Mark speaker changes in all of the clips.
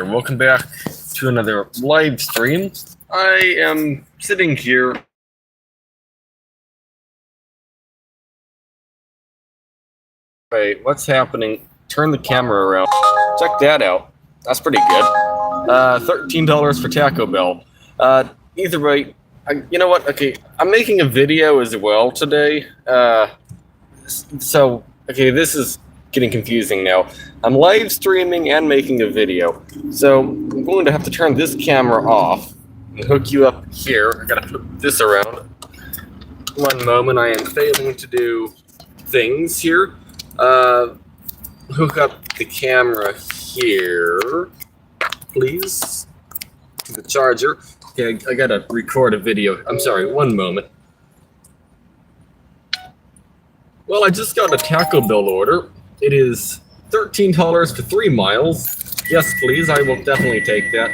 Speaker 1: Welcome back to another live stream. I am sitting here. Wait, what's happening? Turn the camera around. Check that out. That's pretty good. $13 for Taco Bell. Either way, you know what? Okay, I'm making a video as well today. Okay, this is getting confusing now. I'm live streaming and making a video. So I'm going to have to turn this camera off and hook you up here. I gotta flip this around. One moment, I am failing to do things here. Hook up the camera here, please. To the charger. Okay, I gotta record a video. I'm sorry, one moment. Well, I just got a Taco Bell order. It is $13 for 3 miles. Yes, please, I will definitely take that.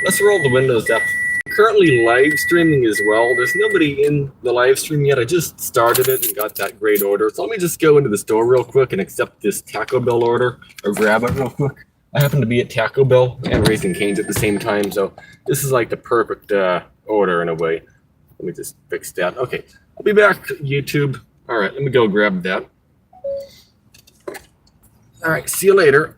Speaker 1: Let's roll the windows up. I'm currently live streaming as well. There's nobody in the live stream yet. I just started it and got that great order. So let me just go into the store real quick and accept this Taco Bell order, or grab it real quick. I happen to be at Taco Bell and Raising Cane's at the same time, so this is like the perfect order in a way. Let me just fix that. Okay, I'll be back, YouTube. All right, let me go grab that. All right, see you later.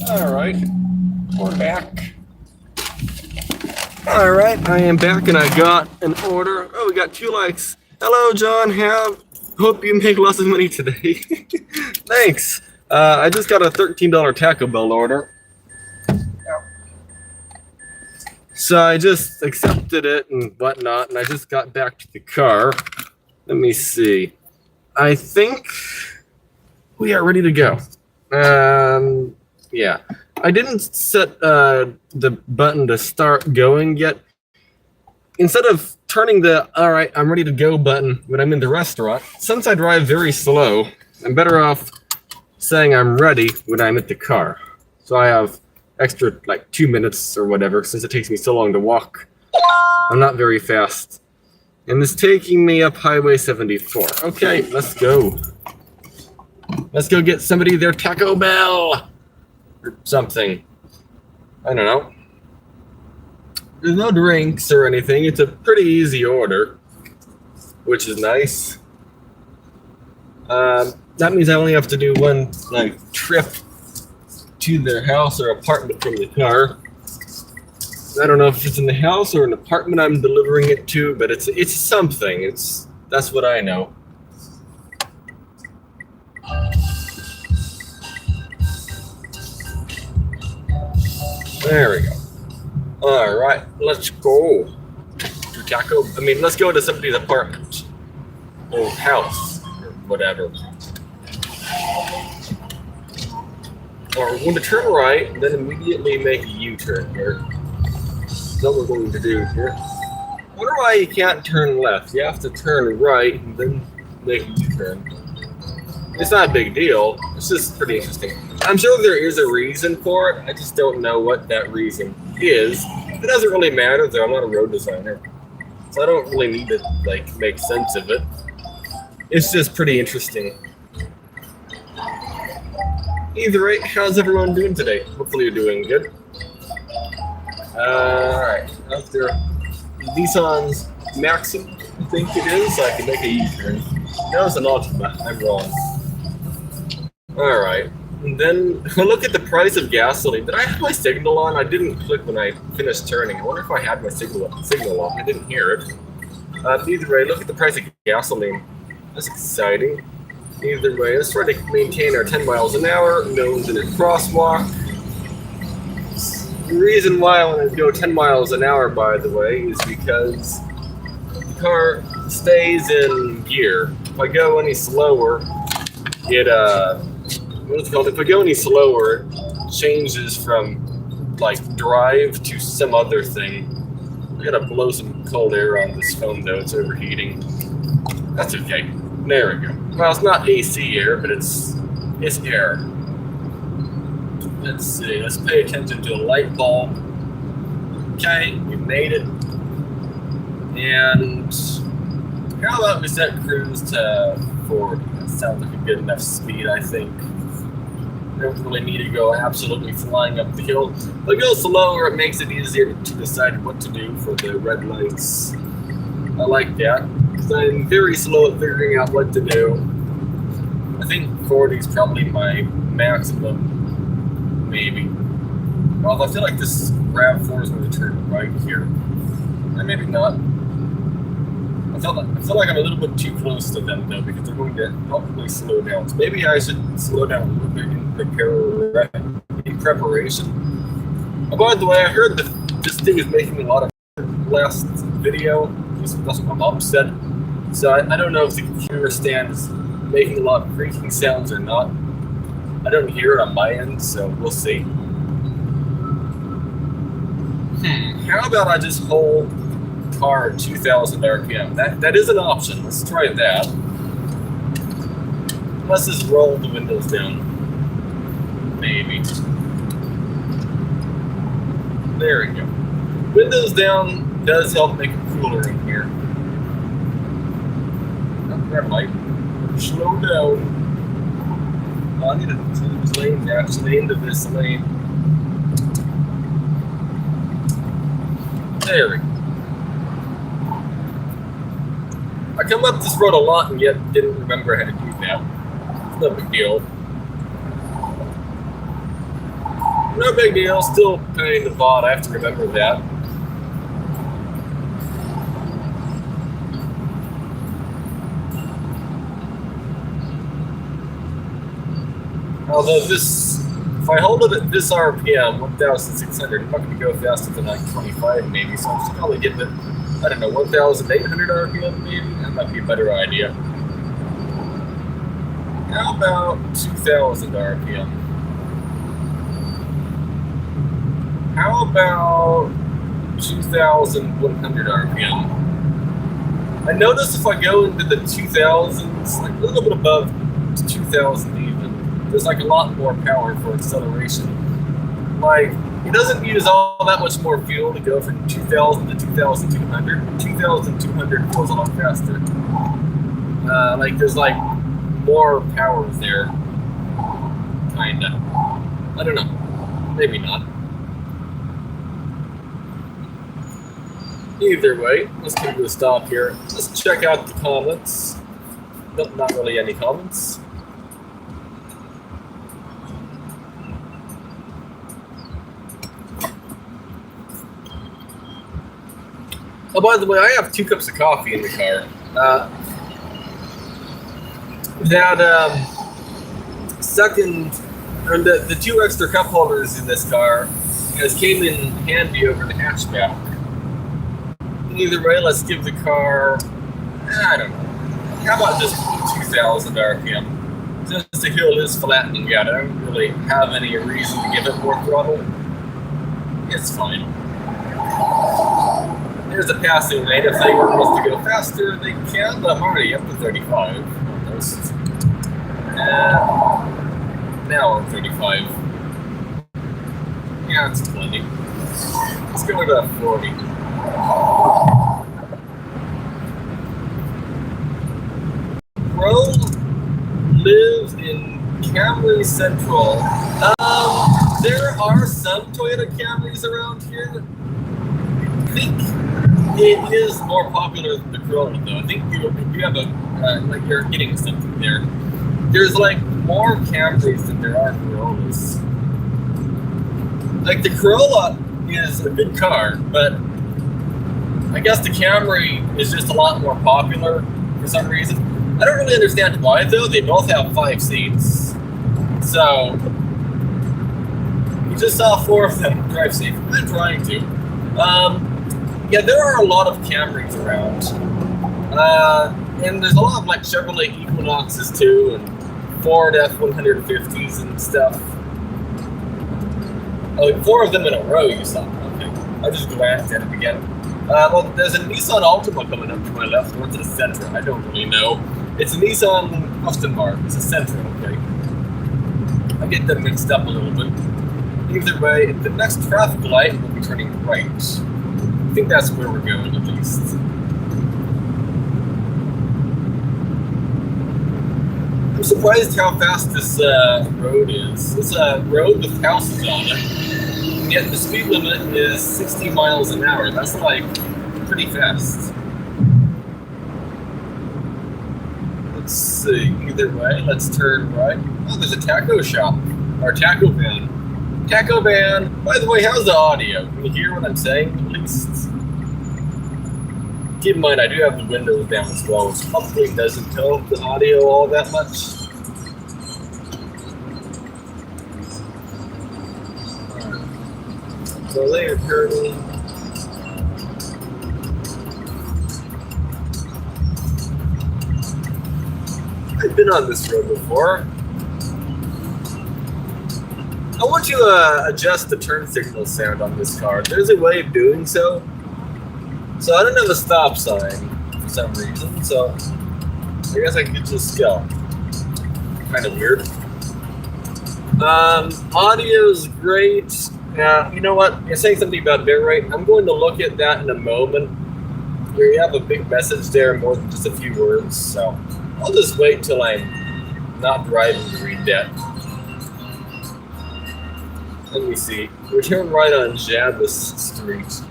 Speaker 1: Alright, we're back. Alright, I am back and I got an order. Oh, we got 2 likes. Hello, John. Hope you make lots of money today. Thanks. I just got a $13 Taco Bell order. So I just accepted it and whatnot, and I just got back to the car. Let me see. I think we are ready to go. Yeah. I didn't set the button to start going yet. Instead of turning the "alright, I'm ready to go" button when I'm in the restaurant, since I drive very slow, I'm better off saying I'm ready when I'm at the car. So I have extra, like, 2 minutes or whatever, since it takes me so long to walk. I'm not very fast. And it's taking me up Highway 74. Okay, let's go. Let's go get somebody their Taco Bell! Or something. I don't know. There's no drinks or anything. It's a pretty easy order, which is nice. That means I only have to do one, like, trip to their house or apartment from the car. I don't know if it's in the house or an apartment I'm delivering it to, but it's something. That's what I know. There we go. All right, let's go to Taco. I mean, let's go to somebody's apartment or house or whatever. Or we're going to turn right and then immediately make a U-turn here. That's what we're going to do here. I wonder why you can't turn left. You have to turn right and then make a U-turn. It's not a big deal. It's just pretty interesting. I'm sure there is a reason for it. I just don't know what that reason is. It doesn't really matter, though. I'm not a road designer, so I don't really need to, like, make sense of it. It's just pretty interesting. Either way, how's everyone doing today? Hopefully you're doing good. Alright, after Nissan's Maxim, I think it is, so I can make a U-turn. That was an Altima, I'm wrong. Alright, and then look at the price of gasoline. Did I have my signal on? I didn't click when I finished turning. I wonder if I had my signal on. I didn't hear it. Either way, look at the price of gasoline. That's exciting. Either way, let's try to maintain our 10 miles an hour, nose in a crosswalk. The reason why I want to go 10 miles an hour, by the way, is because the car stays in gear. If I go any slower, it if I go any slower, it changes from, like, drive to some other thing. I gotta blow some cold air on this phone, though. It's overheating. That's okay. There we go. Well, it's not AC air, but it's air. Let's see. Let's pay attention to a light bulb. Okay, we made it. And how about we set cruise to 40? That sounds like a good enough speed, I think. We don't really need to go absolutely flying up the hill. If I go slower, it makes it easier to decide what to do for the red lights. I like that. I'm very slow at figuring out what to do. I think 40 is probably my maximum, maybe. Although I feel like this RAV4 is going to turn right here. Or maybe not. I feel like I'm a little bit too close to them, though, because they're going to probably slow down. So maybe I should slow down a little bit in preparation. Oh, by the way, I heard that this thing is making a lot of last video. That's what my mom said. So I don't know if the computer stand is making a lot of creaking sounds or not. I don't hear it on my end, so we'll see. How about I just hold car at 2,000 RPM? That is an option. Let's try that. Let's just roll the windows down. Maybe. There we go. Windows down does help make it cooler in here. Red light. Slow down. Oh, I need to change lanes actually into this lane. There we go. I come up this road a lot and yet didn't remember how to do that. It's no big deal. No big deal, still paying the VOD, I have to remember that. Although this, if I hold it at this RPM, 1,600, I'm not going to go faster than like 25 maybe, so I should probably give it, I don't know, 1,800 RPM maybe? That might be a better idea. How about 2,000 RPM? How about 2,100 RPM? I notice if I go into the 2,000s, like a little bit above 2,000 even, there's like a lot more power for acceleration. Like, it doesn't use all that much more fuel to go from 2,000 to 2,200. 2,200 goes a lot faster. Like, there's like more power there. Kinda. I don't know. Maybe not. Either way, let's give it a stop here. Let's check out the comments. Nope, not really any comments. Oh, by the way, I have 2 cups of coffee in the car. The 2 extra cup holders in this car came in handy over the hatchback. Either way, let's give the car, I don't know, how about just 2,000 RPM? Just the hill is flattening out. I don't really have any reason to give it more throttle. It's fine. There's a passing lane. If they want to go faster, they can, but I'm already up to 35 almost. Now I'm 35. Yeah, it's plenty. Let's go to 40. Crow lives in Camry Central. There are some Toyota Camrys around here. I think it is more popular than the Corolla, though. I think you have a, like you're getting something there. There's like more Camrys than there are Corollas. Like the Corolla is a good car, but I guess the Camry is just a lot more popular for some reason. I don't really understand why, though. They both have 5 seats. So, you just saw 4 of them drive safe. I'm trying to. Yeah, there are a lot of Camrys around. And there's a lot of like Chevrolet Equinoxes too, and Ford F-150s and stuff. Oh, 4 of them in a row you saw. Okay. I just glanced at it again. Well, there's a Nissan Altima coming up to my left, or is it a Sentra? I don't really know. It's a Nissan Custom Mark. It's a Sentra, okay. I get them mixed up a little bit. Either way, the next traffic light will be turning right. I think that's where we're going, at least. I'm surprised how fast this road is. It's a road with houses on it, and yet the speed limit is 60 miles an hour. That's like pretty fast. Let's see. Either way, let's turn right. Oh, there's a taco shop, or taco van. Taco van. By the way, how's the audio? Can you hear what I'm saying, at least? Keep in mind, I do have the windows down as well, which probably doesn't tell the audio all that much. So they are turning. I've been on this road before. I want you to adjust the turn signal sound on this car. There's a way of doing so. So I don't have a stop sign for some reason, so I guess I could just go. Kind of weird. Audio's great. You know what? You're saying something about bitrate. I'm going to look at that in a moment. You have a big message there, more than just a few words, so I'll just wait till I'm not driving to read that. Let me see. We're turning right on Javis Street.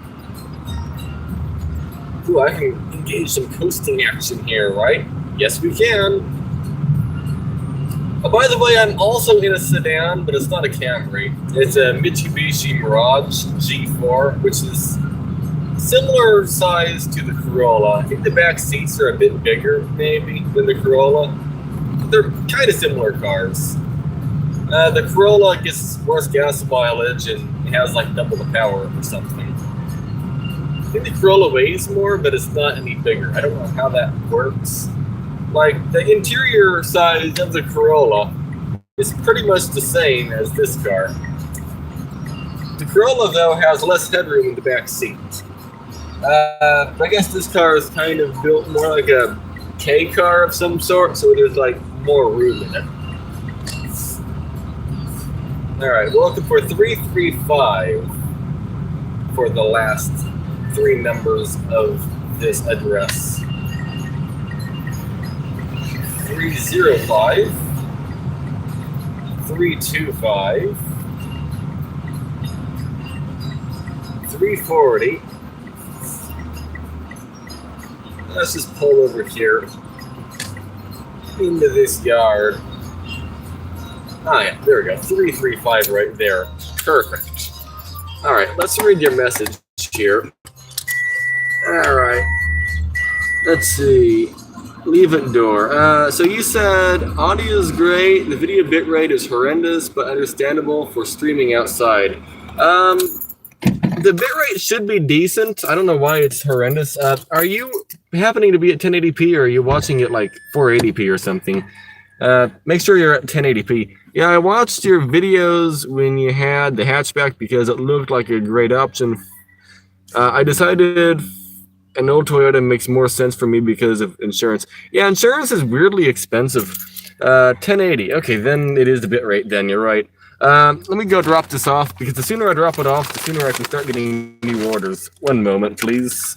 Speaker 1: Ooh, I can engage some coasting action here, right? Yes, we can. By the way, I'm also in a sedan, but it's not a Camry. It's a Mitsubishi Mirage G4, which is similar size to the Corolla. I think the back seats are a bit bigger, maybe, than the Corolla. They're kind of similar cars. The Corolla gets worse gas mileage and it has like double the power or something. I think the Corolla weighs more, but it's not any bigger. I don't know how that works. Like, the interior size of the Corolla is pretty much the same as this car. The Corolla, though, has less headroom in the back seat. I guess this car is kind of built more like a K car of some sort, so there's like more room in it. Alright, we're looking for 335 for the last 3 numbers of this address. 305, 325, 340. Let's just pull over here into this yard. Oh yeah, there we go. 335 right there. Perfect. All right, let's read your message here. All right. Let's see. Leave it door. So you said audio is great. The video bitrate is horrendous, but understandable for streaming outside. The bitrate should be decent. I don't know why it's horrendous. Are you happening to be at 1080p, or are you watching it like 480p or something? Make sure you're at 1080p. Yeah, I watched your videos when you had the hatchback because it looked like a great option. I decided an old Toyota makes more sense for me because of insurance. Yeah, insurance is weirdly expensive. 1080. Okay, then it is the bitrate then, you're right. Let me go drop this off, because the sooner I drop it off, the sooner I can start getting new orders. One moment, please.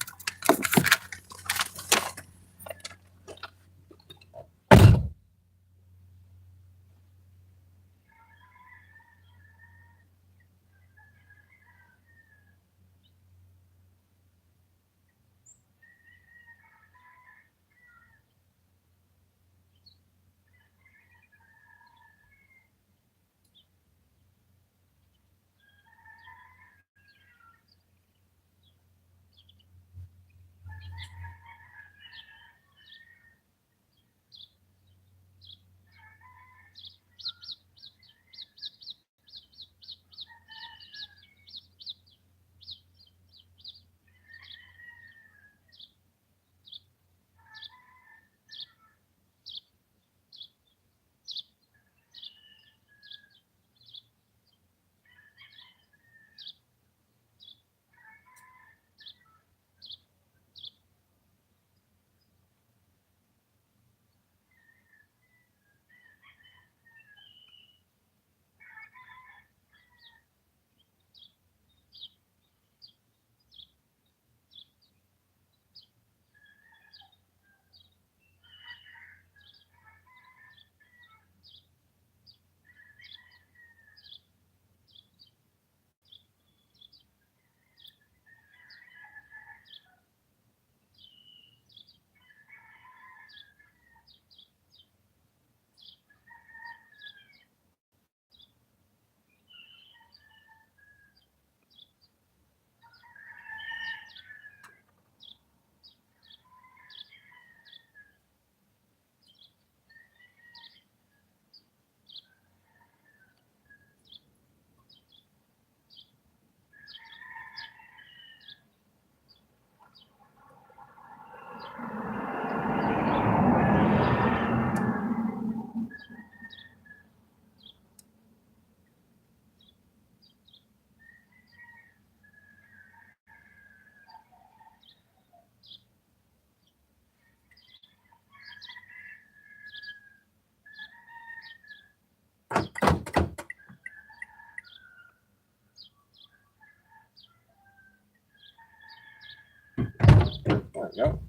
Speaker 1: There we go.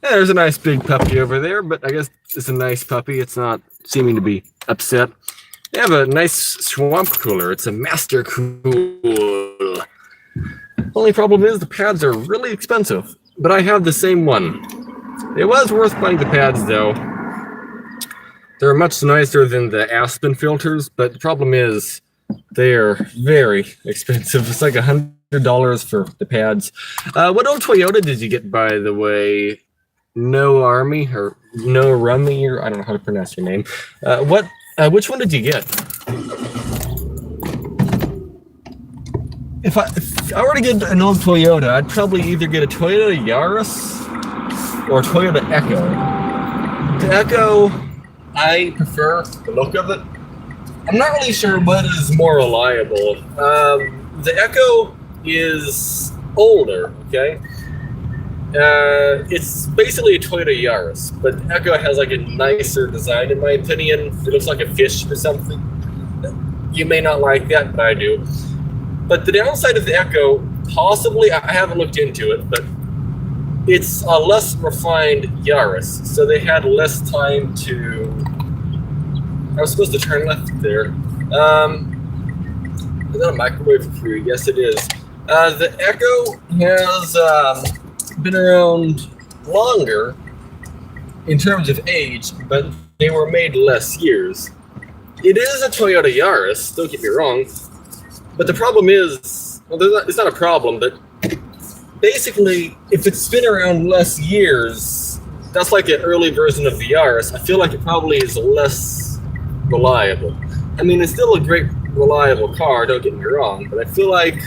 Speaker 1: Yeah, there's a nice big puppy over there, but I guess it's a nice puppy. It's not seeming to be upset. They have a nice swamp cooler. It's a Master Cool. Only problem is the pads are really expensive, but I have the same one. It was worth buying the pads, though. They're much nicer than the Aspen filters, but the problem is they are very expensive. It's like $100 for the pads. What old Toyota did you get, by the way? No Army or No Rummy, or I don't know how to pronounce your name. Which one did you get? If I were to get an old Toyota, I'd probably either get a Toyota Yaris or a Toyota Echo. The Echo, I prefer the look of it. I'm not really sure what is more reliable. The Echo is older, okay? It's basically a Toyota Yaris, but the Echo has like a nicer design in my opinion. It looks like a fish or something. You may not like that, but I do. But the downside of the Echo, possibly, I haven't looked into it, but it's a less refined Yaris, so they had less time to... I was supposed to turn left there. Is that a microwave for food? Yes, it is. The Echo has been around longer in terms of age, but they were made less years. It is a Toyota Yaris, don't get me wrong, but the problem is, well, it's not a problem, but basically, if it's been around less years, that's like an early version of the Yaris. I feel like it probably is less reliable. I mean, it's still a great, reliable car, don't get me wrong, but I feel like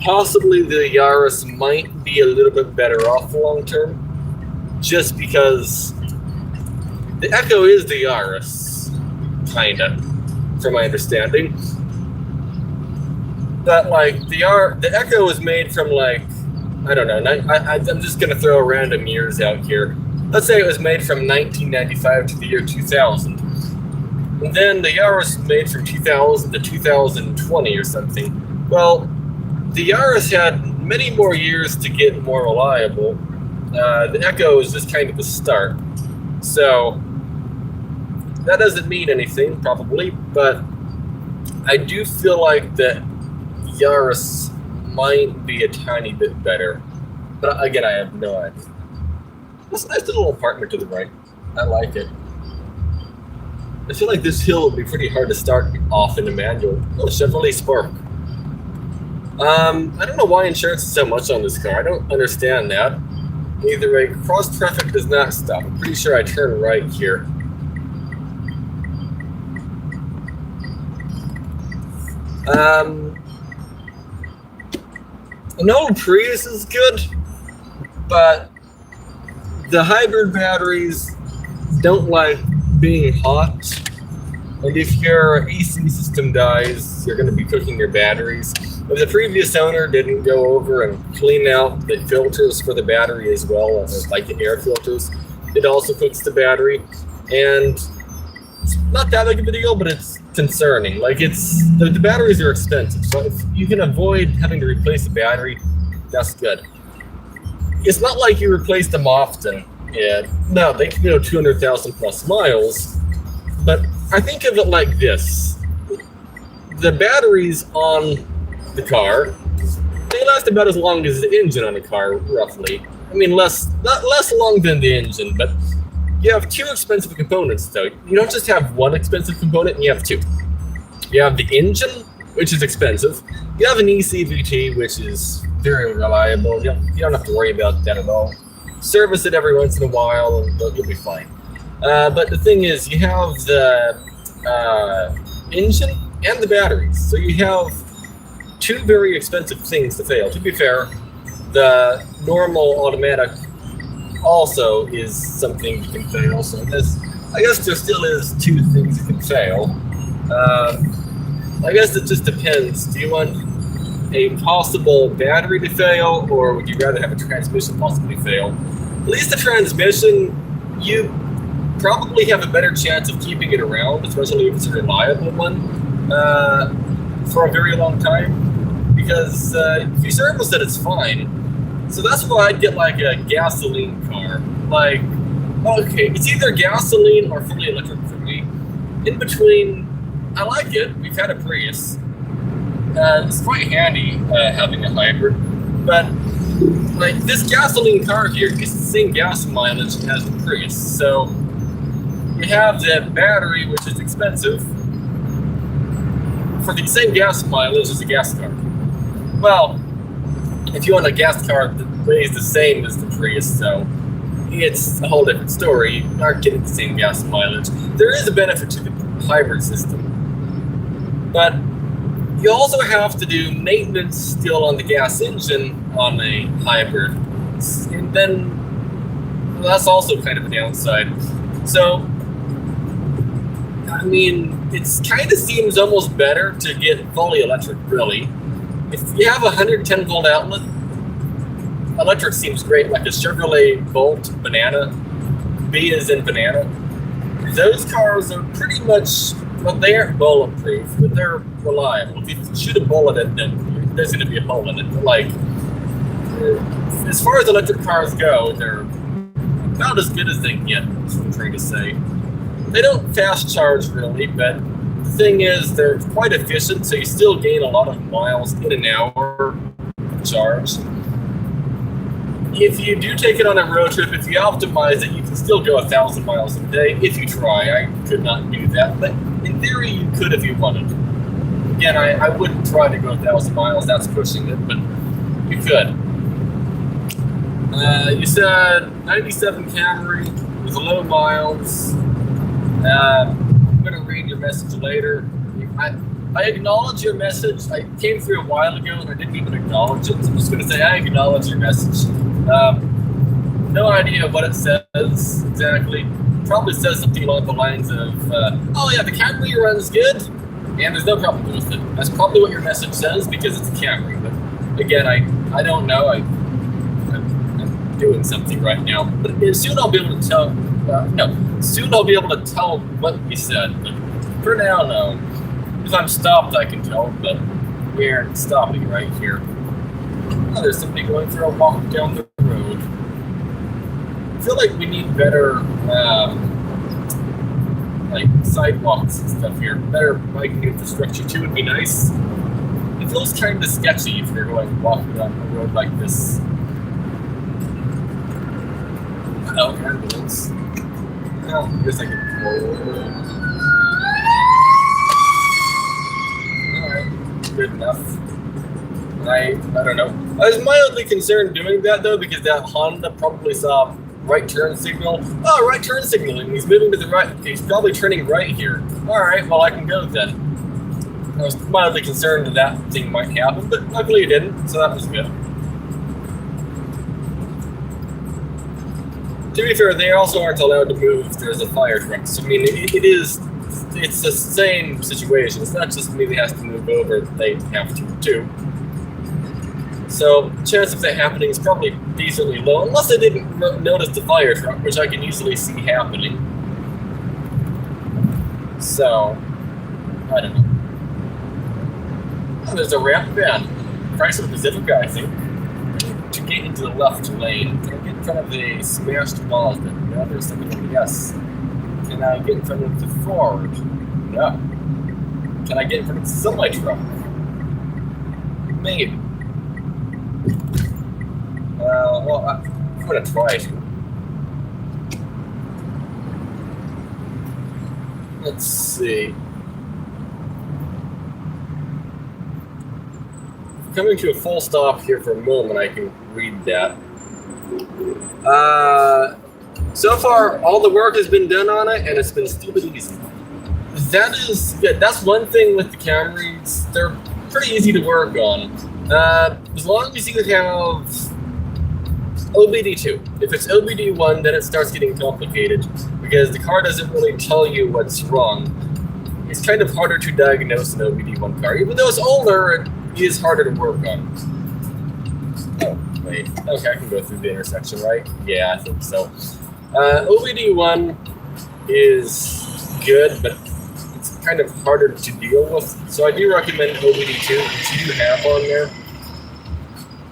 Speaker 1: possibly the Yaris might be a little bit better off long term, just because the Echo is the Yaris, kinda, from my understanding. But like the Echo is made from like, I don't know, I'm just gonna throw random years out here. Let's say it was made from 1995 to the year 2000. And then the Yaris made from 2000 to 2020 or something. Well, the Yaris had many more years to get more reliable. The Echo is just kind of the start. So that doesn't mean anything, probably, but I do feel like the Yaris might be a tiny bit better. But again, I have no idea. That's a nice little apartment to the right. I like it. I feel like this hill would be pretty hard to start off in a manual. Oh, Chevrolet Spark. I don't know why insurance is so much on this car. I don't understand that. Either way, cross traffic does not stop. I'm pretty sure I turn right here. An old Prius is good, but the hybrid batteries don't like being hot, and if your AC system dies, you're going to be cooking your batteries. If the previous owner didn't go over and clean out the filters for the battery as well, like the air filters, it also cooks the battery, and it's not that big of a deal, but it's concerning. Like, the batteries are expensive, so if you can avoid having to replace the battery, that's good. It's not like you replace them often. Yeah, no, they can go 200,000 plus miles, but I think of it like this. The batteries on the car, they last about as long as the engine on a car, roughly. I mean, less long than the engine, but you have two expensive components, though. You don't just have one expensive component, you have two. You have the engine, which is expensive. You have an ECVT, which is very reliable. You don't have to worry about that at all. Service it every once in a while, and you'll be fine. But the thing is, you have the engine and the batteries. So you have two very expensive things to fail. To be fair, the normal automatic also is something that can fail. So I guess there still is two things that can fail. I guess it just depends. Do you want a possible battery to fail, or would you rather have a transmission possibly fail? At least the transmission, you probably have a better chance of keeping it around, especially if it's a reliable one, for a very long time. Because if you service it, it's fine. So that's why I'd get like a gasoline car. Like, okay, it's either gasoline or fully electric for me. In between, I like it. We've had a Prius. It's quite handy having a hybrid. But like this gasoline car here gets the same gas mileage as the Prius. So you have the battery, which is expensive, for the same gas mileage as a gas car. Well, if you want a gas car that weighs the same as the Prius, so it's a whole different story. You aren't getting the same gas mileage. There is a benefit to the hybrid system, but you also have to do maintenance still on the gas engine on a hybrid, and then that's also kind of a downside. So, I mean, it kind of seems almost better to get fully electric, really. If you have a 110 volt outlet, electric seems great, like a Chevrolet Bolt Banana, B as in banana. Those cars are pretty much, well, they aren't bulletproof, but they're reliable. If you shoot a bullet at them, there's going to be a hole in it. But like, as far as electric cars go, they're about as good as they get, is what I'm trying to say. They don't fast charge really, but the thing is, they're quite efficient, so you still gain a lot of miles in an hour charge. If you do take it on a road trip, if you optimize it, you can still go 1,000 miles a day if you try. I could not do that, but in theory, you could if you wanted. Again, I wouldn't try to go 1,000 miles. That's pushing it, but you could. You said 97 Camry was low miles. I'm going to read your message later. I acknowledge your message. I came through a while ago and I didn't even acknowledge it. So I'm just going to say I acknowledge your message. No idea what it says exactly. Probably says something along the lines of, oh yeah, the Camry runs good and there's no problem with it. That's probably what your message says because it's a Camry. But again, I don't know. I'm doing something right now. But soon I'll be able to tell. Soon I'll be able to tell what you said. But for now, no. If I'm stopped, I can tell. But we aren't stopping right here. Oh, there's somebody going for a walk down the road. I feel like we need better, like sidewalks and stuff here. Better biking infrastructure too would be nice. It feels kind of sketchy if you're walking down a road like this. Oh, ambulance. Well, I guess I can Alright, good enough. I don't know. I was mildly concerned doing that though because that Honda probably saw right turn signal. Oh, right turn signal, and he's moving to the right. He's probably turning right here. Alright, well I can go then. I was mildly concerned that thing might happen, but luckily it didn't, so that was good. To be fair, they also aren't allowed to move if there's a fire truck. So, I mean, it's the same situation. It's not just me that has to move over, they have to too. So, the chance of that happening is probably decently low, unless they didn't notice the fire truck, which I can easily see happening. So, I don't know. Oh, there's a ramp van. Chrysler Pacifica, I think. To get into the left lane. Can I get in front of the smashed Mazda? No, there's something yes. Can I get in front of the Ford? No. Can I get in front of the semi-truck? Maybe. Well, I'm gonna try to. Let's see. Coming to a full stop here for a moment, I can read that. So far, all the work has been done on it, and it's been stupid easy. That is good. That's one thing with the Camrys. They're pretty easy to work on. As long as you have OBD2. If it's OBD1, then it starts getting complicated because the car doesn't really tell you what's wrong. It's kind of harder to diagnose an OBD1 car. Even though it's older, it is harder to work on. Oh, wait. Okay, I can go through the intersection, right? Yeah, I think so. OBD1 is good, but it's kind of harder to deal with. So I do recommend OBD2, which you have on there.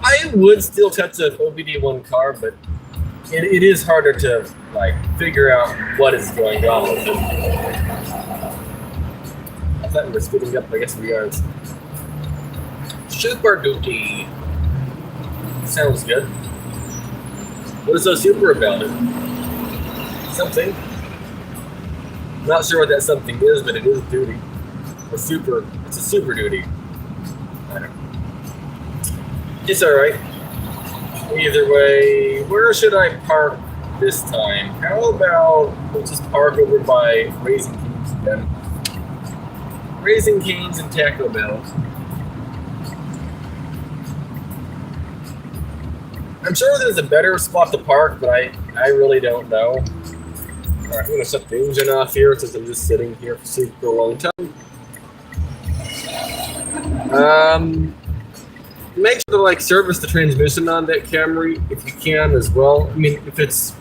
Speaker 1: I would still touch an OBD1 car, but it is harder to like figure out what is going on with it. I thought we were speeding up, I guess we are. Super Duty. Sounds good. What is so super about it? Something. Not sure what that something is, but it is duty. It's a super duty. I don't know. It's alright. Either way, where should I park this time? How about we'll just park over by Raising Cane's again. Raising Cane's and Taco Bell. I'm sure there's a better spot to park, but I really don't know. Alright, I'm gonna shut the engine off here since I'm just sitting here for super long time. Make sure to service the transmission on that Camry if you can as well. I mean, if it's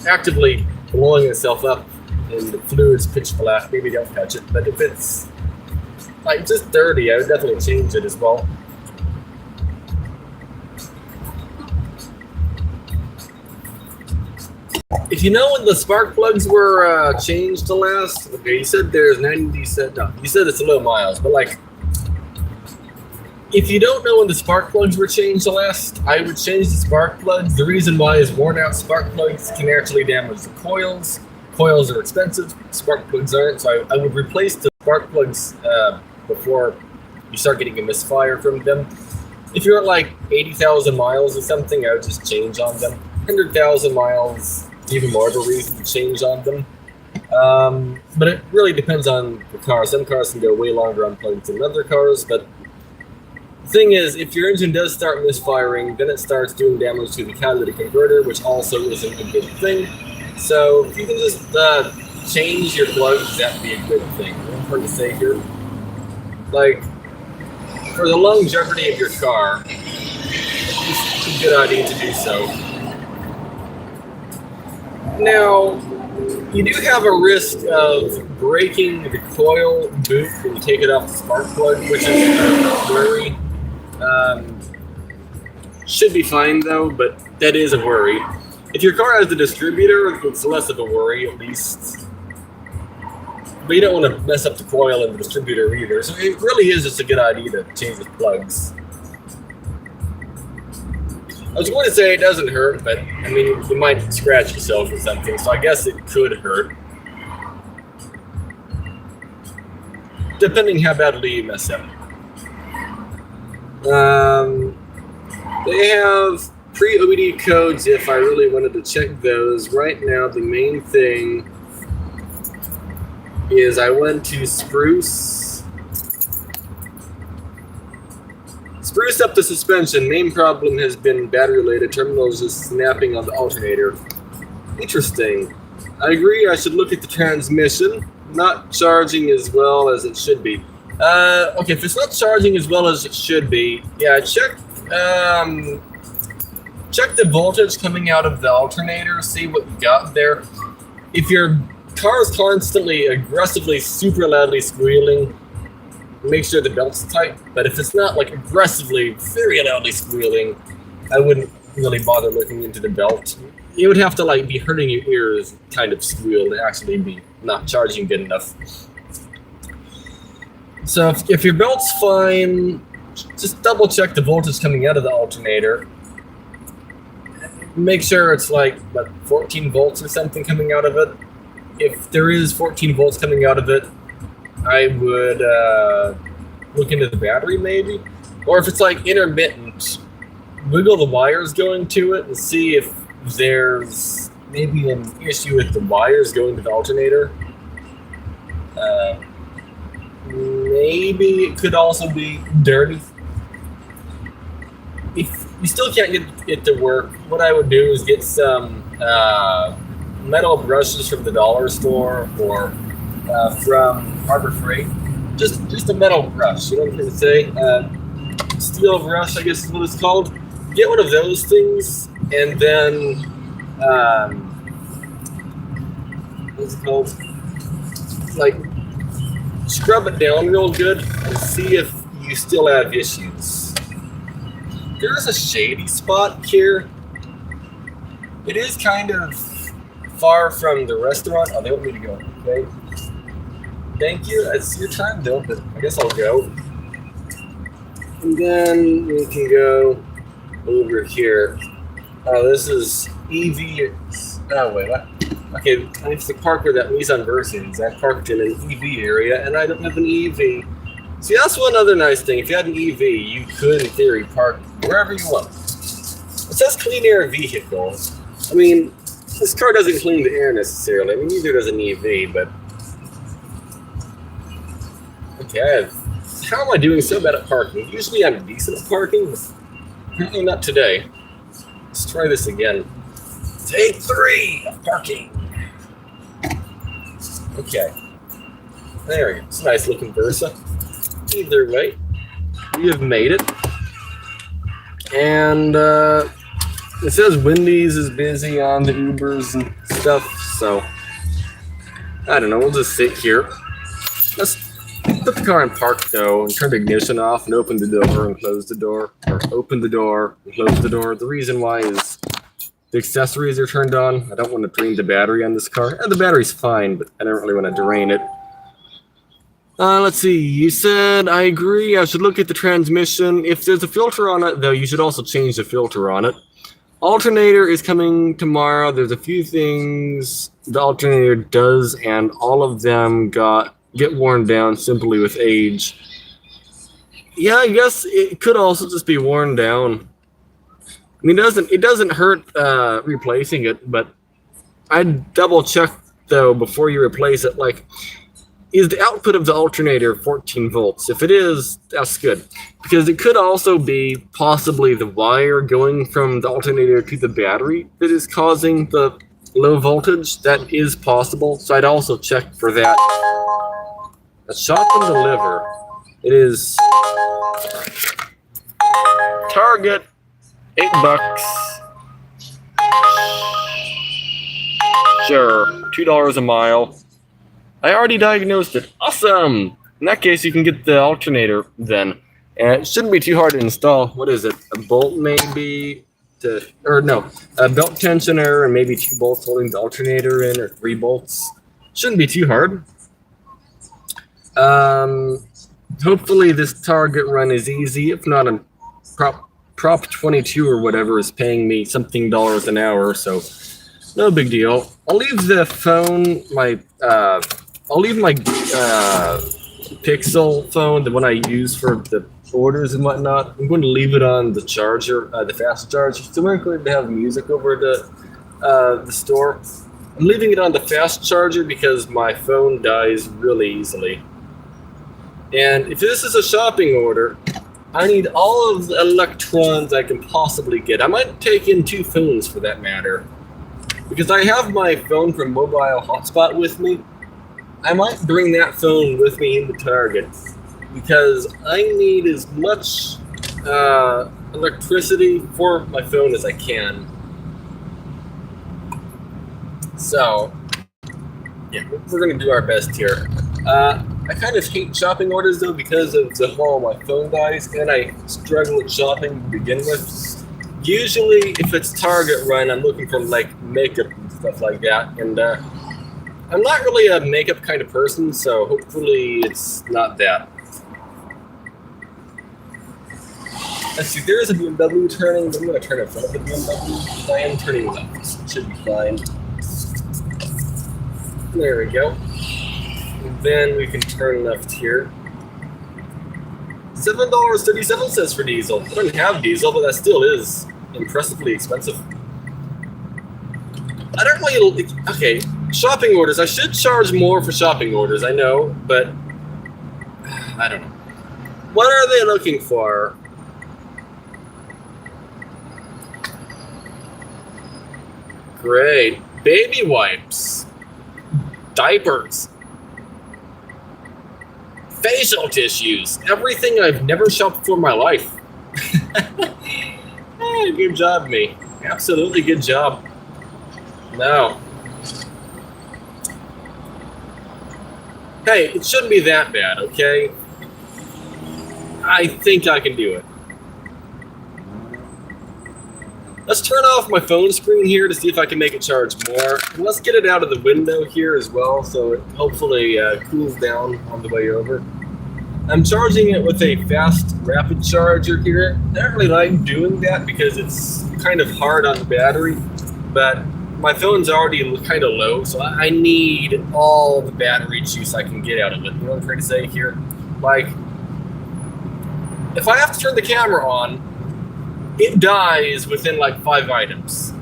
Speaker 1: actively blowing itself up and the fluid's pitch black, maybe don't touch it. But if it's just dirty, I would definitely change it as well. If you know when the spark plugs were changed the last, okay, you said there's 90 set. No, you said it's a low miles, but if you don't know when the spark plugs were changed the last, I would change the spark plugs. The reason why is worn out spark plugs can actually damage the coils. Coils are expensive, spark plugs aren't, so I would replace the spark plugs before you start getting a misfire from them. If you're at 80,000 miles or something, I would just change on them. 100,000 miles, even more of a reason to change on them. But it really depends on the car. Some cars can go way longer on plugs than other cars, but the thing is, if your engine does start misfiring, then it starts doing damage to the catalytic converter, which also isn't a good thing. So if you can just change your plugs, that'd be a good thing. One hard to say here. For the longevity of your car, it's a good idea to do so. Now, you do have a risk of breaking the coil boot when you take it off the spark plug, which is a worry. Should be fine though, but that is a worry. If your car has the distributor, it's less of a worry at least. But you don't want to mess up the coil and the distributor either. So it really is just a good idea to change the plugs. I was going to say it doesn't hurt, but I mean, you might scratch yourself or something, so I guess it could hurt. Depending how badly you mess up. They have pre-OBD codes if I really wanted to check those. Right now, the main thing is I went to spruce up the suspension. Main problem has been battery related. Terminals just snapping on the alternator. Interesting. I agree I should look at the transmission. Not charging as well as it should be. Okay, if it's not charging as well as it should be, yeah, check the voltage coming out of the alternator, see what you got there. If your car is constantly, aggressively, super loudly squealing, make sure the belt's tight. But if it's not aggressively, very loudly squealing, I wouldn't really bother looking into the belt. You would have to be hurting your ears kind of squeal to actually be not charging good enough. So if your belt's fine, just double check the voltage coming out of the alternator. Make sure it's 14 volts or something coming out of it. If there is 14 volts coming out of it, I would look into the battery maybe. Or if it's intermittent, wiggle the wires going to it and see if there's maybe an issue with the wires going to the alternator. Maybe it could also be dirty. If you still can't get it to work, what I would do is get some metal brushes from the dollar store or from Harbor Freight. Just a metal brush, you know what I'm going to say? Steel brush, I guess is what it's called. Get one of those things, and then what's it called? Scrub it down real good and see if you still have issues. There's a shady spot here. It is kind of far from the restaurant. Oh, they want me to go. Okay. Thank you. It's your time though, but I guess I'll go. And then we can go over here. Oh, this is EV. Oh, wait, what? Okay, I have to park where that Nissan Versa is. I parked in an EV area, and I don't have an EV. See, that's one other nice thing. If you had an EV, you could, in theory, park wherever you want. It says clean air vehicle. I mean, this car doesn't clean the air necessarily. I mean, neither does an EV, but... Okay, how am I doing so bad at parking? Usually I'm decent at parking, but apparently not today. Let's try this again. Take 3 of parking. Okay. There we go. It's a nice looking Versa. Either way, we have made it. And it says Wendy's is busy on the Ubers and stuff, so I don't know, we'll just sit here. Let's put the car in park though and turn the ignition off and open the door and close the door. Or open the door and close the door. The reason why is the accessories are turned on. I don't want to drain the battery on this car. And the battery's fine, but I don't really want to drain it. Let's see. You said, I agree, I should look at the transmission. If there's a filter on it, though, you should also change the filter on it. Alternator is coming tomorrow. There's a few things the alternator does, and all of them get worn down simply with age. Yeah, I guess it could also just be worn down. I mean, it doesn't hurt replacing it, but I'd double check though before you replace it. Like, is the output of the alternator 14 volts? If it is, that's good, because it could also be possibly the wire going from the alternator to the battery that is causing the low voltage. That is possible, so I'd also check for that. A shop and deliver. It is Target, $8. Sure, $2 a mile. I already diagnosed it. Awesome! In that case, you can get the alternator then. And it shouldn't be too hard to install. What is it? A bolt maybe? A belt tensioner and maybe 2 bolts holding the alternator in, or 3 bolts. Shouldn't be too hard. Hopefully this Target run is easy. If not, a Prop 22 or whatever is paying me something dollars an hour, so no big deal. I'll leave the phone, I'll leave my Pixel phone, the one I use for the orders and whatnot. I'm going to leave it on the charger, the fast charger. So we're going to have music over the store. I'm leaving it on the fast charger because my phone dies really easily. And if this is a shopping order, I need all of the electrons I can possibly get. I might take in 2 phones for that matter, because I have my phone from Mobile Hotspot with me. I might bring that phone with me in the Target because I need as much electricity for my phone as I can. So, yeah, we're going to do our best here. I kind of hate shopping orders though because of the whole my phone dies, and I struggle with shopping to begin with. Usually, if it's Target run, I'm looking for like makeup and stuff like that, and I'm not really a makeup kind of person, so hopefully it's not that. Let's see, there is a BMW turning, but I'm going to turn in front of the BMW. I am turning left, so it should be fine. There we go. And then we can turn left here. $7.37 for diesel. I don't have diesel, but that still is impressively expensive. I don't really... Okay, shopping orders. I should charge more for shopping orders, I know, but... I don't know. What are they looking for? Great. Baby wipes. Diapers. Facial tissues. Everything I've never shopped for in my life. Hey, good job, me. Absolutely good job. No. Hey, it shouldn't be that bad, okay? I think I can do it. Let's turn off my phone screen here to see if I can make it charge more. And let's get it out of the window here as well, so it hopefully cools down on the way over. I'm charging it with a fast rapid charger here. I don't really like doing that because it's kind of hard on the battery, but my phone's already kind of low, so I need all the battery juice I can get out of it. You know what I'm trying to say here? Like, if I have to turn the camera on, it dies within like 5 items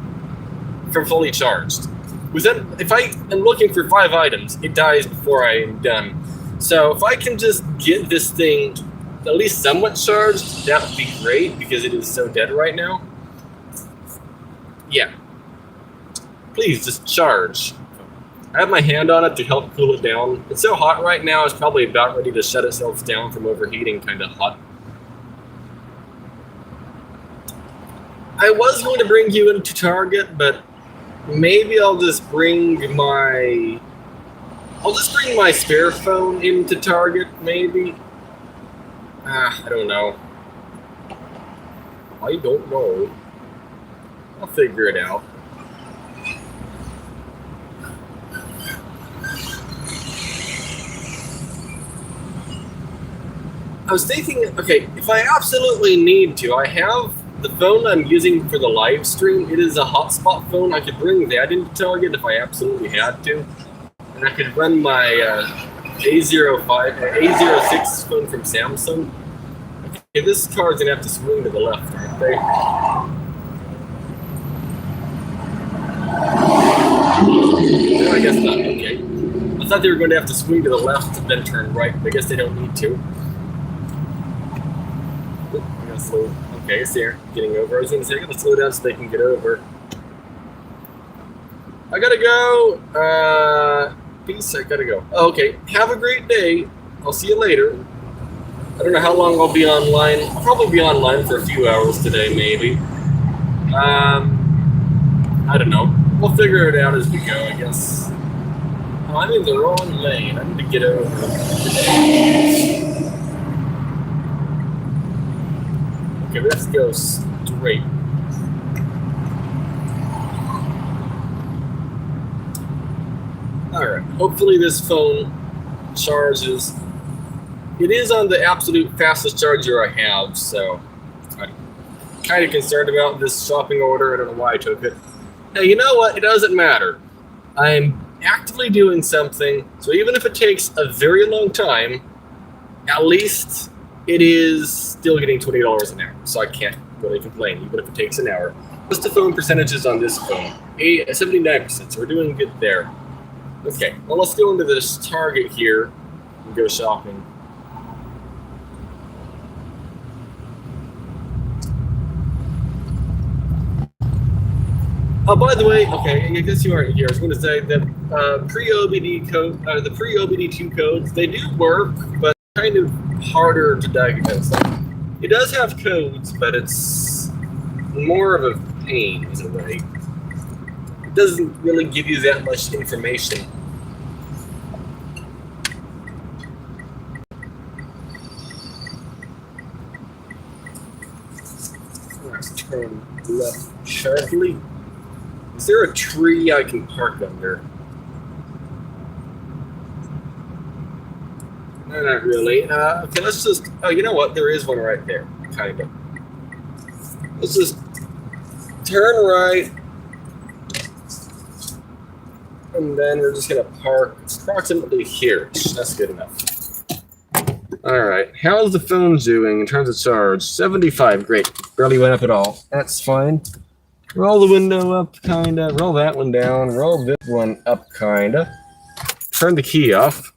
Speaker 1: from fully charged. If I am looking for 5 items, it dies before I am done. So if I can just get this thing at least somewhat charged, that would be great because it is so dead right now. Yeah. Please just charge. I have my hand on it to help cool it down. It's so hot right now, it's probably about ready to shut itself down from overheating, kind of hot. I was going to bring you into Target, but maybe I'll just bring my spare phone into Target, maybe. I don't know. I don't know. I'll figure it out. I was thinking, okay, if I absolutely need to, I have the phone I'm using for the live stream. It is a hotspot phone. I could bring that into Target if I absolutely had to. And I could run my A06 phone from Samsung. Okay, this car's gonna have to swing to the left, aren't they? No, I guess not. Okay. I thought they were going to have to swing to the left and then turn right, but I guess they don't need to. Okay, so they're getting over. I was going to say, I gotta slow down so they can get over. I gotta go. Peace, I gotta go. Okay, have a great day. I'll see you later. I don't know how long I'll be online. I'll probably be online for a few hours today, maybe. I don't know. We'll figure it out as we go, I guess. Oh, I'm in the wrong lane. I need to get over. Okay, let's go straight. Alright, hopefully this phone charges. It is on the absolute fastest charger I have, so I'm kind of concerned about this shopping order. I don't know why I took it. Hey, you know what? It doesn't matter. I'm actively doing something, so even if it takes a very long time, at least it is still getting $20 an hour, so I can't really complain, even if it takes an hour. What's the phone percentages on this phone? 79%, so we're doing good there. Okay, well, let's go into this Target here and go shopping. Oh, by the way, okay, I guess you aren't here. I was going to say that pre-OBD code, the pre-OBD2 codes, they do work, but kind of harder to diagnose. It does have codes, but it's more of a pain in a way. It doesn't really give you that much information. Let's turn left sharply. Is there a tree I can park under? No, not really. Okay, let's just... Oh, you know what? There is one right there. Kind of. Let's just turn right. And then we're just going to park approximately here. That's good enough. All right. How's the phone doing in terms of charge? 75. Great. Barely went up at all. That's fine. Roll the window up, kinda. Roll that one down. Roll this one up, kinda. Turn the key off.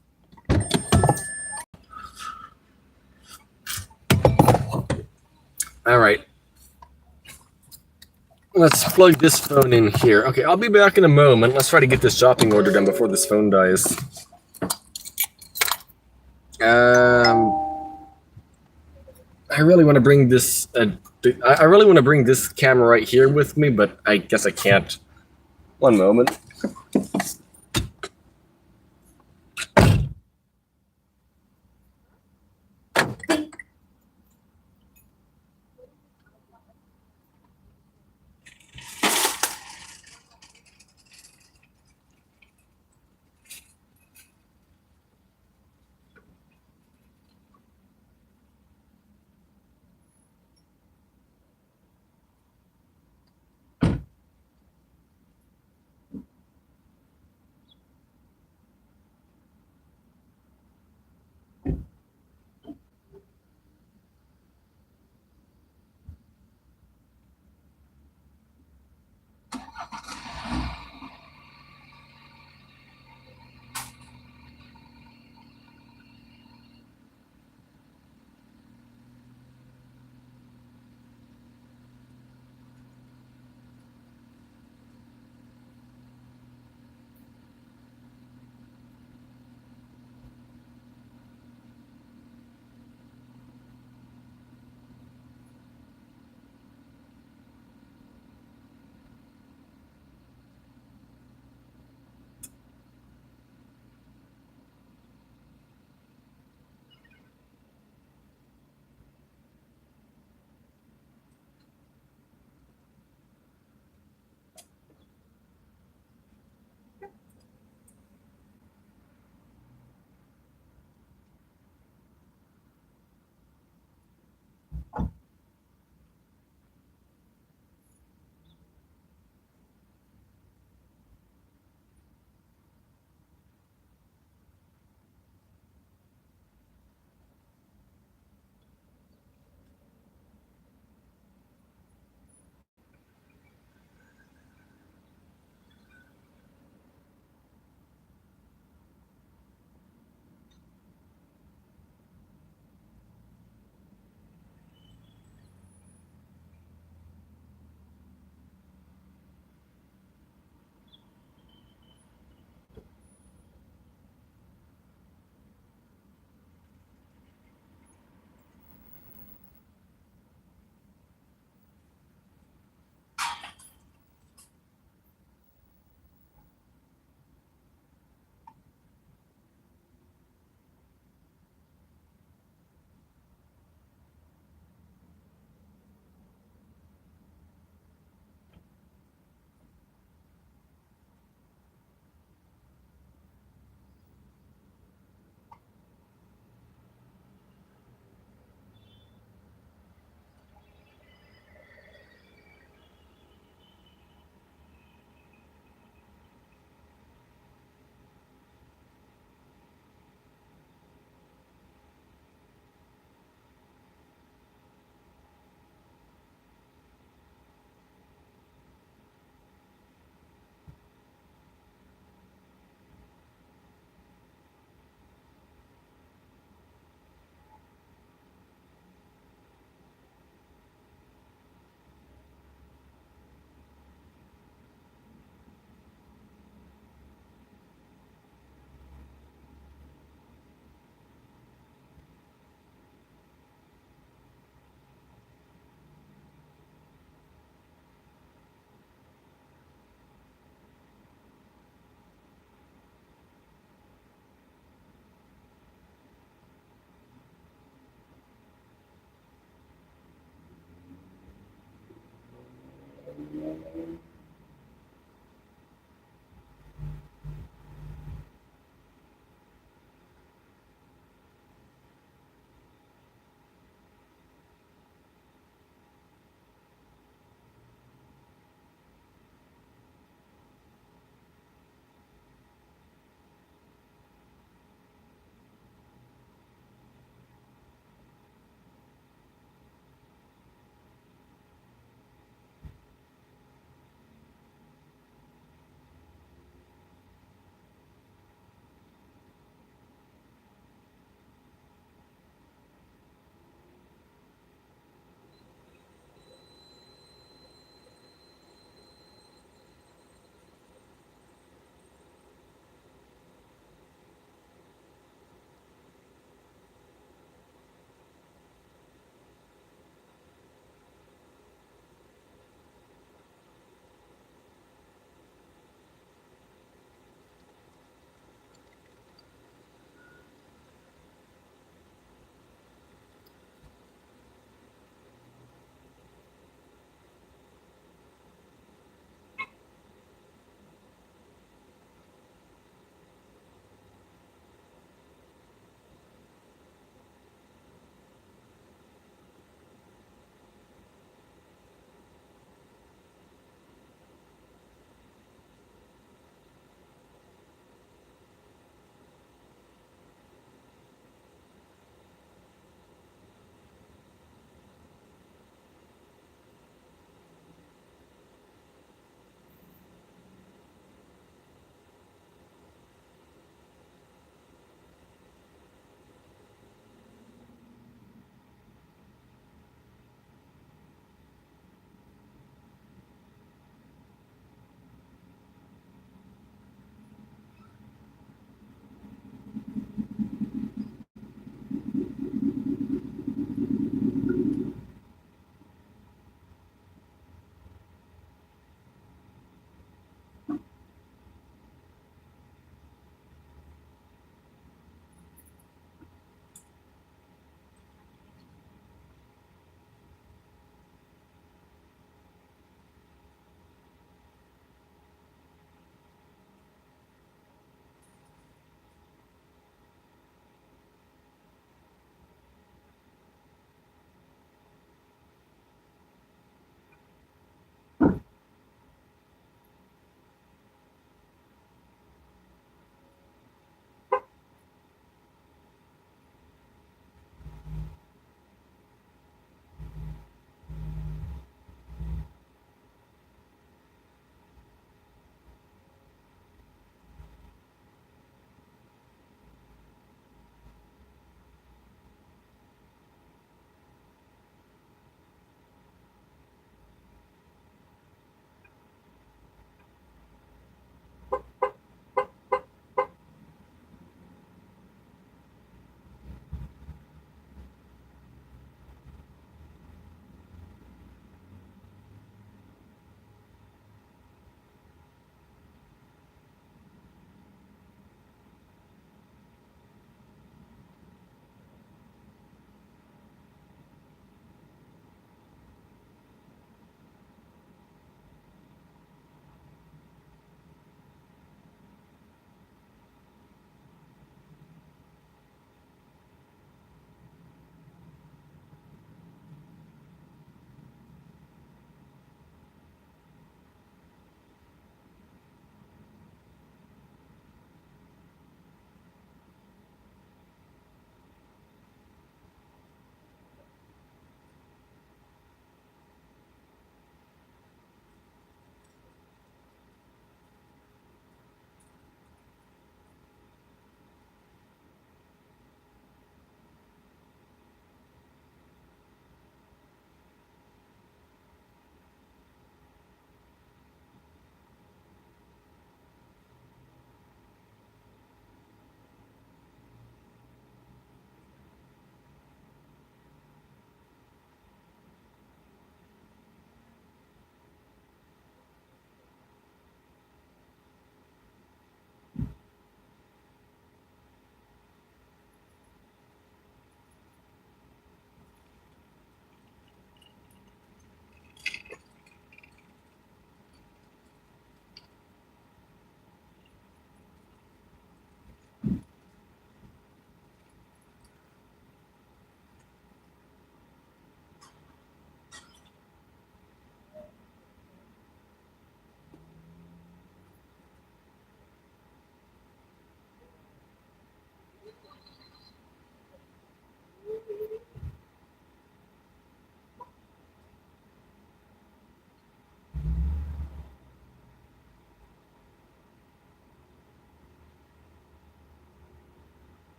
Speaker 1: All right. Let's plug this phone in here. Okay, I'll be back in a moment. Let's try to get this shopping order done before this phone dies. I really want to bring this. I really want to bring this camera right here with me, but I guess I can't. One moment.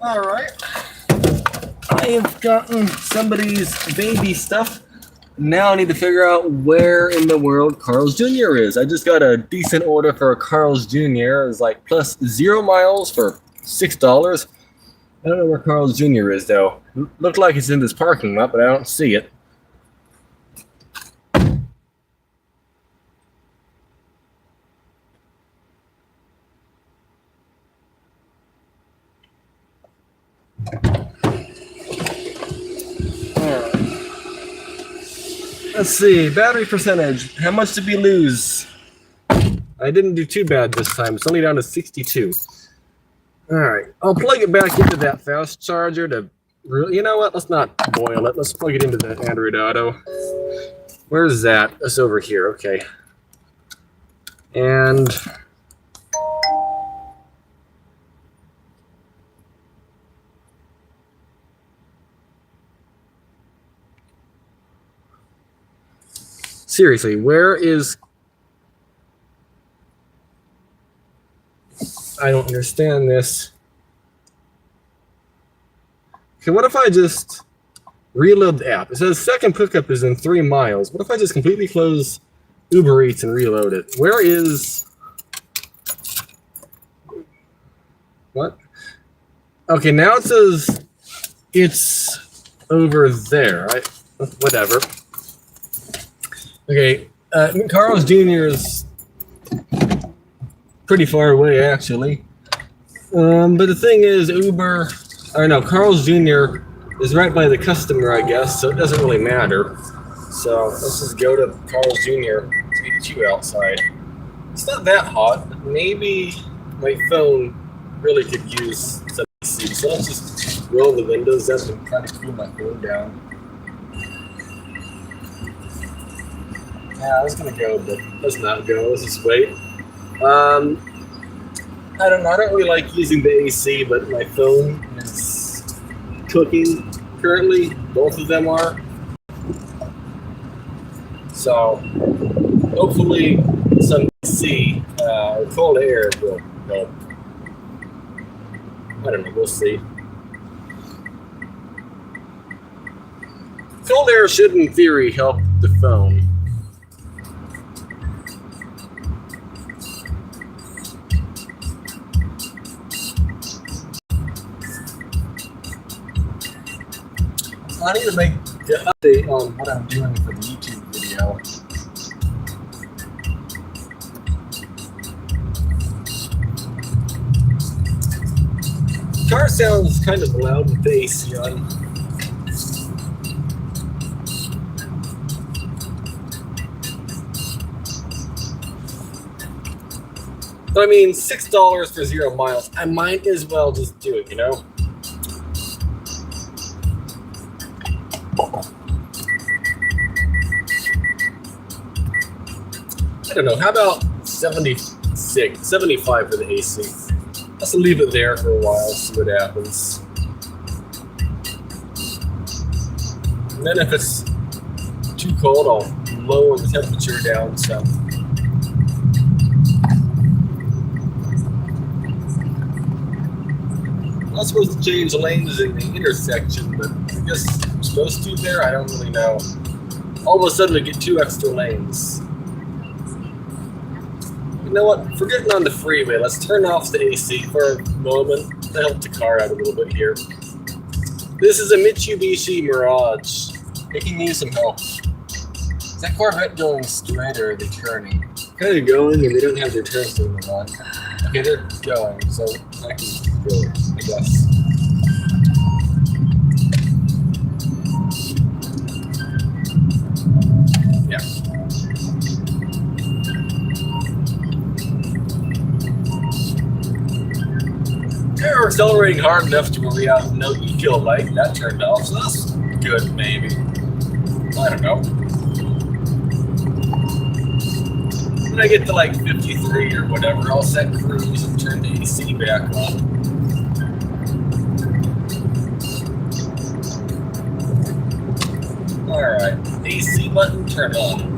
Speaker 1: All right. I have gotten somebody's baby stuff. Now I need to figure out where in the world Carl's Jr. is. I just got a decent order for a Carl's Jr. It's like plus 0 miles for $6. I don't know where Carl's Jr. is though. Looked like it's in this parking lot, but I don't see it. Let's see, battery percentage. How much did we lose? I didn't do too bad this time. It's only down to 62. All right, I'll plug it back into that fast charger to, you know what? Let's not boil it. Let's plug it into the Android Auto. Where's that? That's over here. Okay. And seriously, where is... I don't understand this. Okay, what if I just reload the app? It says second pickup is in 3 miles. What if I just completely close Uber Eats and reload it? Where is... What? Okay, now it says it's over there. Whatever. Okay, Carl's Jr. is pretty far away, actually. But the thing is, Carl's Jr. is right by the customer, I guess, so it doesn't really matter. So let's just go to Carl's Jr. It's 82 outside. It's not that hot, but maybe my phone really could use some AC. So let's just roll the windows up and try to cool my phone down. Yeah, I was gonna go, but let's not go. Let's just wait. I don't know. I don't really like using the AC, but my phone is cooking currently. Both of them are. So hopefully some AC or cold air will help. I don't know. We'll see. Cold air should, in theory, help the phone. I need to make the update on what I'm doing for the YouTube video. Car sounds kind of loud and bass, on. But I mean, $6 for 0 miles. I might as well just do it, you know? I don't know. How about 75 for the AC? Let's leave it there for a while, see what happens. And then if it's too cold, I'll lower the temperature down some. I'm not supposed to change lanes in the intersection, but I guess I'm supposed to there? I don't really know. All of a sudden, we get 2 extra lanes. You know what? Forgetting on the freeway, let's turn off the AC for a moment to help the car out a little bit here. This is a Mitsubishi Mirage. It can use some help. Is that Corvette going straight or are they turning? Kind of going, and they don't have their turn signal on. Okay, they're going, so I can go, I guess. Yeah. They're accelerating hard enough to where we have no eco light. That turned off, so that's good, maybe. I don't know. When I get to like 53 or whatever, I'll set cruise and turn the AC back on. Alright, AC button turned on.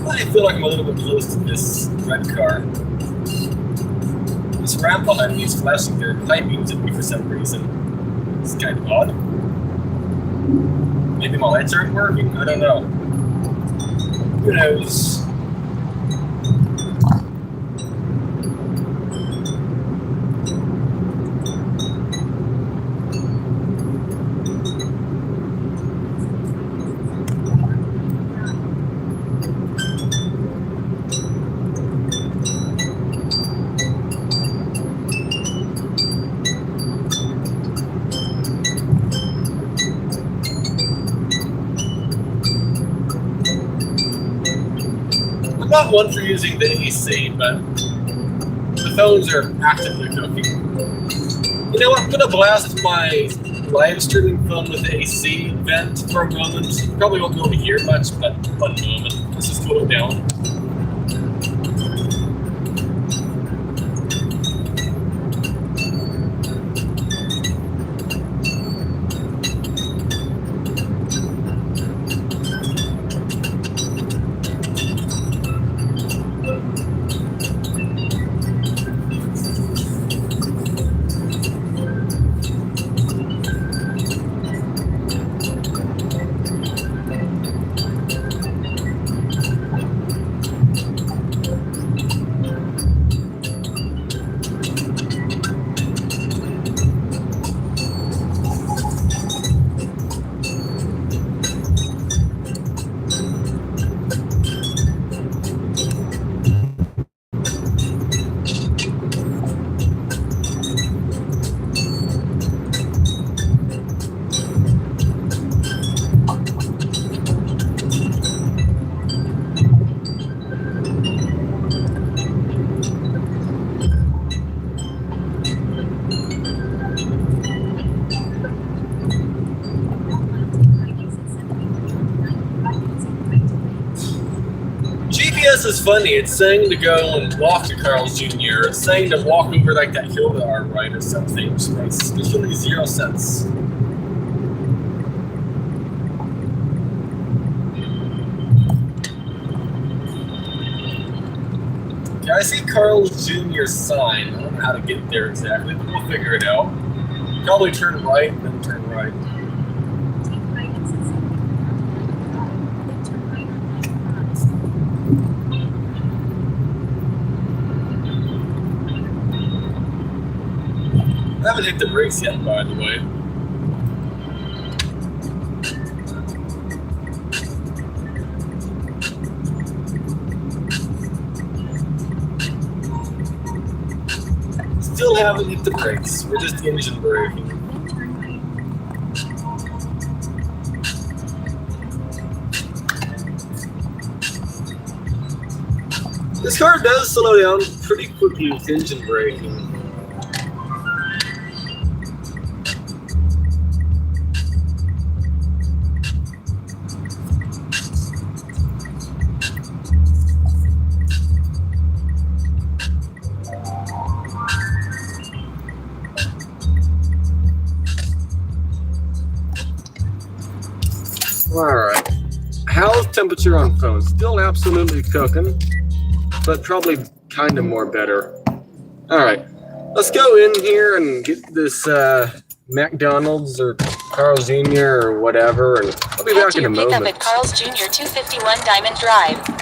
Speaker 1: I feel like I'm a little bit close to this red car. This ramp behind me is flashing their high beams at me for some reason. It's kind of odd. Maybe my lights aren't working, I don't know. Who knows? Not one for using the AC, but the phones are actively cooking. You know what? I'm gonna blast my live streaming phone with the AC vent for a moment. Probably won't be able to hear much, but one moment. Let's just cool it down. GPS is funny. It's saying to go and walk to Carl's Jr. It's saying to walk over like that hill to our right or something, which makes really 0 sense. Okay, I see Carl's Jr. sign. I don't know how to get there exactly, but we'll figure it out. Probably turn right and then turn right. I haven't hit the brakes yet, by the way. Still haven't hit the brakes. We're just engine braking. This car does slow down pretty quickly with engine braking. Alright. How's temperature on phone? Still absolutely cooking, but probably kind of more better. Alright. Let's go in here and get this McDonald's or Carl's Jr. or whatever, and I'll be back in a moment.
Speaker 2: Pick up at Carl's Jr. 251 Diamond Drive.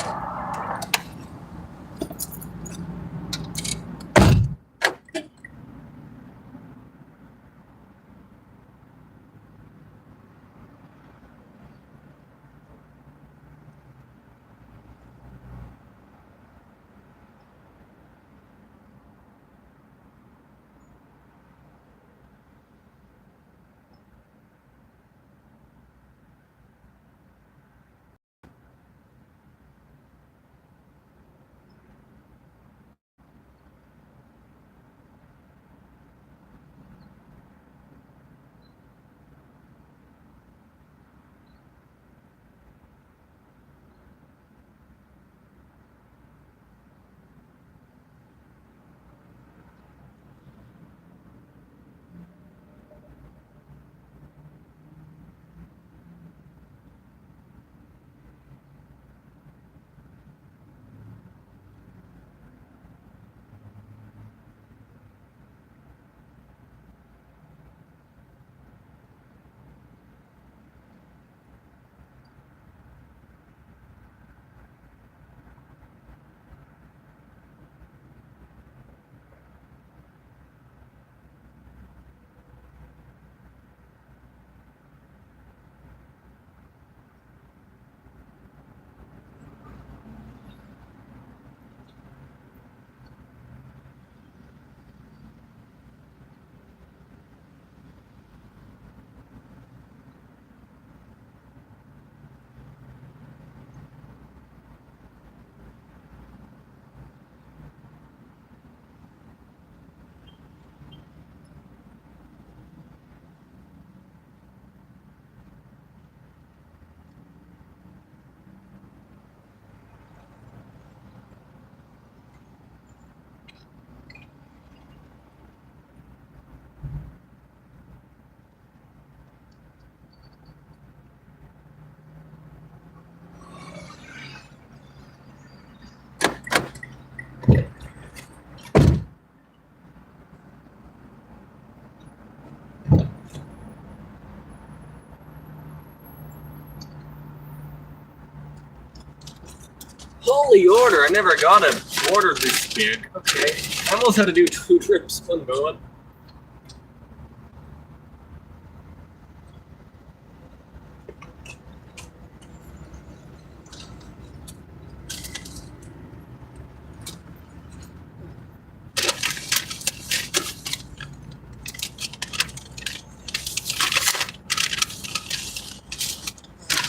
Speaker 1: Holy order, I never got an order this big. Okay, I almost had to do 2 trips one going.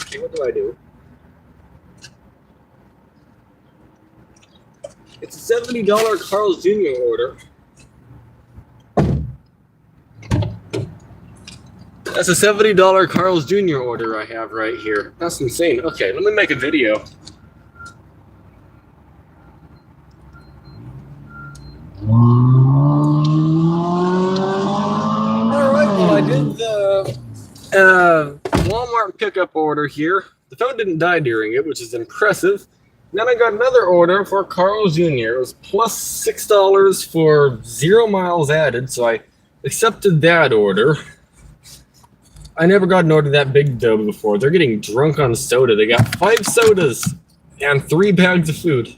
Speaker 1: Okay, what do I do? It's a $70 Carl's Jr. order. That's a $70 Carl's Jr. order I have right here. That's insane. Okay, let me make a video. Alright, well I did the Walmart pickup order here. The phone didn't die during it, which is impressive. Then I got another order for Carl's Jr. It was plus $6 for 0 miles added, so I accepted that order. I never got an order that big though before. They're getting drunk on soda. They got 5 sodas and 3 bags of food.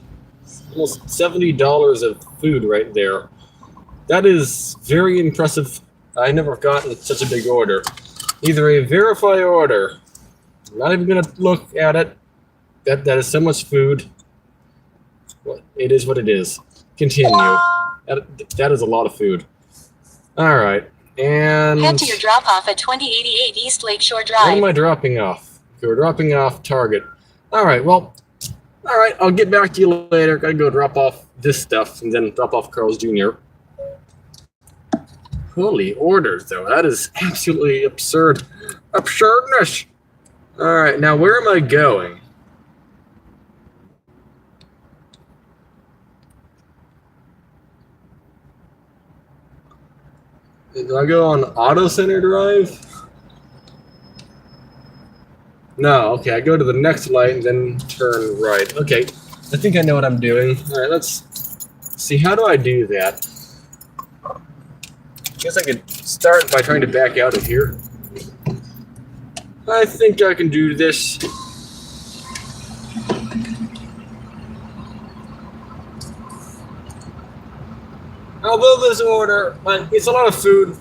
Speaker 1: Almost $70 of food right there. That is very impressive. I never gotten such a big order. Either a verify order. I'm not even gonna look at it. That is so much food. Well, it is what it is. Continue. That is a lot of food. All right, and
Speaker 2: Head to your drop off at 2088 East Lakeshore
Speaker 1: what
Speaker 2: Drive.
Speaker 1: am I dropping off? Okay, we're dropping off Target. All right, well, all right. I'll get back to you later. Gotta go drop off this stuff and then drop off Carl's Jr. Holy orders, though. That is absolutely absurd. Absurdness. All right, now where am I going? Do I go on Auto Center Drive? No, okay, I go to the next light and then turn right. Okay, I think I know what I'm doing. All right, let's see. How do I do that? Guess I could start by trying to back out of here. I think I can do this. Although this order, it's a lot of food.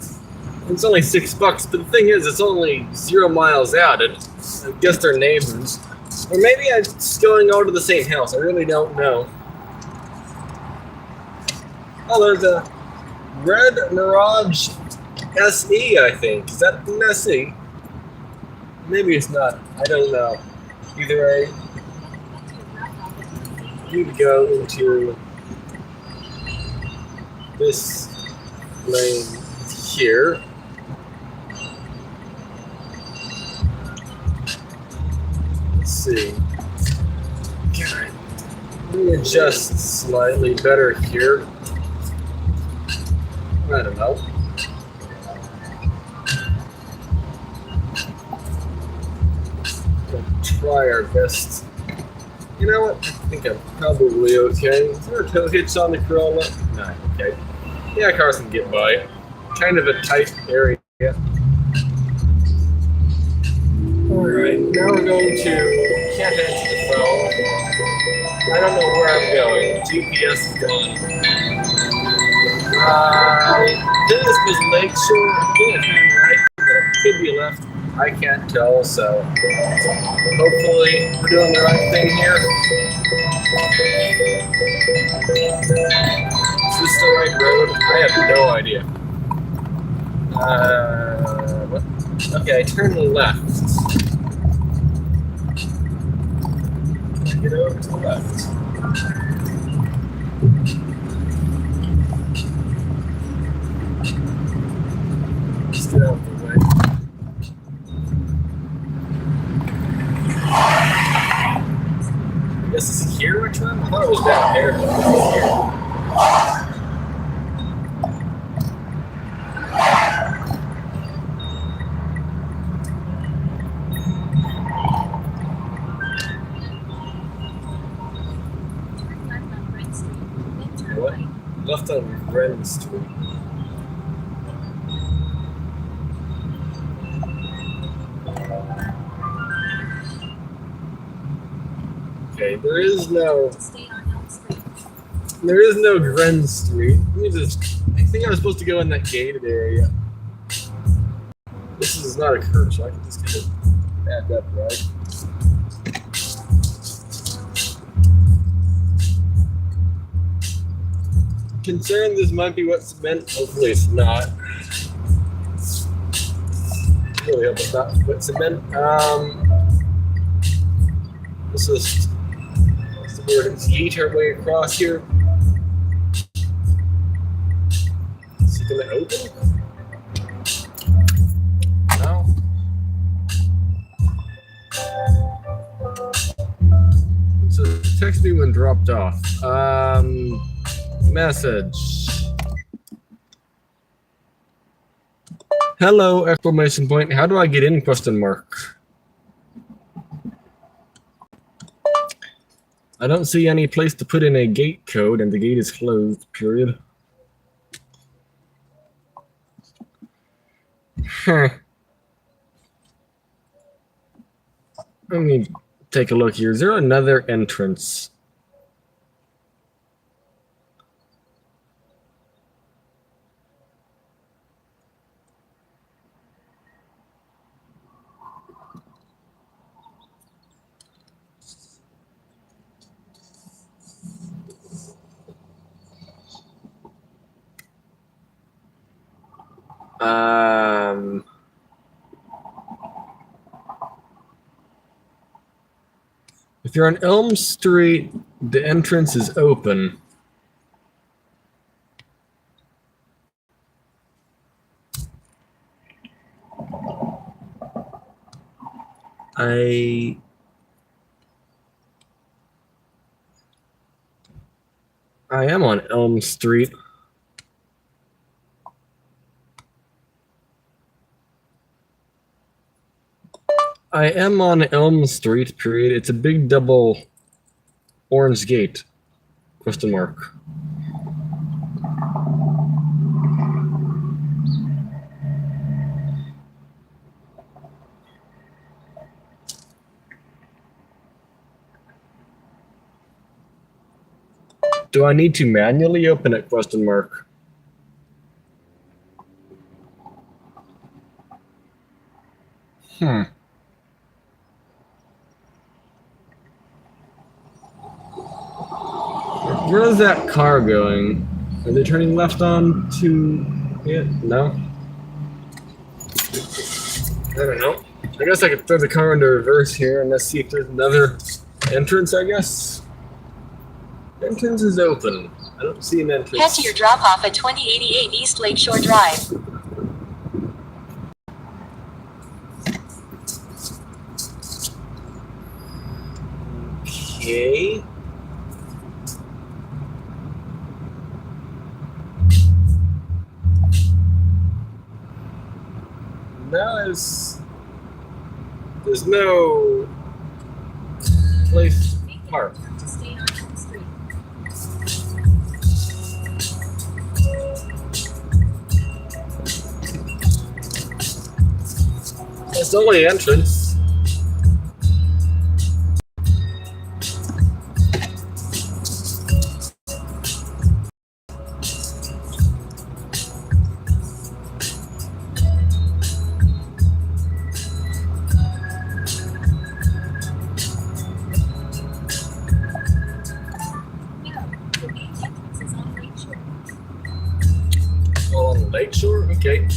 Speaker 1: It's only $6, but the thing is, it's only 0 miles out. And I guess they're neighbors, or maybe I'm just going over to the same house. I really don't know. Oh, there's a red Mirage SE, I think. Is that an SE? Maybe it's not. I don't know. Either way, you'd go into this lane here. Let's see. God, let me adjust slightly better here. I don't know. We'll try our best. You know what? I think I'm probably okay. Is there a toe hitch on the Corolla? No, okay. Yeah, cars can get by. Kind of a tight area. Alright, now we're going to... Can't answer the phone. I don't know where I'm going. GPS is gone. This was Lakeshore. I think I found right, but it could be left. I can't tell, so hopefully we're doing the right thing here. Is this the right road? I have no idea. What? Okay, I turn left. Get over to the left. Just get out of the way. I guess this is here we're trying? I thought it was down there, but it's here. What? Left on Brennan Street. Okay, there is no Gren Street. Let me just. I think I was supposed to go in that gated area. This is not a curve, so I can just kind of back up, right? Concerned this might be what's meant. Hopefully it's not. Really hope it's not what's meant. Let's just yeet our way across here. Is it gonna open? No. So text me when dropped off. Message. Hello, exclamation point. How do I get in, question mark? I don't see any place to put in a gate code, and the gate is closed, period. Huh. Let me take a look here. Is there another entrance? If you're on Elm Street, the entrance is open. I am on Elm Street. I am on Elm Street, period. It's a big double orange gate, question mark. Do I need to manually open it, question mark? Where is that car going? Are they turning left on to it? No? I don't know. I guess I could throw the car into reverse here and let's see if there's another entrance, I guess. Entrance is open. I don't see an entrance.
Speaker 2: Head to your drop-off at 2088 East Lakeshore Drive.
Speaker 1: Okay. Now there's no place to park. It's the only entrance. On Lakeshore? Okay.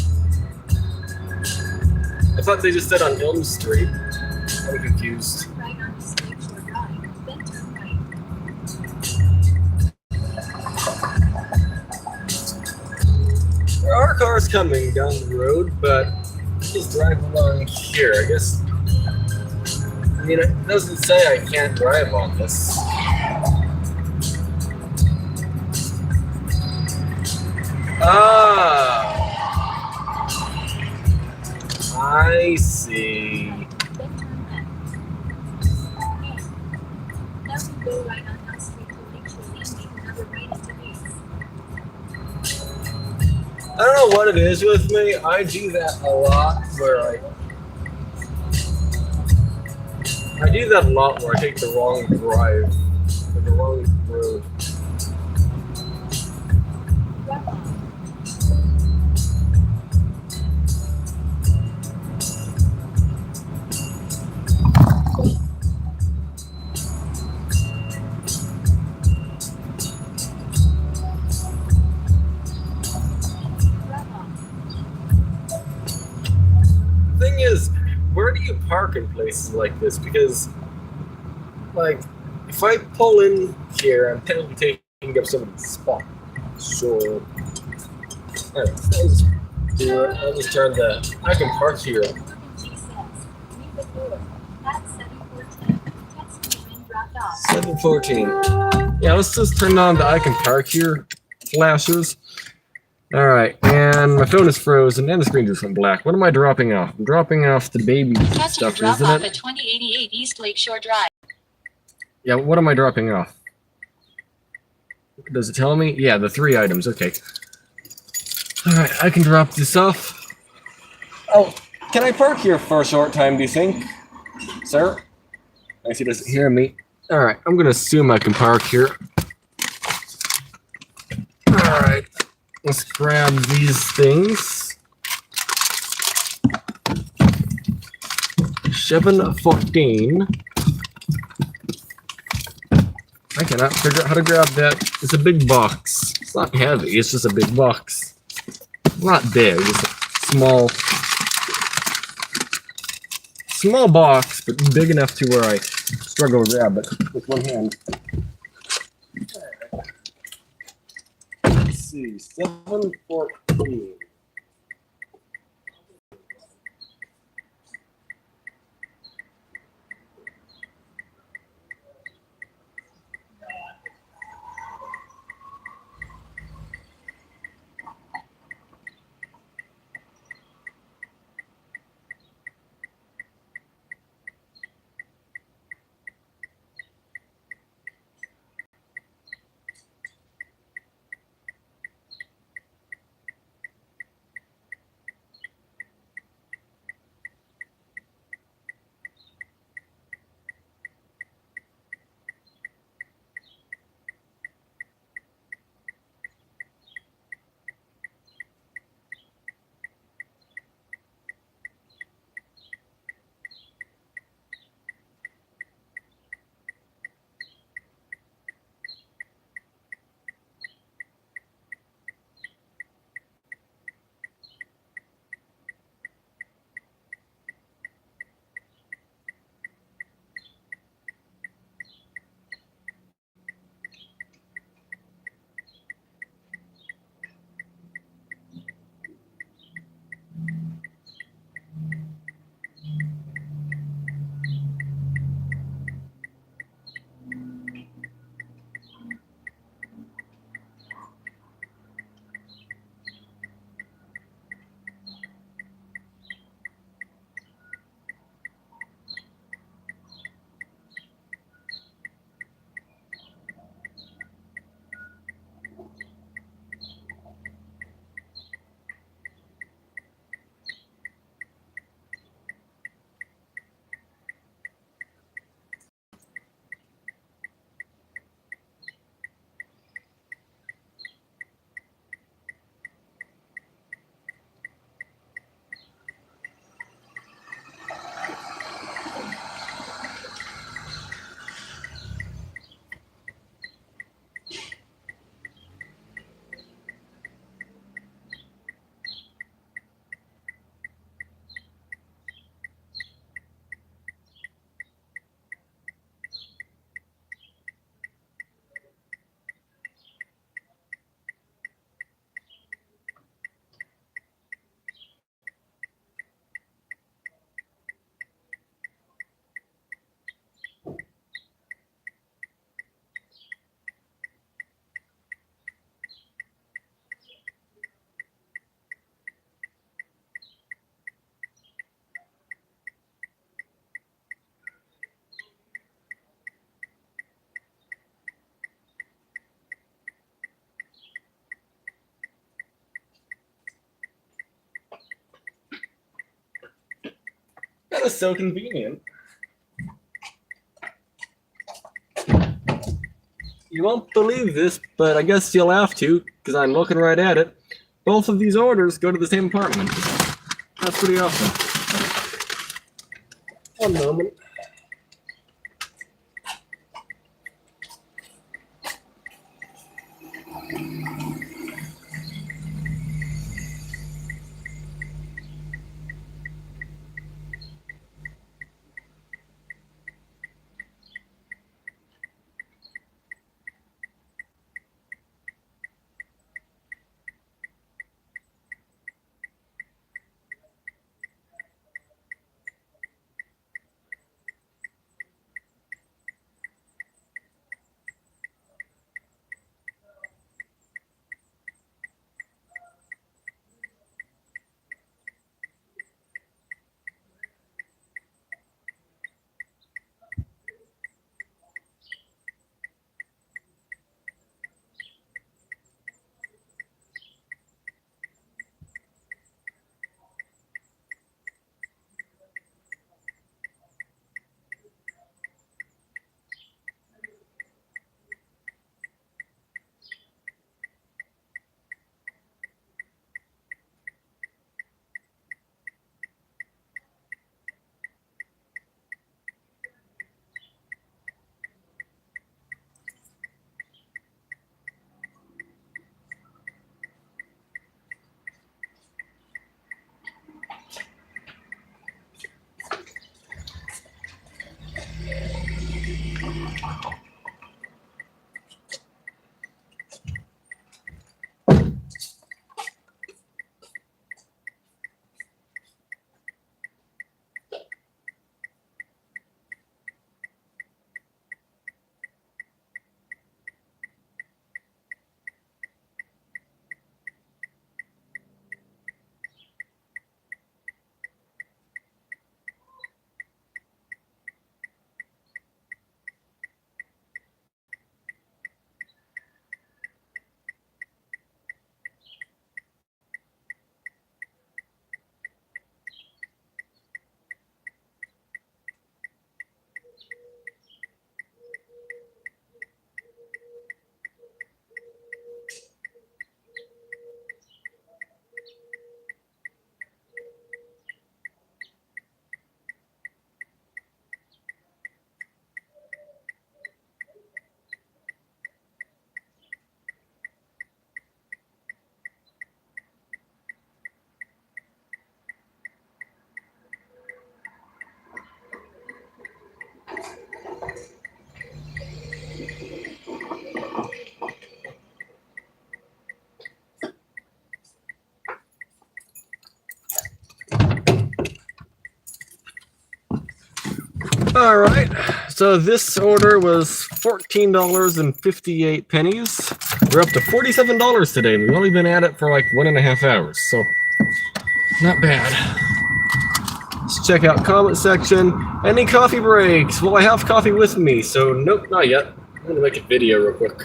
Speaker 1: I thought they just said on Elm Street. I'm confused.
Speaker 2: Right on East Lakeshore Drive, then turn right.
Speaker 1: There are cars coming down the road, but just drive along here. I guess. I mean, it doesn't say I can't drive on this. Ah, I see.
Speaker 2: Then turn left. Now you go right on Elm Street to Lakeshore, then make another right into East.
Speaker 1: I don't know what it is with me. I do that a lot where I do that a lot where I take the wrong drive or the wrong road.
Speaker 2: Drop off.
Speaker 1: Thing is, where do you park in places like this? Because, like, if I pull in here, I'm technically taking up somebody's spot. So, alright, I'll just do it. I'll just turn the. I can park here.
Speaker 2: G says, leave the door. At 7410, text me when dropped off.
Speaker 1: 714. Yeah, let's just turn on the I can park here flashes. Alright, and my phone is frozen and the screen just went black. What am I dropping off? I'm dropping off the baby
Speaker 2: Head to your
Speaker 1: stuff,
Speaker 2: drop
Speaker 1: isn't
Speaker 2: off
Speaker 1: it?
Speaker 2: at 2088 East Lakeshore Drive.
Speaker 1: Yeah, what am I dropping off? Does it tell me? Yeah, the 3 items, okay. Alright, I can drop this off. Oh, can I park here for a short time, do you think? Sir? I see he doesn't hear me. Alright, I'm gonna assume I can park here. Alright, let's grab these things. 714. I cannot figure out how to grab that. It's a big box. It's not heavy, it's just a big box. Not big, it's small box, but big enough to where I struggle to grab it with one hand. Let's see, 714. That is so convenient. You won't believe this, but I guess you'll have to, because I'm looking right at it. Both of these orders go to the same apartment. That's pretty awesome. One moment. All right. So this order was $14.58. We're up to $47 today. We've only been at it for like 1.5 hours, so not bad. Let's check out comment section. Any coffee breaks? Well, I have coffee with me, so nope, not yet. I'm gonna make a video real quick.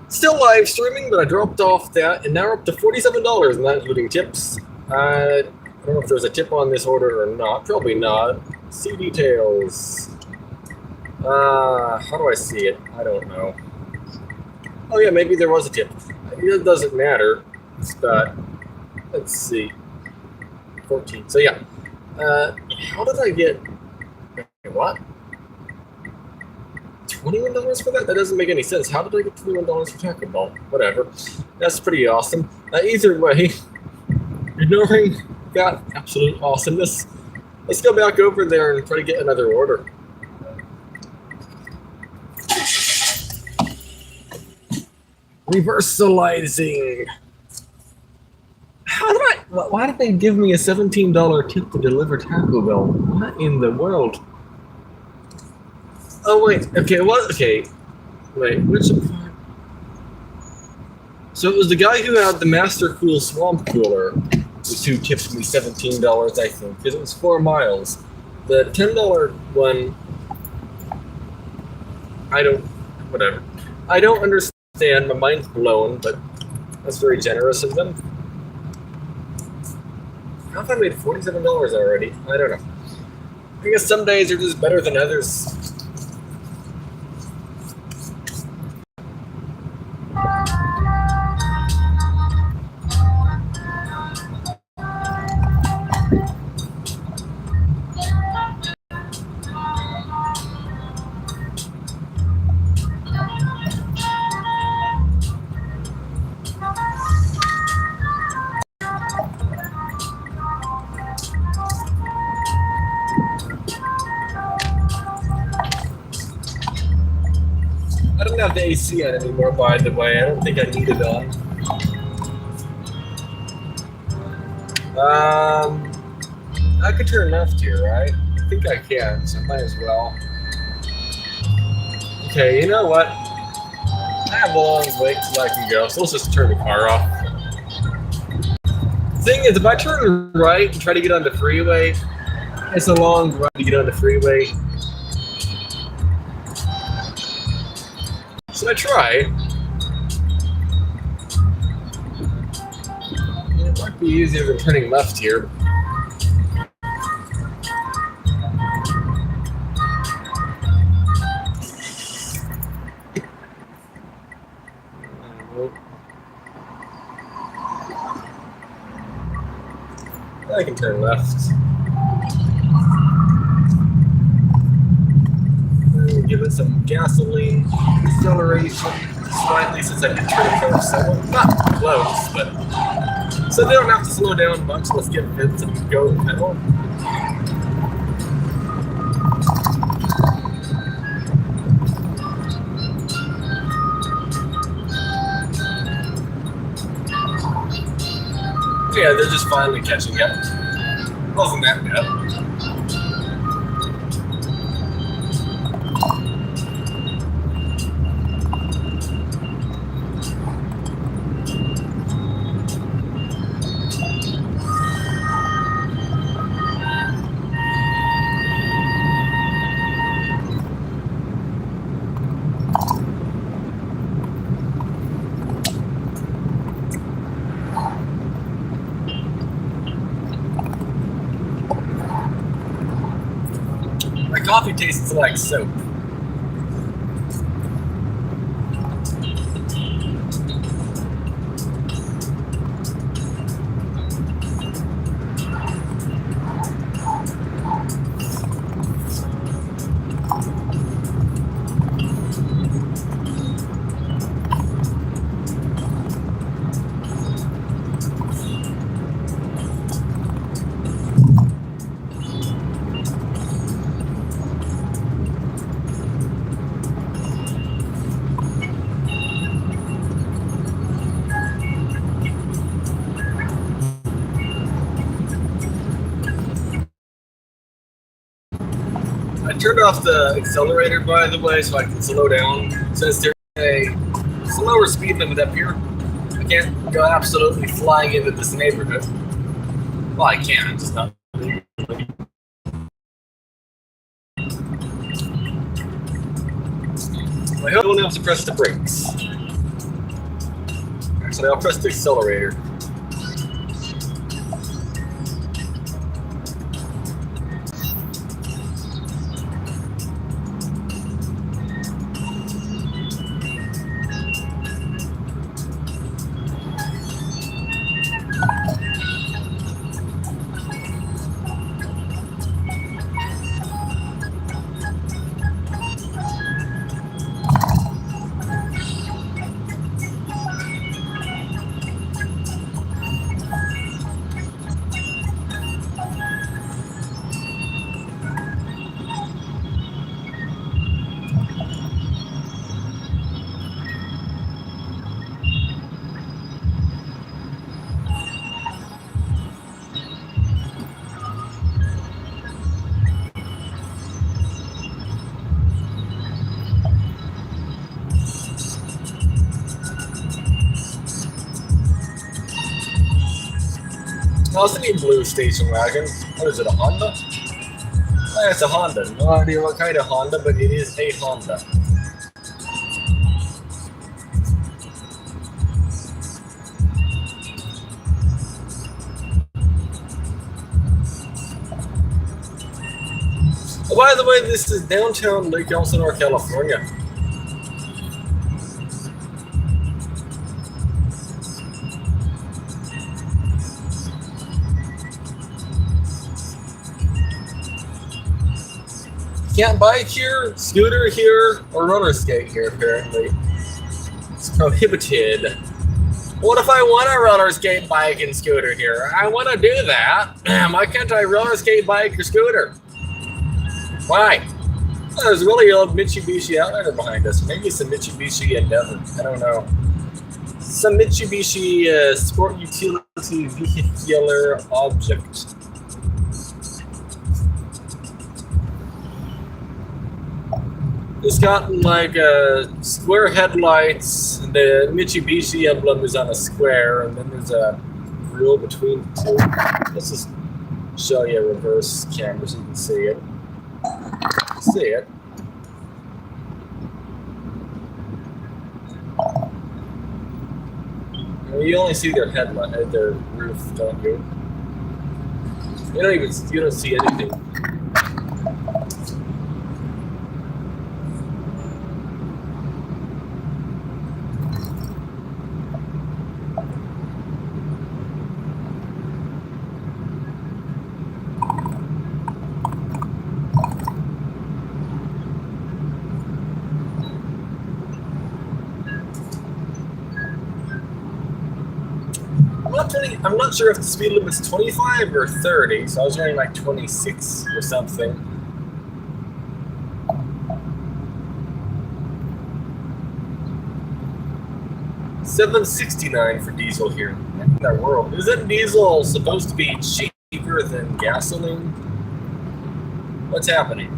Speaker 1: Still live streaming, but I dropped off that, and now we're up to $47, not including tips. I don't know if there's a tip on this order or not. Probably not. See details. How do I see it? I don't know. Oh yeah, maybe there was a tip. It doesn't matter. But let's see. 14. So yeah. How did I get? What? $21 for that? That doesn't make any sense. How did I get $21 for Taco Bell? Whatever. That's pretty awesome. Either way, ignoring that absolute awesomeness, let's go back over there and try to get another order. Reversalizing. How did I? Why did they give me a $17 tip to deliver Taco Bell? What in the world? Oh wait. Okay. What? Okay. Wait. Which? So it was the guy who had the Master Cool Swamp Cooler who tipped me $17, I think, because it was 4 miles. The $10 one, whatever. I don't understand. My mind's blown, but that's very generous of them. How have I made $47 already? I don't know. I guess some days are just better than others. I don't have the AC on anymore, by the way. I don't think I need it on. I could turn left here, right? I think I can, so I might as well. Okay, you know what? I have a long way till I can go, so let's just turn the car off. Thing is, if I turn right and try to get on the freeway, it's a long run to get on the freeway. Should I try? It might be easier than turning left here. I can turn left. Give it some gasoline acceleration slightly, since I did turn it somewhat not close, but so they don't have to slow down much. Let's give it some go pedal. Yeah, they're just finally catching up. Wasn't that bad. Coffee tastes like soap. turned off the accelerator, by the way, so I can slow down. Since there's a slower speed limit up here, I can't go absolutely flying into this neighborhood. Well, I can, just not. I hope I don't have to press the brakes. Actually, I'll press the accelerator. Oh, it's a new blue station wagon. What is it, a Honda? Oh, it's a Honda. No idea what kind of Honda, but it is a Honda. Oh, by the way, this is downtown Lake Elsinore, California. Can't bike here, scooter here, or roller skate here, apparently. It's prohibited. What if I want to roller skate, bike, and scooter here? I want to do that. Why can't I roller skate, bike, or scooter? Why? Oh, there's a really old Mitsubishi Outlander behind us. Maybe it's a Mitsubishi Endeavor. I don't know. Some Mitsubishi sport utility vehicular object. It's got like square headlights, and the Mitsubishi emblem is on a square, and then there's a grill between the two. Let's just show you a reverse camera so you can see it. See it. You only see their headlight, their roof, don't you? You don't see anything. I'm not sure if the speed limit's 25 or 30, so I was running like 26 or something. $7.69 for diesel here. In that world, isn't diesel supposed to be cheaper than gasoline? What's happening?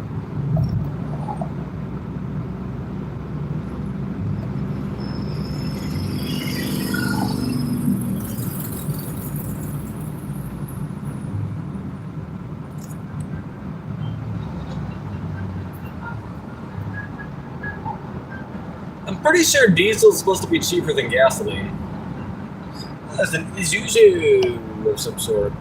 Speaker 1: I'm pretty sure diesel is supposed to be cheaper than gasoline. As an Isuzu of some sort.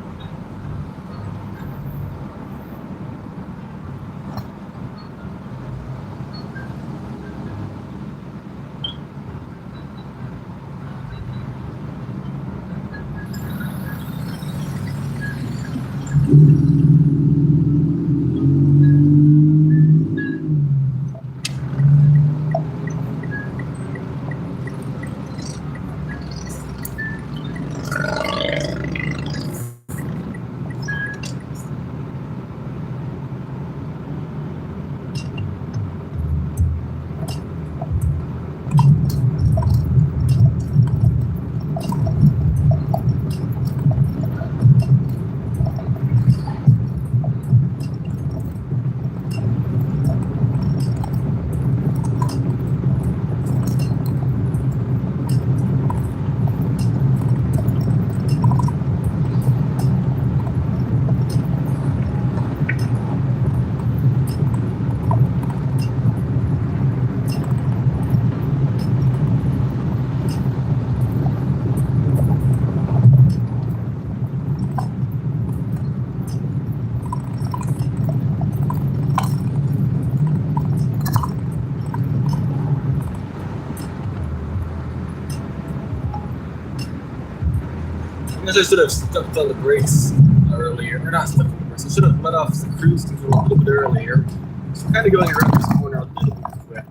Speaker 1: Guess I should have stepped on the brakes earlier. Or not stepped on the brakes. I should have let off the cruise control a little bit earlier. So we're kind of going around this corner a little bit quick.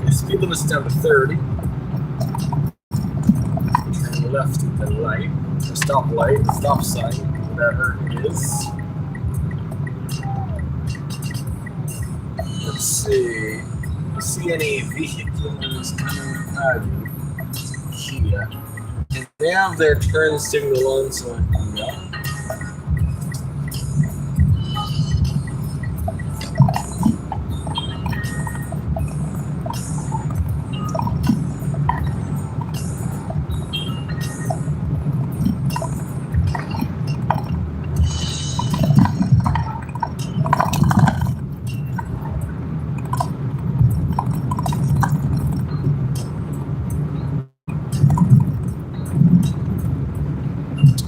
Speaker 1: Okay, speed limit's down to 30. Turn left at the light. The stop light, the stop sign, whatever it is. Let's see. Do you see any vehicles coming out here? And they have their turn signal on, so I can go.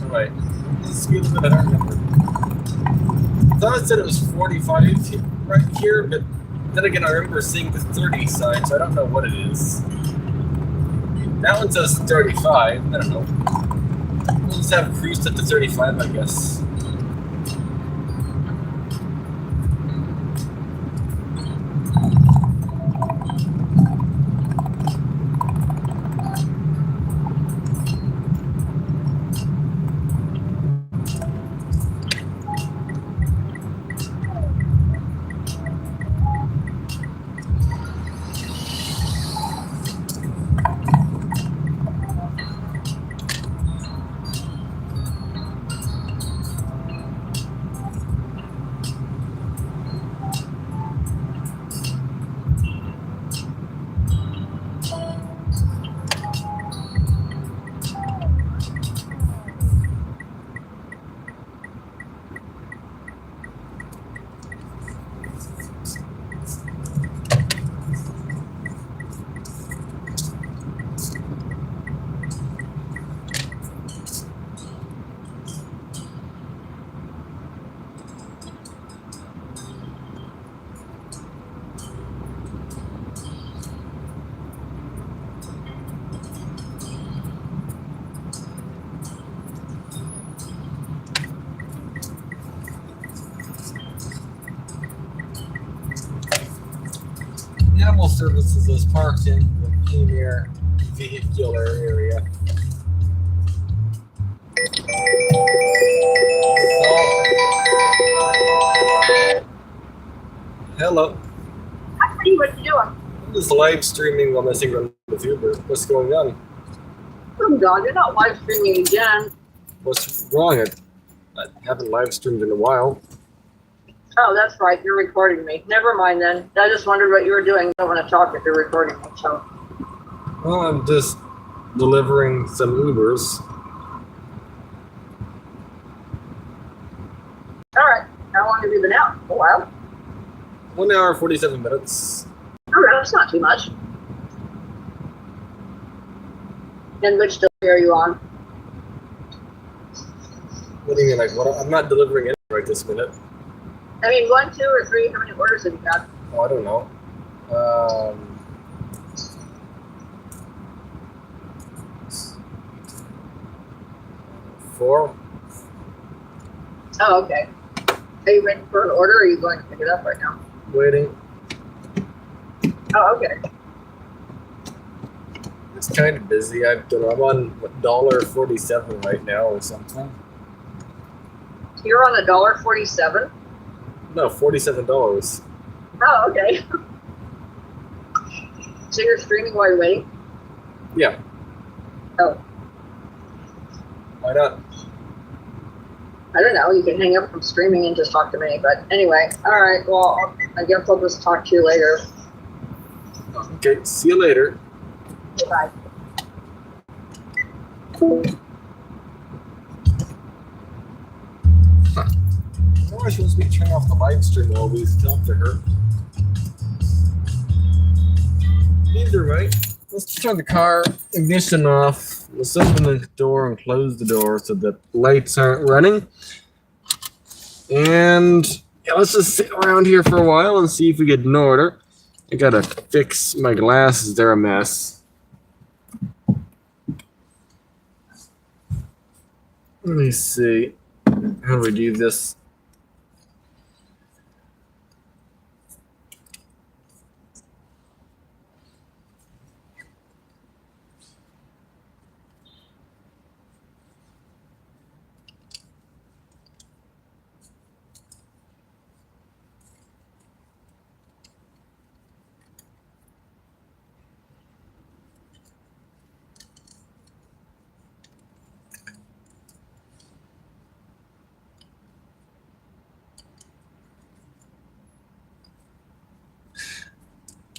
Speaker 1: Right. Speed limit, I don't remember. I thought it said it was 45 right here, but then again, I remember seeing the 30 sign, so I don't know what it is. That one says 35. I don't know. We'll just have cruised up to 35, I guess. Animal Services is parked in the premier vehicular area. Hello.
Speaker 3: Hi, Freddie, what you doing?
Speaker 1: I'm just live streaming while messing around with Uber. What's going on?
Speaker 3: Oh God, you're not live streaming again.
Speaker 1: What's wrong? I haven't live streamed in a while.
Speaker 3: Oh, that's right, you're recording me. Never mind then. I just wondered what you were doing. I don't want to talk if you're recording me, so.
Speaker 1: Well, I'm just delivering some Ubers.
Speaker 3: All right, how long have you been out? A while?
Speaker 1: 1 hour, 47 minutes.
Speaker 3: All right, that's not too much. And which delivery are you on?
Speaker 1: What do you mean, like, what? I'm not delivering anything right this minute.
Speaker 3: I mean, 1, 2, or 3, how many orders have you got?
Speaker 1: Oh, I don't know. 4.
Speaker 3: Oh, okay. Are you waiting for an order, or are you going to pick it up right now?
Speaker 1: Waiting.
Speaker 3: Oh, okay.
Speaker 1: It's kind of busy. I'm on $1.47 right now or something.
Speaker 3: You're on $1.47?
Speaker 1: No, $47.
Speaker 3: Oh, okay. So you're streaming while you're waiting?
Speaker 1: Yeah.
Speaker 3: Oh,
Speaker 1: Why not?
Speaker 3: I don't know. You can hang up from streaming and just talk to me. But anyway, all right. Well, I guess I'll just talk to you later.
Speaker 1: Okay, see you later.
Speaker 3: Bye.
Speaker 1: Why am I supposed to be turning off the live stream while we talk to her? Either way, let's just turn the car ignition off. Let's open the door and close the door so that lights aren't running. And yeah, let's just sit around here for a while and see if we get an order. I gotta fix my glasses, they're a mess. Let me see. How do we do this?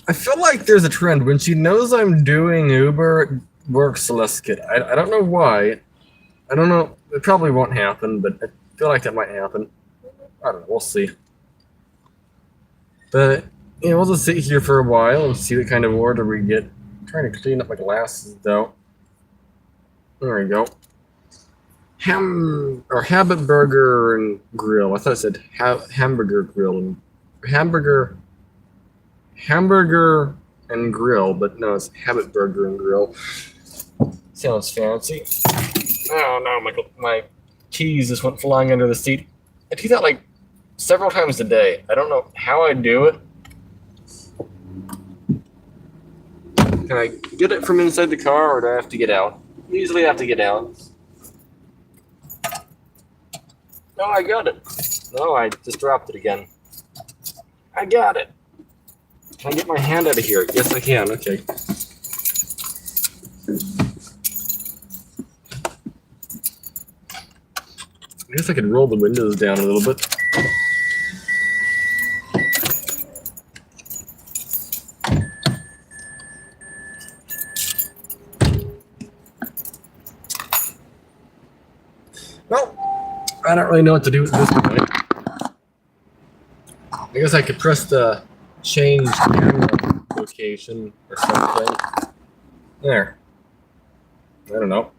Speaker 1: I feel like there's a trend. When she knows I'm doing Uber, it works less good. I don't know why. I don't know. It probably won't happen, but I feel like that might happen. I don't know. We'll see. But, we'll just sit here for a while and see what kind of order we get. I'm trying to clean up my glasses, though. There we go. Habit Burger and Grill. I thought it said Hamburger Grill and Hamburger and Grill, but no, it's Habit Burger and Grill. Sounds fancy. Oh no, my keys just went flying under the seat. I do that like several times a day. I don't know how I do it. Can I get it from inside the car, or do I have to get out? Usually I have to get out. No, I got it. No, I just dropped it again. I got it. Can I get my hand out of here? Yes, I can. Okay. I guess I could roll the windows down a little bit. Well, I don't really know what to do at this point. I guess I could press the change camera location or something. There. I don't know.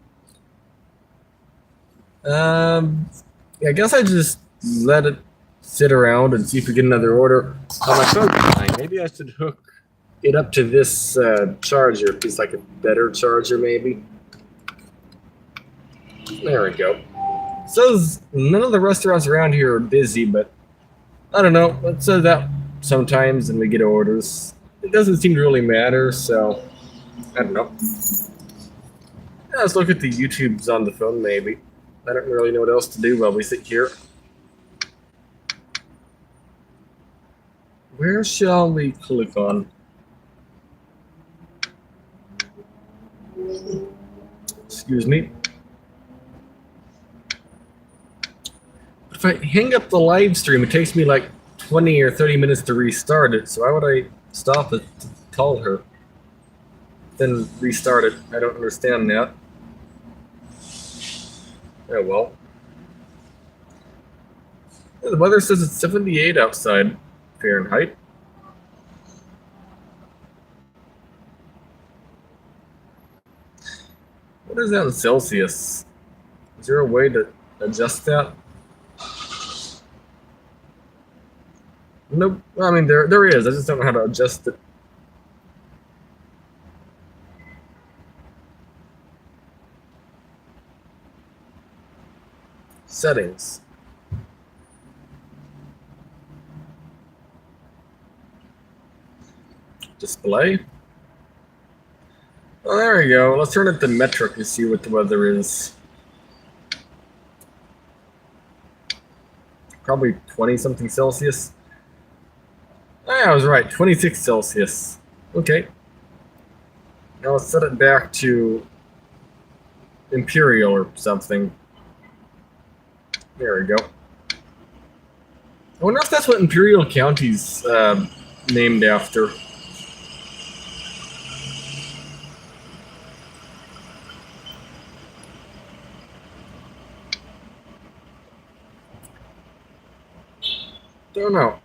Speaker 1: Yeah, I guess I just let it sit around and see if we get another order on my phone. Maybe I should hook it up to this charger. It's like a better charger, maybe. There we go. Says none of the restaurants around here are busy, but I don't know. It says that sometimes and we get orders. It doesn't seem to really matter, so I don't know. Yeah, let's look at the YouTubes on the phone, maybe. I don't really know what else to do while we sit here. Where shall we click on? Excuse me. If I hang up the live stream, it takes me like 20 or 30 minutes to restart it. So why would I stop it to call her? Then restart it. I don't understand that. Oh well. Yeah, the weather says it's 78 outside Fahrenheit. What is that in Celsius? Is there a way to adjust that? Nope. Well, I mean, there is. I just don't know how to adjust it. Settings. Display. Oh, there we go. Let's turn it to metric and see what the weather is. Probably 20-something Celsius. I was right, 26 Celsius. Okay. Now let's set it back to Imperial or something. There we go. I wonder if that's what Imperial County's named after. Don't know.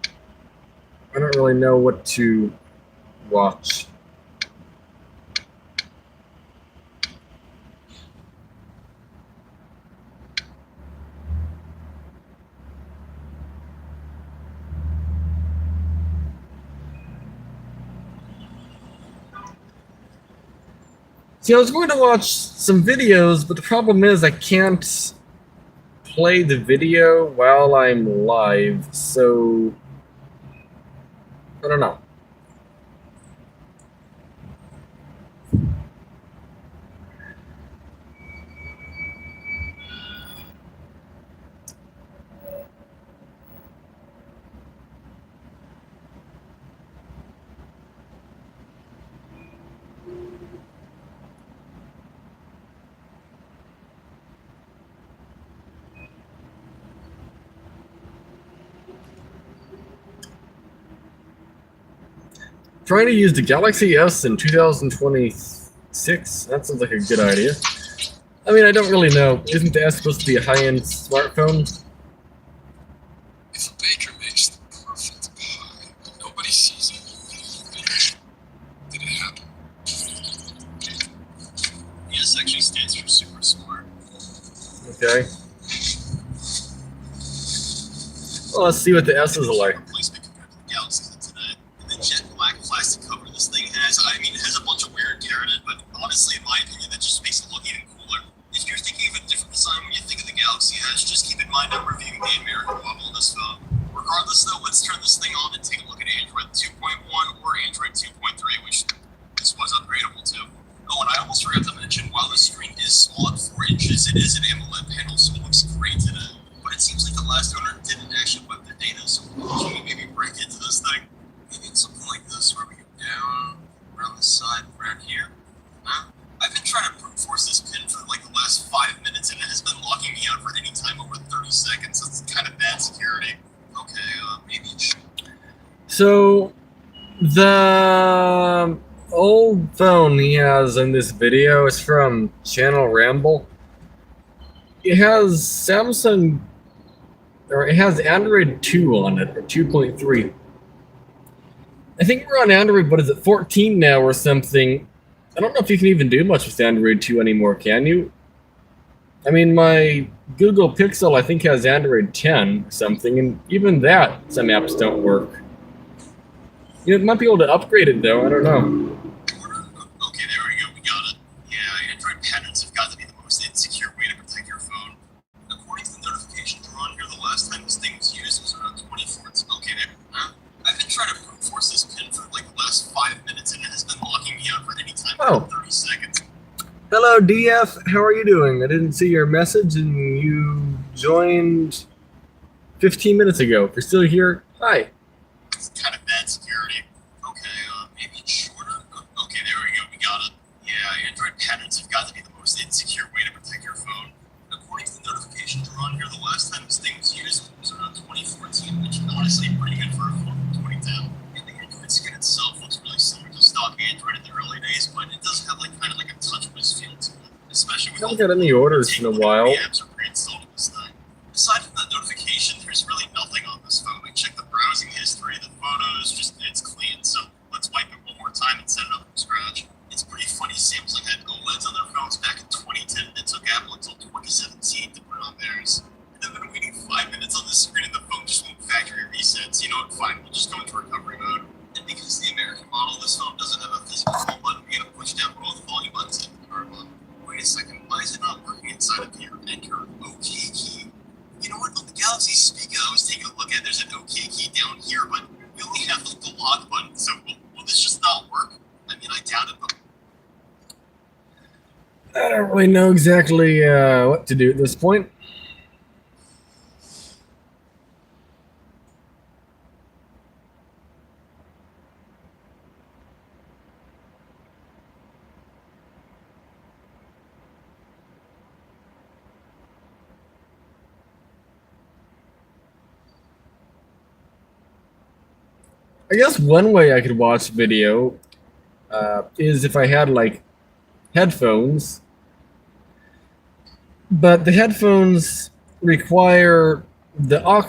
Speaker 1: I don't really know what to watch. See, I was going to watch some videos, but the problem is I can't play the video while I'm live, so I don't know. Trying to use the Galaxy S in 2026? That sounds like a good idea. I mean, I don't really know. Isn't the S supposed to be a high-end smartphone?
Speaker 4: If a baker makes the perfect pie, but nobody sees it, did it happen? The S actually stands for super smart.
Speaker 1: Okay. Well, let's see what the S is like.
Speaker 4: Replacement compared to the Galaxies of today. And the jet black plastic cover this thing has, I mean, it has a bunch of wear and tear in it, but honestly, in my opinion, that just makes it look even cooler. If you're thinking of a different design when you think of the Galaxy S, just keep in mind I'm reviewing the American model of this phone. Regardless, though, let's turn this thing on and take a look at Android 2.1 or Android 2.3, which this was upgradable to. Oh, and I almost forgot to mention, while the screen is small at 4 inches, it is an AMOLED panel, so it looks great today. But it seems like the last owner didn't actually wipe their data, so can we maybe break into this thing? Maybe it's something like this, where we go down, around the side, around here. Huh? I've been trying to brute force this pin for like the last 5 minutes, and it has been locking me out for any time over 30 seconds. That's kind of bad security. Okay, maybe it should.
Speaker 1: So, the old phone he has in this video is from Channel Ramble. It has Samsung, or it has Android 2 on it, or 2.3. I think we're on Android, but is it 14 now or something? I don't know if you can even do much with Android 2 anymore, can you? I mean, my Google Pixel, I think, has Android 10 or something, and even that, some apps don't work. You might be able to upgrade it, though. I don't know.
Speaker 4: Okay, there we go. We got it. Yeah, Android patterns have got to be the most insecure way to protect your phone. According to the notifications on here, the last time this thing was used was around 2014. Okay, there. Huh? I've been trying to brute force this pin for like the last 5 minutes, and it has been locking me out for any time
Speaker 1: Oh.
Speaker 4: over 30 seconds.
Speaker 1: Hello, DF. How are you doing? I didn't see your message, and you joined 15 minutes ago. If you're still here, hi.
Speaker 4: It's kind of bad security. Okay, maybe it's shorter. Okay, there we go. We got it. Yeah, Android patterns have got to be the most insecure way to protect your phone. According to the notifications on here, the last time this thing was used was around 2014, which is honestly pretty good for a phone from 2010. And the Android skin itself looks really similar to stock Android in the early days, but it does have like kind of like a TouchWiz feel to it, especially with
Speaker 1: I haven't got any orders in a while.
Speaker 4: The apps are pre-installed in this thing. Aside from the notification, there's really nothing on this phone. Like, check the browsing history, the photos, just it's clean. So let's wipe it one more time and set it up from scratch. It's pretty funny. Samsung had OLEDs on their phones back in 2010. It took Apple until 2017 to put it on theirs. And I've been waiting 5 minutes on this screen, and the phone just won't factory resets. You know what? Fine, we'll just go into recovery mode. And because the American model of this phone doesn't have a physical home button, we gotta push down both volume buttons and the power button. Wait a second, why is it not working inside of your enter OK key? You know what? On the Galaxy Speaker I was taking a look at, there's an OK key down here, but we only have like the lock button, so will this just not work? I mean, I doubt it, but
Speaker 1: I don't really know exactly what to do at this point. I guess one way I could watch video is if I had like headphones, but the headphones require the aux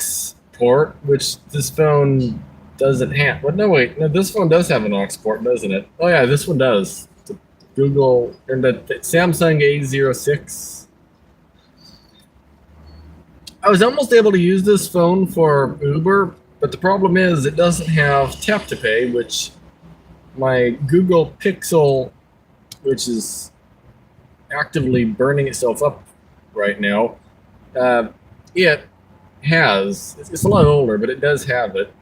Speaker 1: port, which this phone doesn't have. But no, wait, no, this phone does have an aux port, doesn't it? Oh yeah, this one does. The Google and the Samsung A06. I was almost able to use this phone for Uber, but the problem is it doesn't have tap to pay, which my Google Pixel, which is actively burning itself up right now, it has. It's a lot older, but it does have it.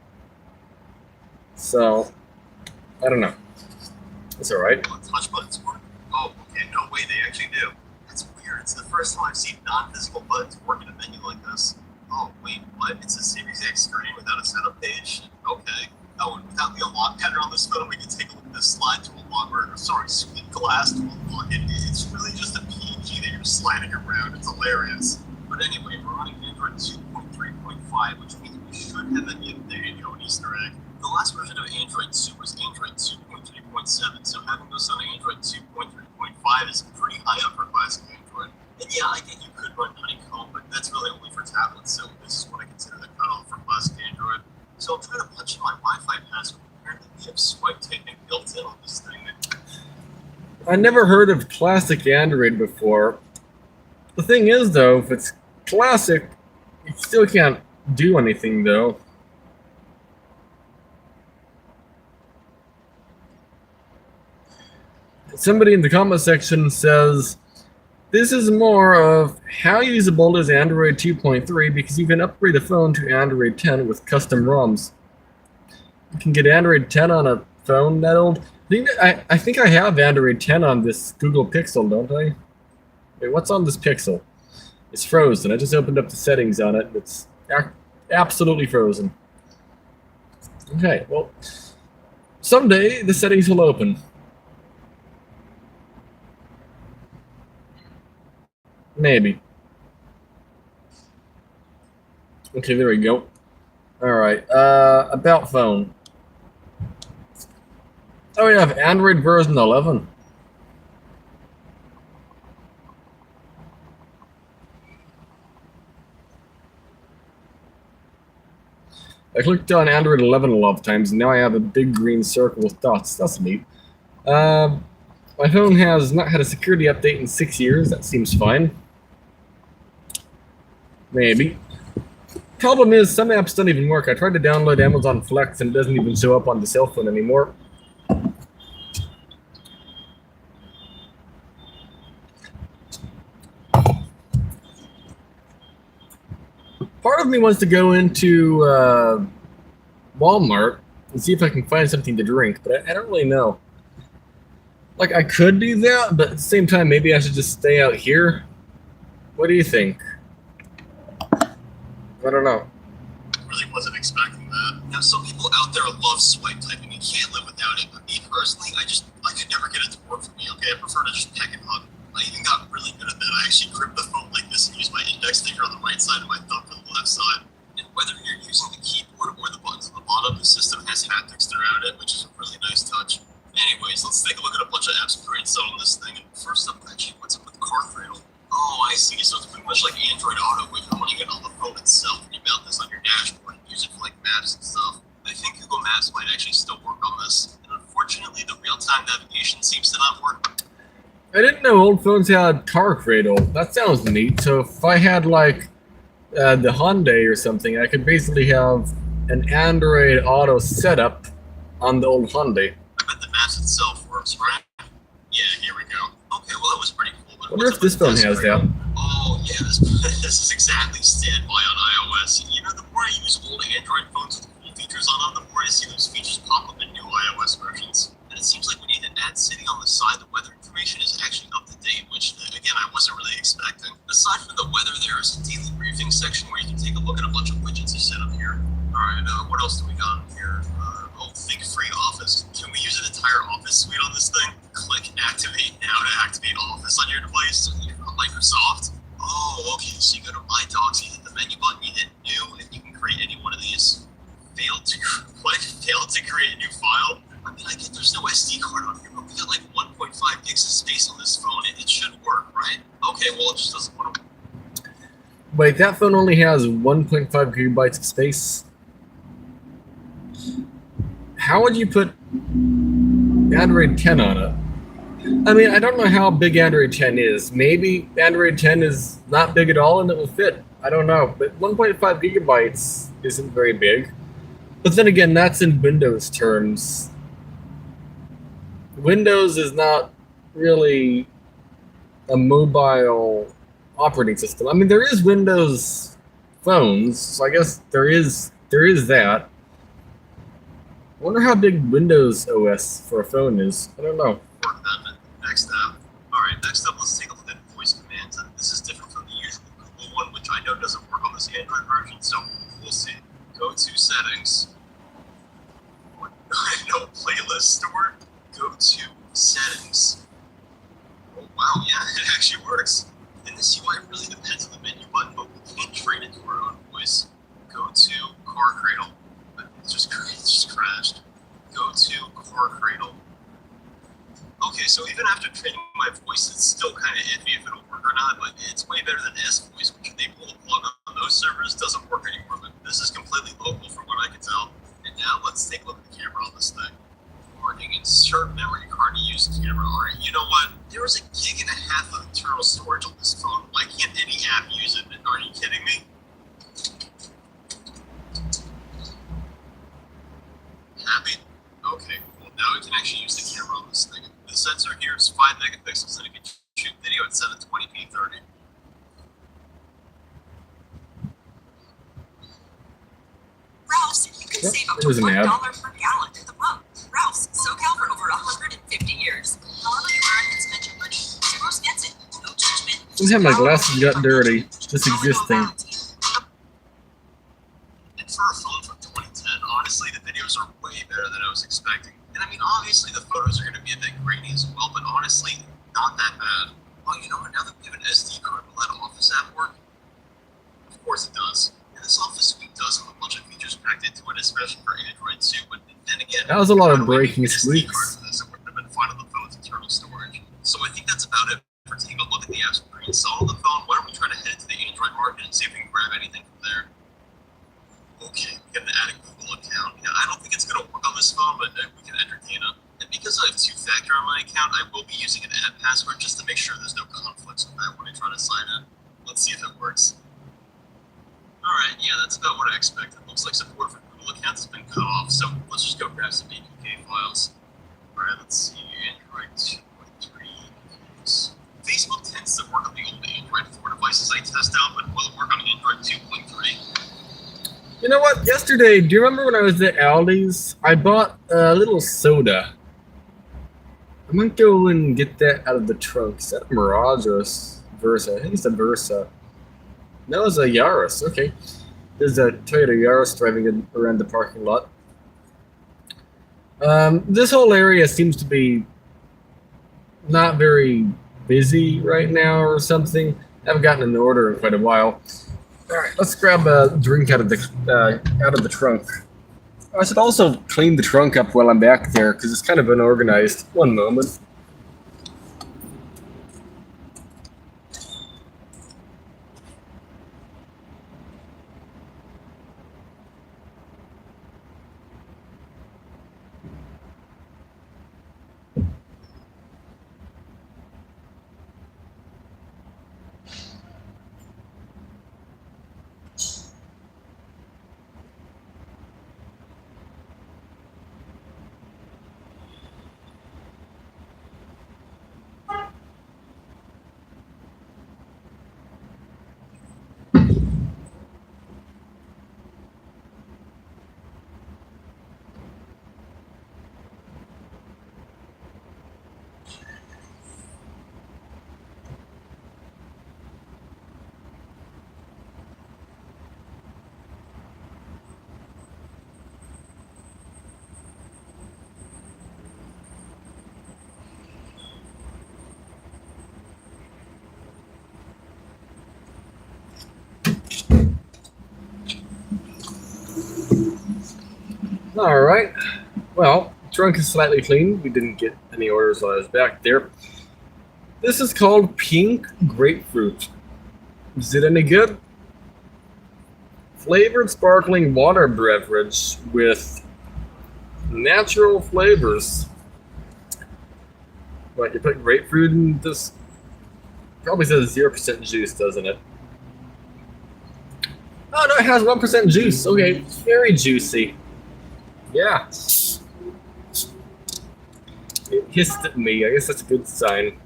Speaker 1: So, I don't know. It's alright.
Speaker 4: Touch buttons work? Oh, okay, no way, they actually do. That's weird. It's the first time I've seen non-physical buttons work in a menu like this. Oh, wait, what? It's a Series X screen without a setup page? Okay. Oh, and without the unlock pattern on this phone, we can take a look at the slide to unlock, or sorry, screen glass to unlock it. It's really just a PNG that you're sliding around. It's hilarious. But anyway, we're running Android 2.3.5, which means we should have an updated an Easter egg. The last version of Android 2 was Android 2.3.7, so having this on Android 2.3.5 is pretty high up for classic Android. And yeah, I get you could run Honeycomb, but that's really only for tablets, so this is what I consider the cutoff for classic Android. So I'm trying to punch in my Wi-Fi password. Apparently we have swipe typing built in on this thing.
Speaker 1: I never heard of classic Android before. The thing is, though, if it's classic, you still can't do anything, though. Somebody in the comment section says, this is more of how usable is Android 2.3 because you can upgrade the phone to Android 10 with custom ROMs. You can get Android 10 on a phone that old. I think I have Android 10 on this Google Pixel, don't I? Wait, what's on this Pixel? It's frozen. I just opened up the settings on it. It's absolutely frozen. Okay, well, someday the settings will open. Maybe. Okay, there we go. Alright, about phone. Oh, we have Android version 11. I clicked on Android 11 a lot of times, and now I have a big green circle with dots. That's neat. My phone has not had a security update in 6 years. That seems fine. Maybe. Problem is, some apps don't even work. I tried to download Amazon Flex, and it doesn't even show up on the cell phone anymore. Part of me wants to go into Walmart and see if I can find something to drink, but I don't really know. Like, I could do that, but at the same time, maybe I should just stay out here. What do you think? I don't know.
Speaker 4: Really wasn't expecting that. Now, some people out there love swipe typing and can't live without it, but me personally, I could never get it to work for me, okay? I prefer to just peck and hug. I even got really good at that. I actually grip the phone like this and use my index finger on the right side and my thumb for the left side. And whether you're using the keyboard or the buttons on the bottom, the system has haptics throughout it, which is a really nice touch. Anyways, let's take a look at a bunch of apps pretty installed on this thing. And first up, actually, what's up with Car Cradle? Oh, I see. So it's pretty much like Android Auto, but you're running it on the phone itself, and you mount this on your dashboard and use it for like maps and stuff. I think Google Maps might actually still work on this. And unfortunately, the real-time navigation seems to not work.
Speaker 1: I didn't know old phones had Car Cradle. That sounds neat. So if I had like the Hyundai or something, I could basically have an Android Auto setup on the old Hyundai.
Speaker 4: I bet the Maps itself works, right? Yeah, here we go. Okay, well that was pretty cool. But
Speaker 1: I wonder if this phone has that.
Speaker 4: Oh yeah, this is exactly standby on iOS. You know, the more I use old Android phones with cool features on them, the more I see those features pop up in new iOS versions. And it seems like we need an ad sitting on the side. The weather information is actually up to date, which again I wasn't really expecting. Aside from the weather, there is a daily briefing section where you can take a look at a bunch of widgets you set up here. All right, what else do we got here? Think Free Office. Can we use an entire Office suite on this thing? Click Activate Now to activate Office on your device. You're on Microsoft. Oh, okay. So you go to My Docs, you hit the menu button, you hit New, and you can create any one of these. Failed to create a new file. I mean, I get there's no SD card on here, but we got like 1.5 gigs of space on this phone. It should work, right? Okay, well, it just doesn't want to.
Speaker 1: Wait, that phone only has 1.5 gigabytes of space. How would you put Android 10 on it? I mean, I don't know how big Android 10 is. Maybe Android 10 is not big at all and it will fit. I don't know. But 1.5 gigabytes isn't very big. But then again, that's in Windows terms. Windows is not really a mobile operating system. I mean, there is Windows phones, so I guess there is that. I wonder how big Windows OS for a phone is. I don't know.
Speaker 4: Work that. Next up. Alright, next up, let's take a look at voice commands. And this is different from the usual Google one, which I know doesn't work on this Android version, so we'll see. Go to settings. No playlist store. Go to settings. Oh wow, yeah, it actually works. And this UI really depends on the menu button, but we can train it to our own voice. Go to car cradle. It just crashed. Go to car cradle. Okay, so even after training my voice, it's still kind of iffy if it'll work or not, but it's way better than S voice, which they pull the plug on those servers, doesn't work anymore, but this is completely local from what I can tell. And now let's take a look at the camera on this thing. Warning, insert memory card to use camera. Alright, you know what? There was 1.5 gigs of internal storage on this phone. Why can't any app use it? Are you kidding me? Happy? Okay, well now we can actually use the camera on this thing. The sensor here is 5 megapixels and it can shoot video at 720p 30.
Speaker 5: Ralph's, you can
Speaker 1: Yep,
Speaker 5: save up
Speaker 1: it
Speaker 5: to
Speaker 1: was an ad.
Speaker 5: $1 per gallon at the pump. Ralph's, SoCal for over 150 years. However you earn and spend your money, Zeros gets it. No judgment.
Speaker 1: Somehow my glasses got dirty. Just existing.
Speaker 4: And for a phone from 2010, honestly, the videos are way better than I was expecting. And I mean, obviously the photos are going to be a bit grainy as well, but honestly, not that bad. Oh, you know what? Now that we have an SD card, will that Office app work? Of course it does. And this Office suite does have a bunch of features packed into it, especially for Android 2, but then again...
Speaker 1: That was a lot of
Speaker 4: why do I
Speaker 1: breaking
Speaker 4: need an SD card
Speaker 1: squeaks.
Speaker 4: for this? It would have been fine on the phone's internal storage. So I think that's about it for taking a look at the apps pre-installed on the phone. Why don't we try to head into the Android market and see if we can grab anything from there? Okay, we got to add a Google account. Yeah, I don't think it's going to work on this phone, but we can entertain it. And because I have two-factor on my account, I will be using an add password just to make sure there's no conflicts with that when I try to sign in. Let's see if it works. Alright, yeah, that's about what I expected. Looks like support for Google accounts has been cut off, so let's just go grab some APK files. Alright, let's see. Android 2.3. Facebook tends to work on the old Android 4 devices I test out, but will it work on Android 2.3?
Speaker 1: You know what? Yesterday, do you remember when I was at Aldi's? I bought a little soda. I might go and get that out of the trunk. Is that a Mirage or a Versa? I think it's a Versa. No, it's a Yaris. Okay. There's a Toyota Yaris driving around the parking lot. This whole area seems to be not very busy right now or something. I haven't gotten an order in quite a while. All right, let's grab a drink out of the trunk. I should also clean the trunk up while I'm back there because it's kind of unorganized. One moment. All right. Well, trunk is slightly clean. We didn't get any orders while I was back there. This is called Pink Grapefruit. Is it any good? Flavored sparkling water beverage with natural flavors. What, you put grapefruit in this? Probably says 0% juice, doesn't it? Oh, no, it has 1% juice. Okay, it's very juicy. Yeah. It hissed at me. I guess that's a good sign.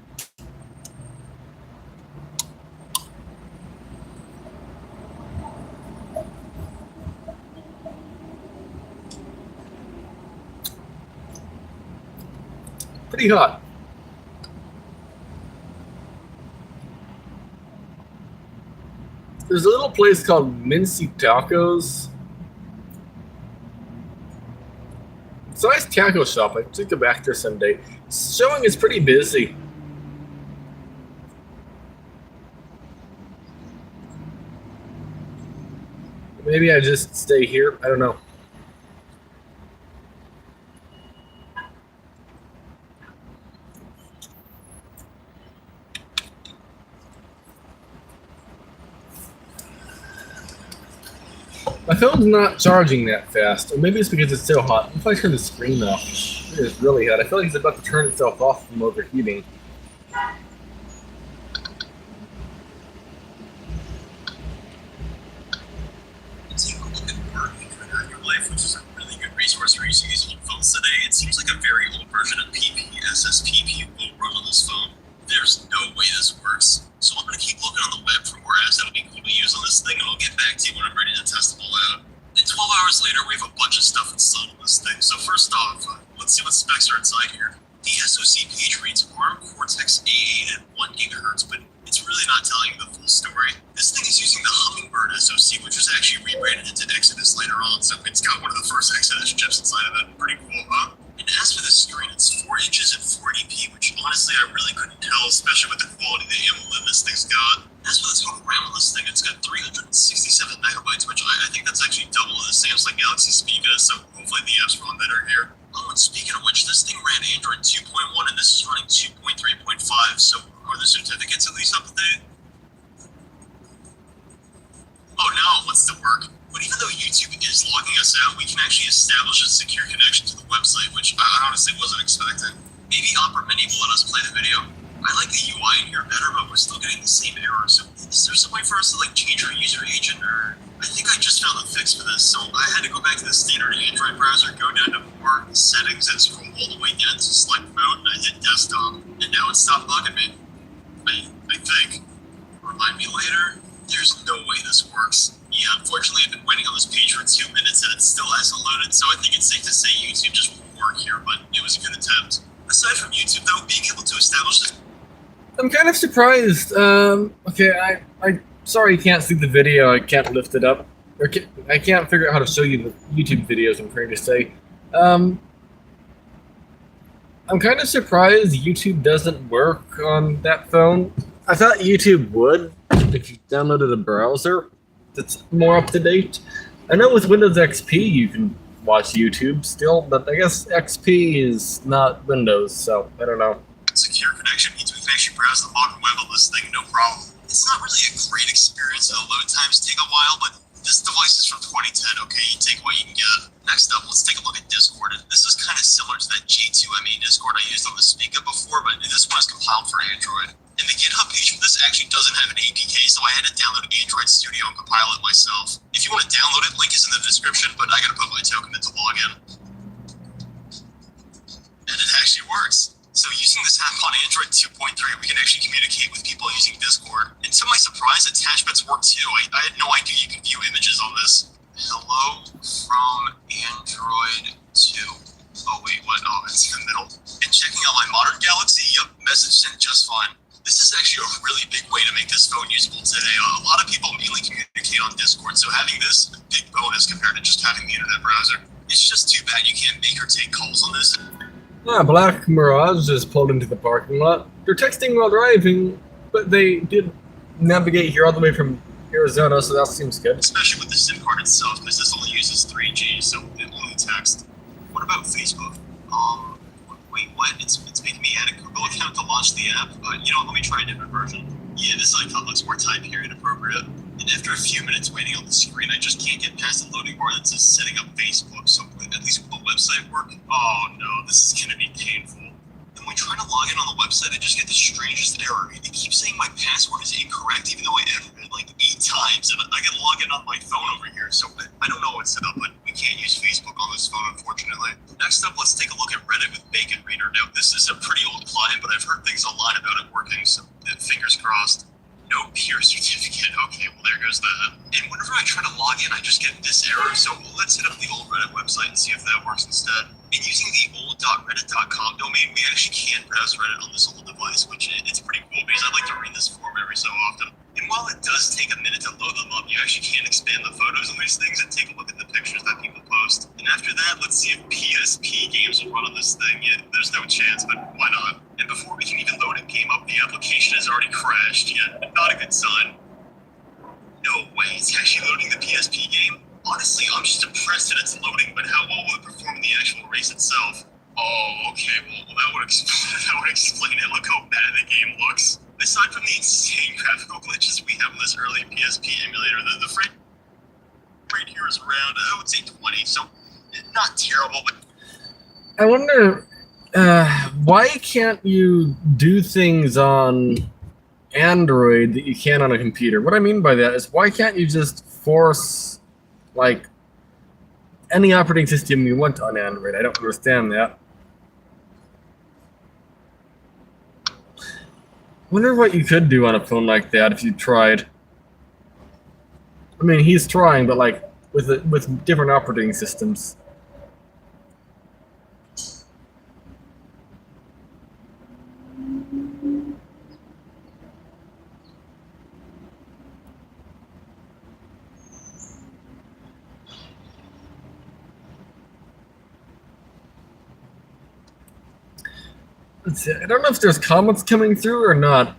Speaker 1: pretty hot. There's a little place called Mincy Tacos. It's a nice taco shop. I should go back there someday. Showing is pretty busy. Maybe I just stay here. I don't know. My phone's not charging that fast, or maybe it's because it's so hot. If I turn the screen off, it is really hot. I feel like it's about to turn itself off from overheating.
Speaker 4: Take a look at work you can have in your life, which is a really good resource for using these old phones today. It seems like a very old version of PPSSPP will run on this phone. There's no way this works. So I'm going to keep looking on the web for more apps that'll be cool to use on this thing, and I'll get back to you when I'm ready to test them all out. And 12 hours later, we have a bunch of stuff installed on this thing. So first off, let's see what specs are inside here. The SoC page reads ARM Cortex A8 at 1 GHz, but it's really not telling you the full story. This thing is using the Hummingbird SoC, which was actually rebranded into Exodus later on, so it's got one of the first Exodus chips inside of it. Pretty cool, huh? And as for the screen, it's 4 inches at 480p, which honestly I really couldn't tell, especially with the quality of the AMOLED this thing's got. As for the total RAM on this thing, it's got 367 megabytes, which I think that's actually double the Samsung Galaxy Speed is, so hopefully the apps run better here. Oh, and speaking of which, this thing ran Android 2.1 and this is running 2.3.5, so are the certificates at least up to date? Oh, now it wants to work. But even though YouTube is logging us out, we can actually establish a secure connection to the website, which I honestly wasn't expecting. Maybe Opera Mini will let us play the video. I like the UI in here better, but we're still getting the same error, so is there some way for us to change our user agent, or... I think I just found a fix for this, so I had to go back to the standard Android browser, go down to more settings, and scroll all the way down to select mode, and I hit desktop, and now it stopped bugging me. I think. Remind me later? There's no way this works. Yeah, unfortunately I've been waiting on this page for 2 minutes and it still hasn't loaded, so I think it's safe to say YouTube just won't work here, but it was a good attempt. Aside from YouTube though, being able to establish this...
Speaker 1: I'm kind of surprised. Okay, I sorry you can't see the video. I can't lift it up. I can't figure out how to show you the YouTube videos, I'm trying to say. I'm kind of surprised YouTube doesn't work on that phone. I thought YouTube would if you downloaded a browser that's more up to date. I know with Windows XP you can watch YouTube still, but I guess XP is not Windows, so I don't know.
Speaker 4: Secure connection means we can actually browse the modern web on this thing, no problem. It's not really a great experience, and the load times take a while, but this device is from 2010, okay? You take what you can get. Next up, let's take a look at Discord. This is kind of similar to that G2ME Discord I used on the Speaker before, but this one is compiled for Android. And the GitHub page for this actually doesn't have an APK, so I had to download Android Studio and compile it myself. If you want to download it, link is in the description, but I gotta put my token in to log in. And it actually works. So using this app on Android 2.3, we can actually communicate with people using Discord. And to my surprise, attachments work too. I had no idea you could view images on this. Hello from Android 2. Oh wait, what? Oh, it's in the middle. And checking out my modern Galaxy, yep, message sent just fine. This is actually a really big way to make this phone usable today. A lot of people mainly communicate on Discord, so having this is a big bonus compared to just having the internet browser. It's just too bad you can't make or take calls on this.
Speaker 1: Ah, Black Mirage just pulled into the parking lot. They're texting while driving, but they did navigate here all the way from Arizona, so that seems good.
Speaker 4: Especially with the SIM card itself, because this only uses 3G, so it only text. What about Facebook? Wait, what? It's making me add a Google account to launch the app? Let me try a different version. Yeah, this icon looks more time period appropriate. And after a few minutes waiting on the screen, I just can't get past the loading bar that says setting up Facebook, so at least will the website work? Oh no, this is gonna be painful. And when trying to log in on the website, I just get the strangest error. It keeps saying my password is incorrect, even though I entered it 8 times, and I can log in on my phone over here, so I don't know what's up, but we can't use Facebook on this phone, unfortunately. Next up, let's take a look at Reddit with Bacon Reader. Now, this is a pretty old client, but I've heard things online about it working, so fingers crossed. No peer certificate. Okay, well, there goes that. And whenever I try to log in, I just get this error, so let's hit up the old Reddit website and see if that works instead. And using the old.reddit.com domain, we actually can browse Reddit on this old device, which it's pretty cool because I like to read this form every so often. And while it does take a minute to load them up, you actually can expand the photos on these things and take a look at the pictures that people post. And after that, let's see if PSP games will run on this thing. Yeah, there's no chance, but why not? And before we can even load a game up, the application has already crashed. Yeah, not a good sign. No way, it's actually loading the PSP game? Honestly, I'm just impressed that it's loading, but how well will it perform in the actual race itself? Oh, okay, well that would explain it. Look how bad the game looks. Aside from the insane graphical glitches we have in this early PSP emulator, the frame rate here is around, I would say 20, so not terrible, but...
Speaker 1: I wonder, why can't you do things on Android that you can on a computer? What I mean by that is, why can't you just force, like, any operating system you want on Android? I don't understand that. Wonder what you could do on a phone like that if you tried. I mean, he's trying, but like with different operating systems. Let's see, I don't know if there's comments coming through or not.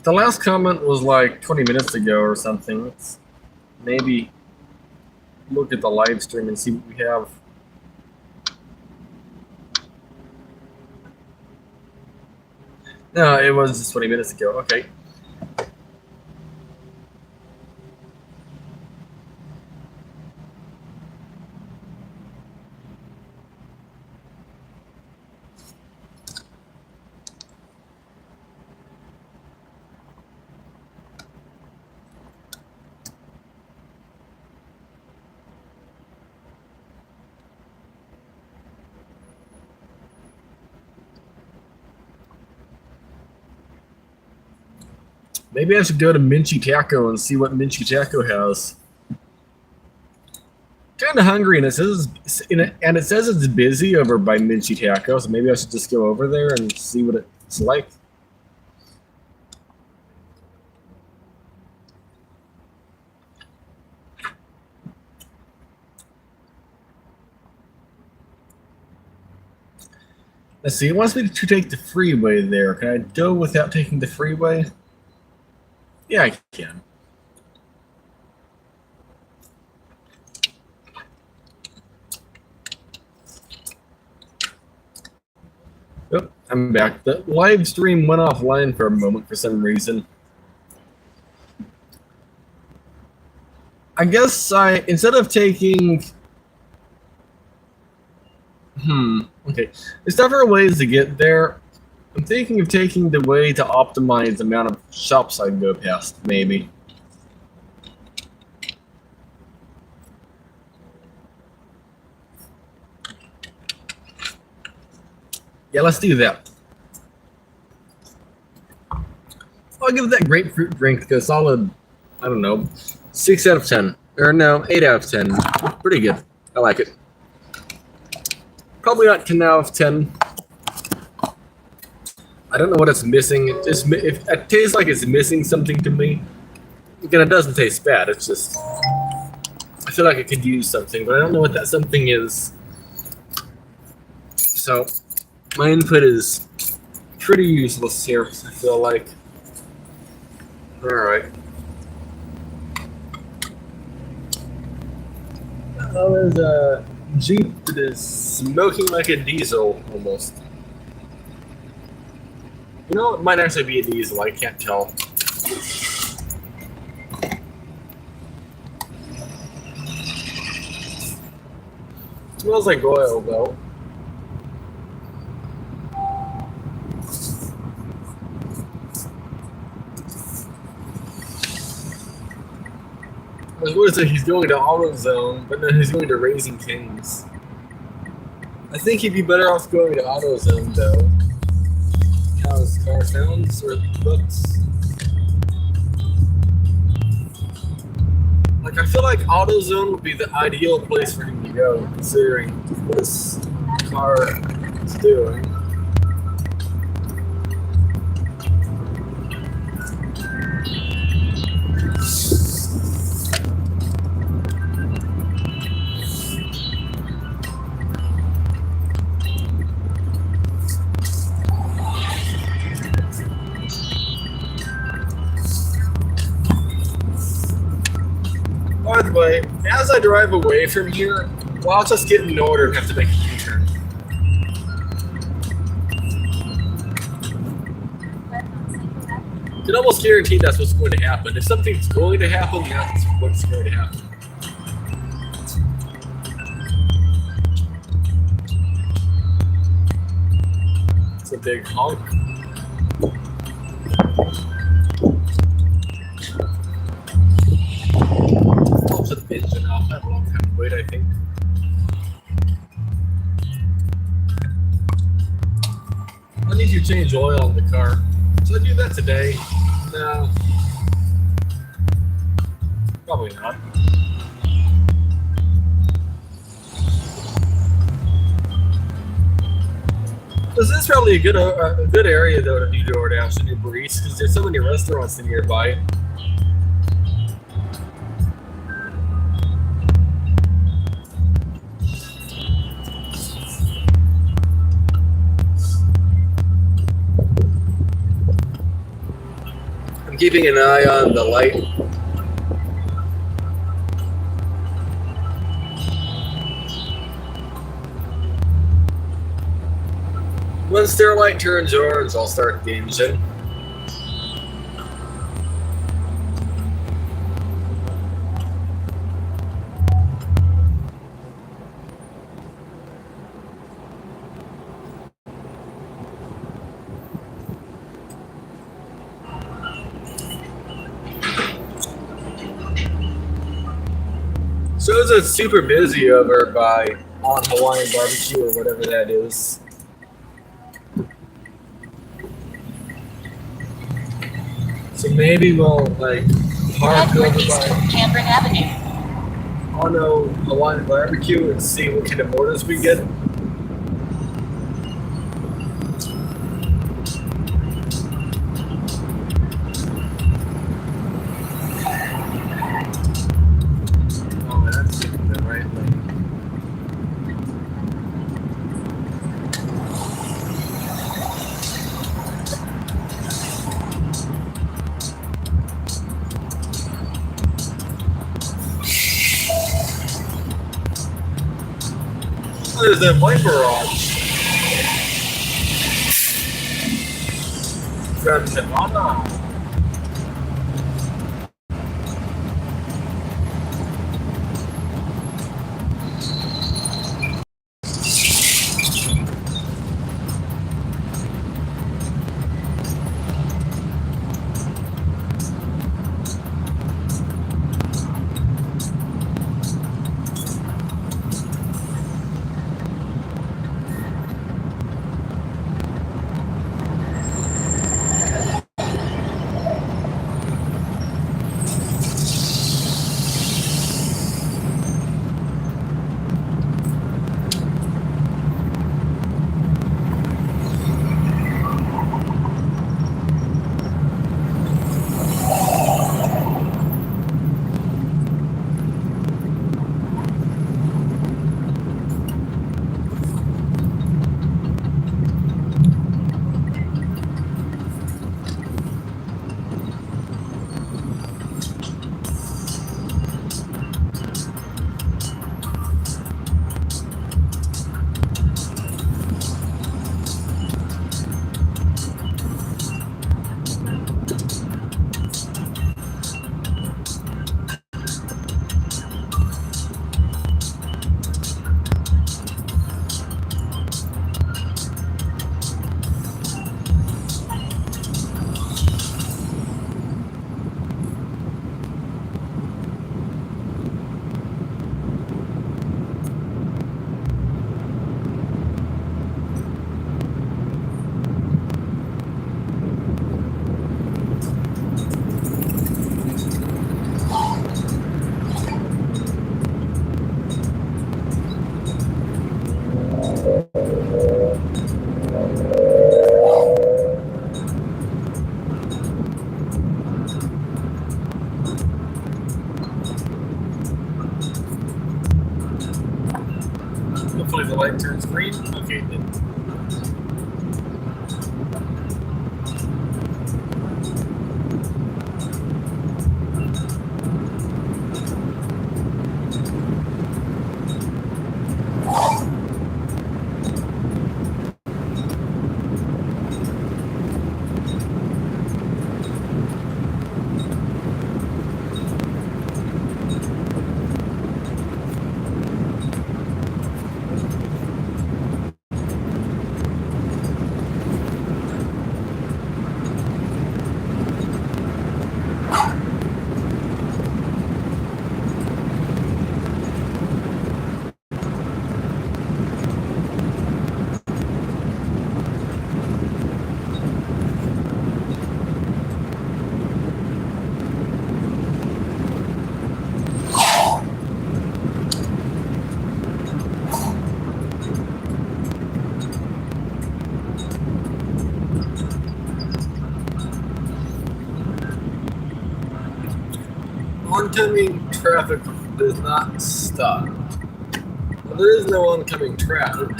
Speaker 1: The last comment was like 20 minutes ago or something. Let's maybe look at the live stream and see what we have. No, it was just 20 minutes ago. Okay. Maybe I should go to Minchi Taco and see what Minchi Taco has. Kind of hungry, and it says it's busy over by Minchi Taco, so maybe I should just go over there and see what it's like. Let's see, it wants me to take the freeway there. Can I go without taking the freeway? Yeah, I can. Oh, I'm back. The live stream went offline for a moment for some reason. I guess instead of taking... okay. There's several ways to get there. I'm thinking of taking the way to optimize the amount of shops I go past, maybe. Yeah, let's do that. I'll give that grapefruit drink a solid, I don't know, 6 out of 10. Or no, 8 out of 10. Pretty good. I like it. Probably not 10 out of 10. I don't know what it's missing. If it tastes like it's missing something to me, again, it doesn't taste bad. It's just, I feel like it could use something, but I don't know what that something is. So, my input is pretty useless here, I feel like. Alright. Oh, there's a Jeep that is smoking like a diesel, almost. You know, it might actually be a diesel, I can't tell. It smells like oil, though. I was going to say he's going to AutoZone, but then he's going to Raising Kings. I think he'd be better off going to AutoZone, though. How his car sounds or looks. Like, I feel like AutoZone would be the ideal place for him to go, considering this car is doing. By the way, as I drive away from here, well, I'll just get in order and have to make a U-turn. You can almost guarantee that's what's going to happen. If something's going to happen, that's what's going to happen. It's a big honk. I'll shut the engine off. I have a long time to wait, I think. I need to change oil in the car. Should I do that today? No. Probably not. This is probably a good area though to do DoorDash and Uber Eats because there's so many restaurants nearby. I'm keeping an eye on the light. Once their light turns orange, I'll start the engine. Shows it's super busy over by on Hawaiian Barbecue or whatever that is. So maybe we'll like park
Speaker 2: Head
Speaker 1: over
Speaker 2: northeast
Speaker 1: by
Speaker 2: of Cameron Avenue.
Speaker 1: Ono Hawaiian Barbecue and see what kind of orders we get. Oh, that's in the right lane. There's that white barrage from Nevada. it. Oncoming traffic does not stop. Well, there is no oncoming traffic,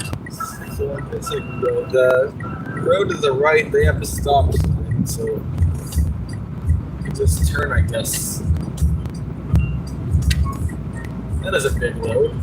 Speaker 1: so I guess I can go. The road to the right, they have a stop sign, so I just turn, I guess. That is a big load.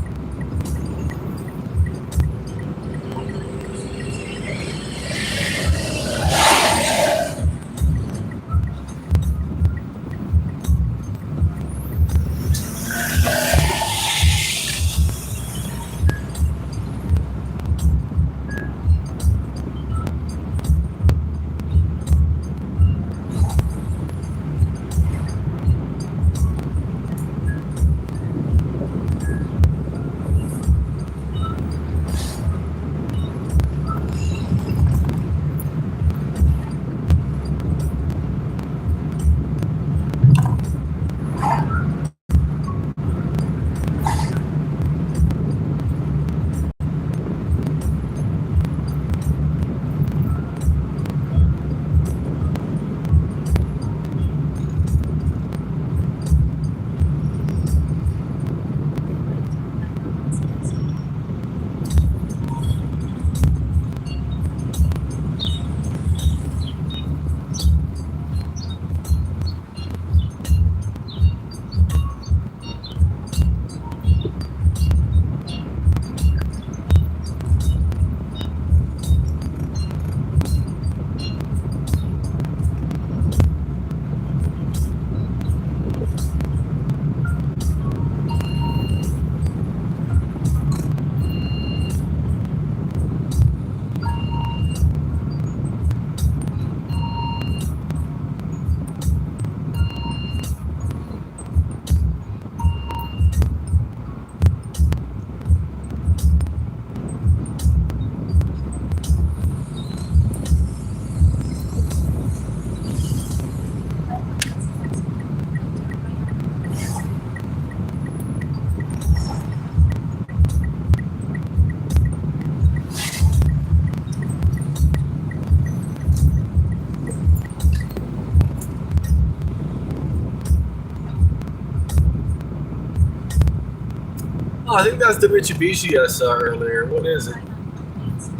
Speaker 1: Oh, I think that's the Mitsubishi I saw earlier. What is it?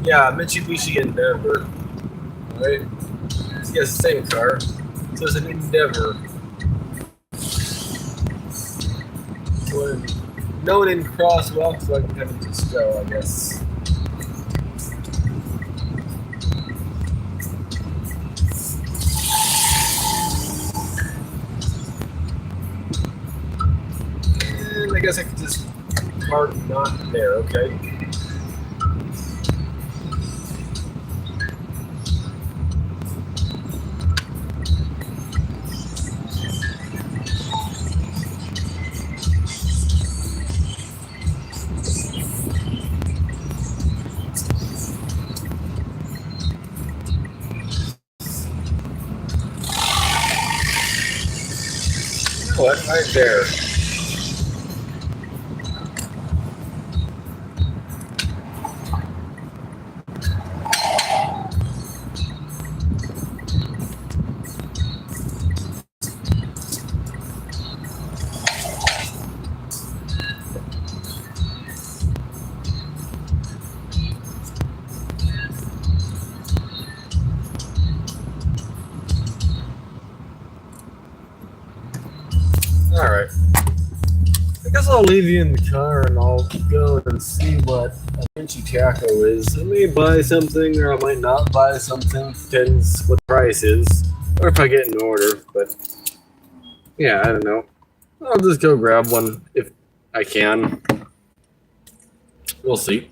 Speaker 1: Yeah, Mitsubishi Endeavor. Right? Yes, same car. So it's an Endeavor. So known in crosswalks, so I can kind of just go, I guess. And I guess I could just park not there, okay? What? Right there. Alright. I guess I'll leave you in the car and I'll go and see what a Vinci Taco is. I may buy something or I might not buy something. Depends what the price is. Or if I get an order. But yeah, I don't know. I'll just go grab one if I can. We'll see.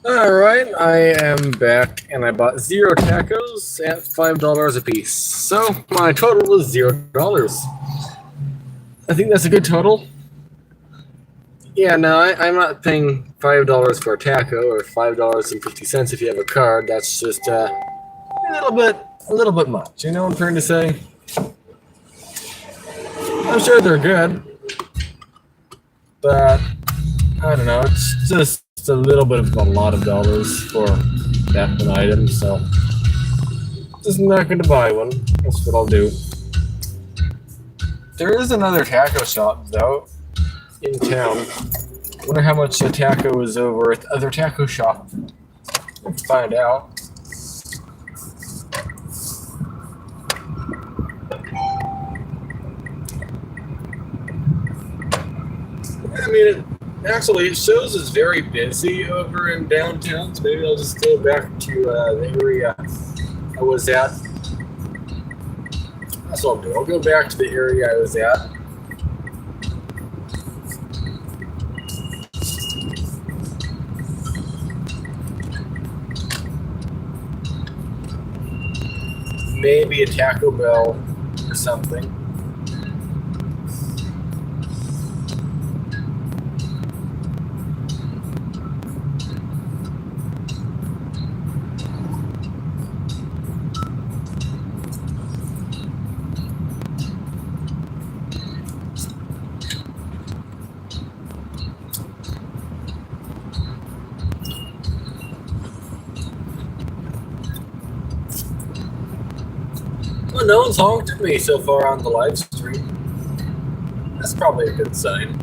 Speaker 1: Alright, I am back and I bought 0 tacos at $5 a piece. So my total was $0. I think that's a good total. Yeah, no, I'm not paying $5 for a taco or $5.50 if you have a card. That's just a little bit much. You know what I'm trying to say? I'm sure they're good, but I don't know. It's just a little bit of a lot of dollars for that one item, so just not going to buy one. That's what I'll do. There is another taco shop though in town. Wonder how much a taco is over at the other taco shop. Let's find out. I mean, actually, it shows it's very busy over in downtown, so maybe I'll just go back to the area I was at. That's what I'll do. I'll go back to the area I was at. Maybe a Taco Bell or something. Well, no one's honked at me so far on the live stream. That's probably a good sign.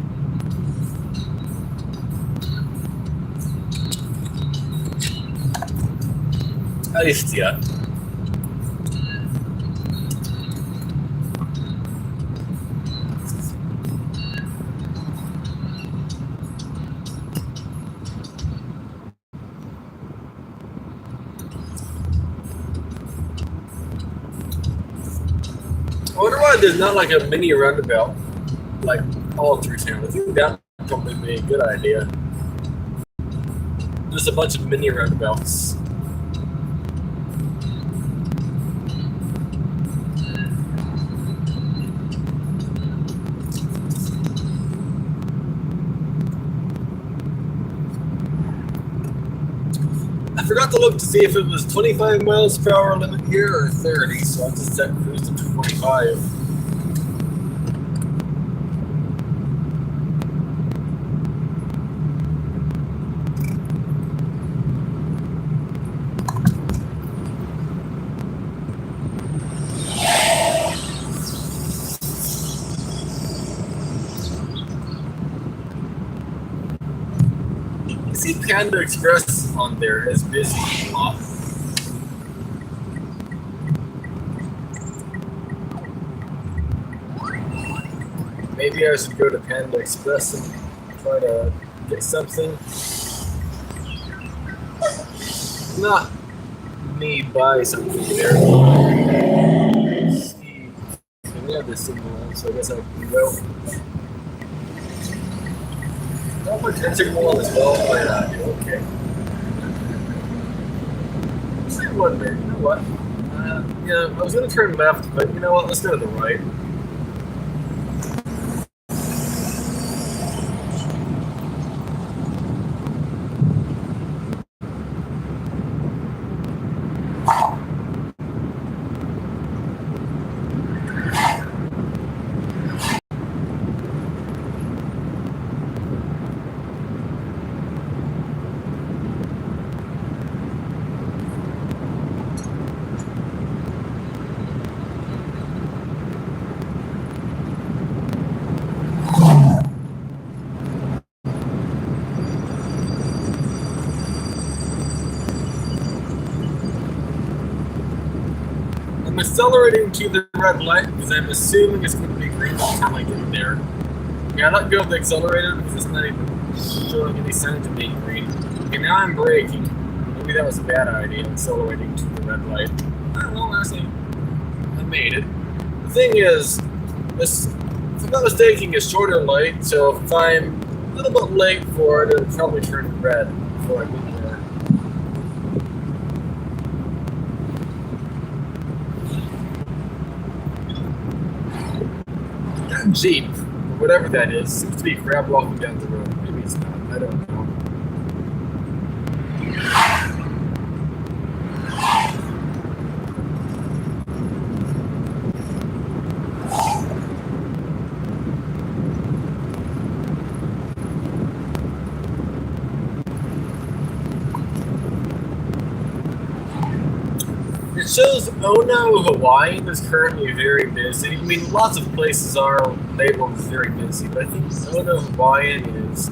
Speaker 1: At least yet. I wonder why there's not like a mini roundabout like all through town. I think that would probably be a good idea. Just a bunch of mini roundabouts. I forgot to look to see if it was 25 miles per hour limit here or 30, so I just set cruise to 25. I see Panda Express on there as busy off. Maybe I should go to Panda Express and try to get something. Not me buy something there. Let's see. We have this signal on, so I guess I can go. I'll put turn signal on as well. Why not? Okay. Say one there. You know what? Yeah, I was gonna turn left, but you know what? Let's go to the right. I'm accelerating to the red light because I'm assuming it's going to be green by the time I get there. Yeah, I let go of the accelerator because it's not even showing any signs of being green. Okay, now I'm braking. Maybe that was a bad idea, accelerating to the red light. Oh, well, actually, I made it. The thing is, this, if I'm not mistaken, is shorter light, so if I'm a little bit late for it, it'll probably turn red before I get there. That Jeep, or whatever that is, seems to be crab walking down the road. Maybe it's not, I don't know. It shows Ono, Hawaii is currently very busy. I mean, lots of places are labeled as very busy, but I think Ono, Hawaiian is...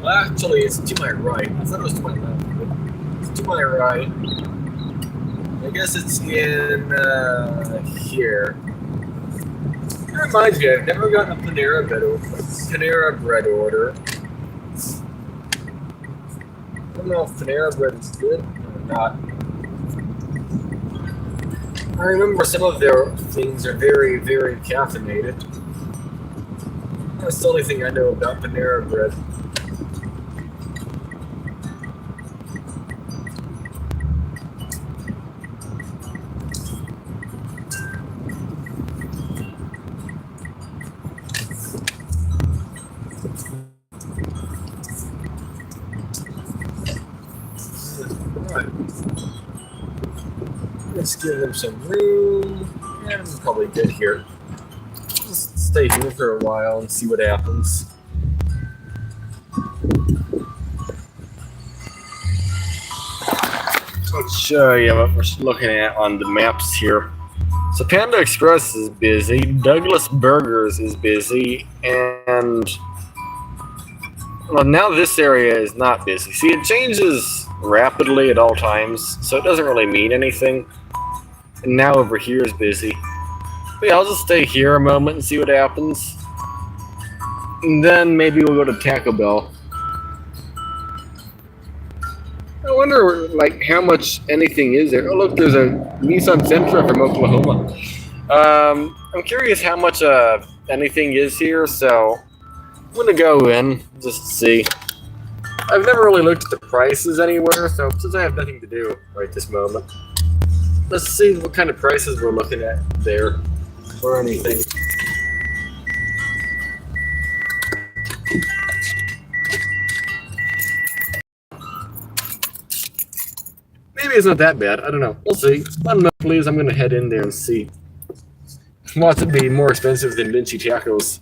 Speaker 1: Well, actually, it's to my right. I thought it was to my left, but it's to my right. I guess it's in here. That reminds me, I've never gotten a Panera bread order. I don't know if Panera bread is good or not. I remember some of their things are very, very caffeinated. That's the only thing I know about Panera bread. Let's give them some room. Yeah, I'm probably good here. Just stay here for a while and see what happens. Let's show you what we're looking at on the maps here. So Panda Express is busy, Douglas Burgers is busy, and well, now this area is not busy. See, it changes rapidly at all times, so it doesn't really mean anything. And now over here is busy. But yeah, I'll just stay here a moment and see what happens. And then maybe we'll go to Taco Bell. I wonder, like, how much anything is there. Oh, look, there's a Nissan Sentra from Oklahoma. I'm curious how much anything is here, so I'm gonna go in just to see. I've never really looked at the prices anywhere, so since I have nothing to do right this moment, let's see what kind of prices we're looking at there or anything. Maybe it's not that bad. I don't know. We'll see. One moment, please. I'm gonna head in there and see. Wants to be more expensive than Vinci Tacos.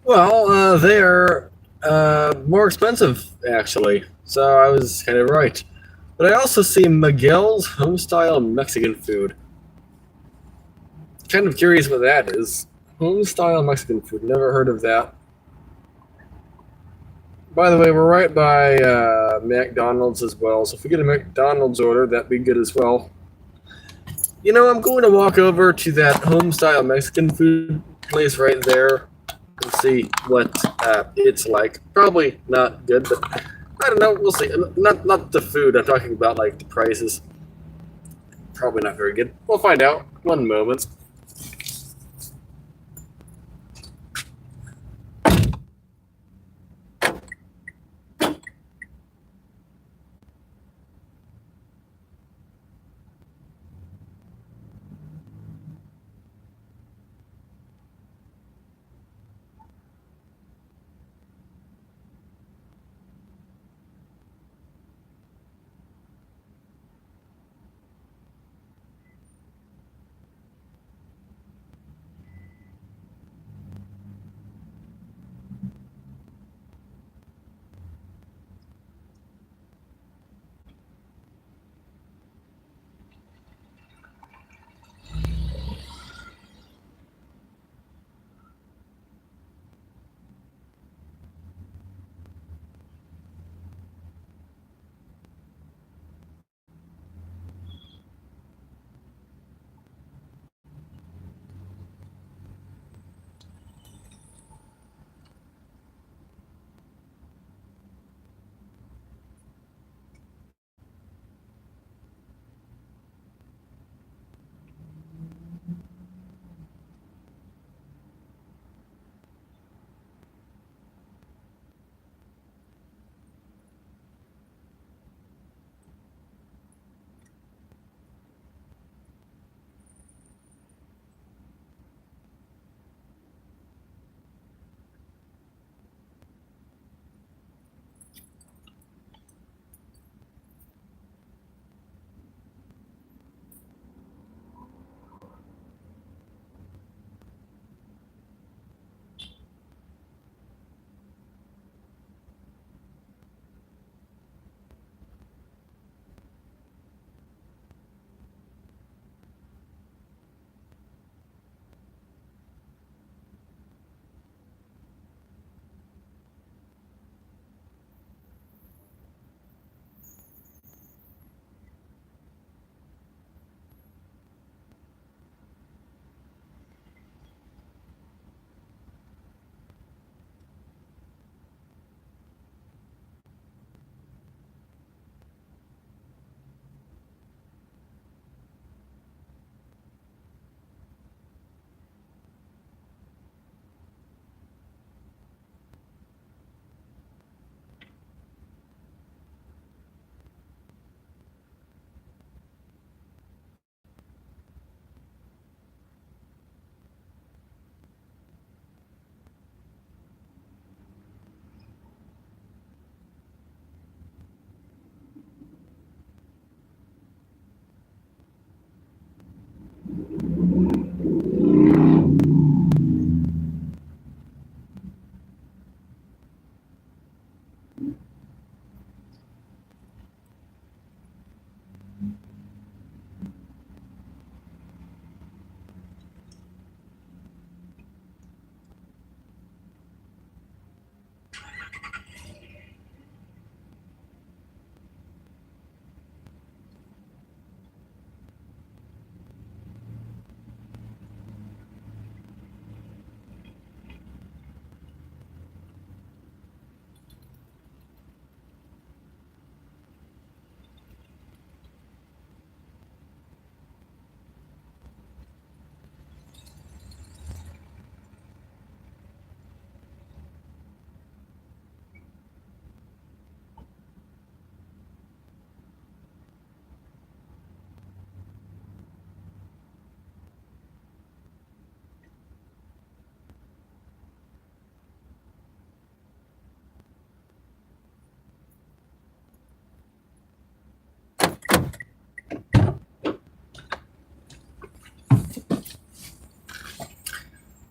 Speaker 1: Well, they're more expensive, actually. So I was kind of right. But I also see Miguel's Homestyle Mexican food. Kind of curious what that is. Homestyle Mexican food. Never heard of that. By the way, we're right by McDonald's as well. So if we get a McDonald's order, that'd be good as well. You know, I'm going to walk over to that Homestyle Mexican food place right there and see what it's like. Probably not good, but I don't know. We'll see. Not the food. I'm talking about like the prices. Probably not very good. We'll find out. One moment.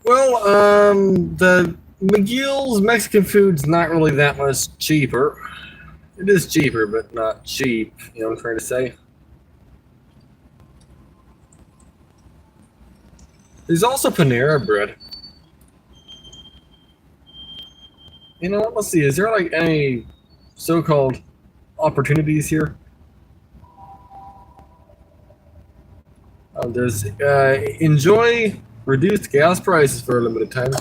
Speaker 1: Well, the McGill's Mexican food's not really that much cheaper. It is cheaper, but not cheap. You know what I'm trying to say? There's also Panera Bread. You know what? Let's see. Is there like any so-called opportunities here? There's enjoy reduced gas prices for a limited time.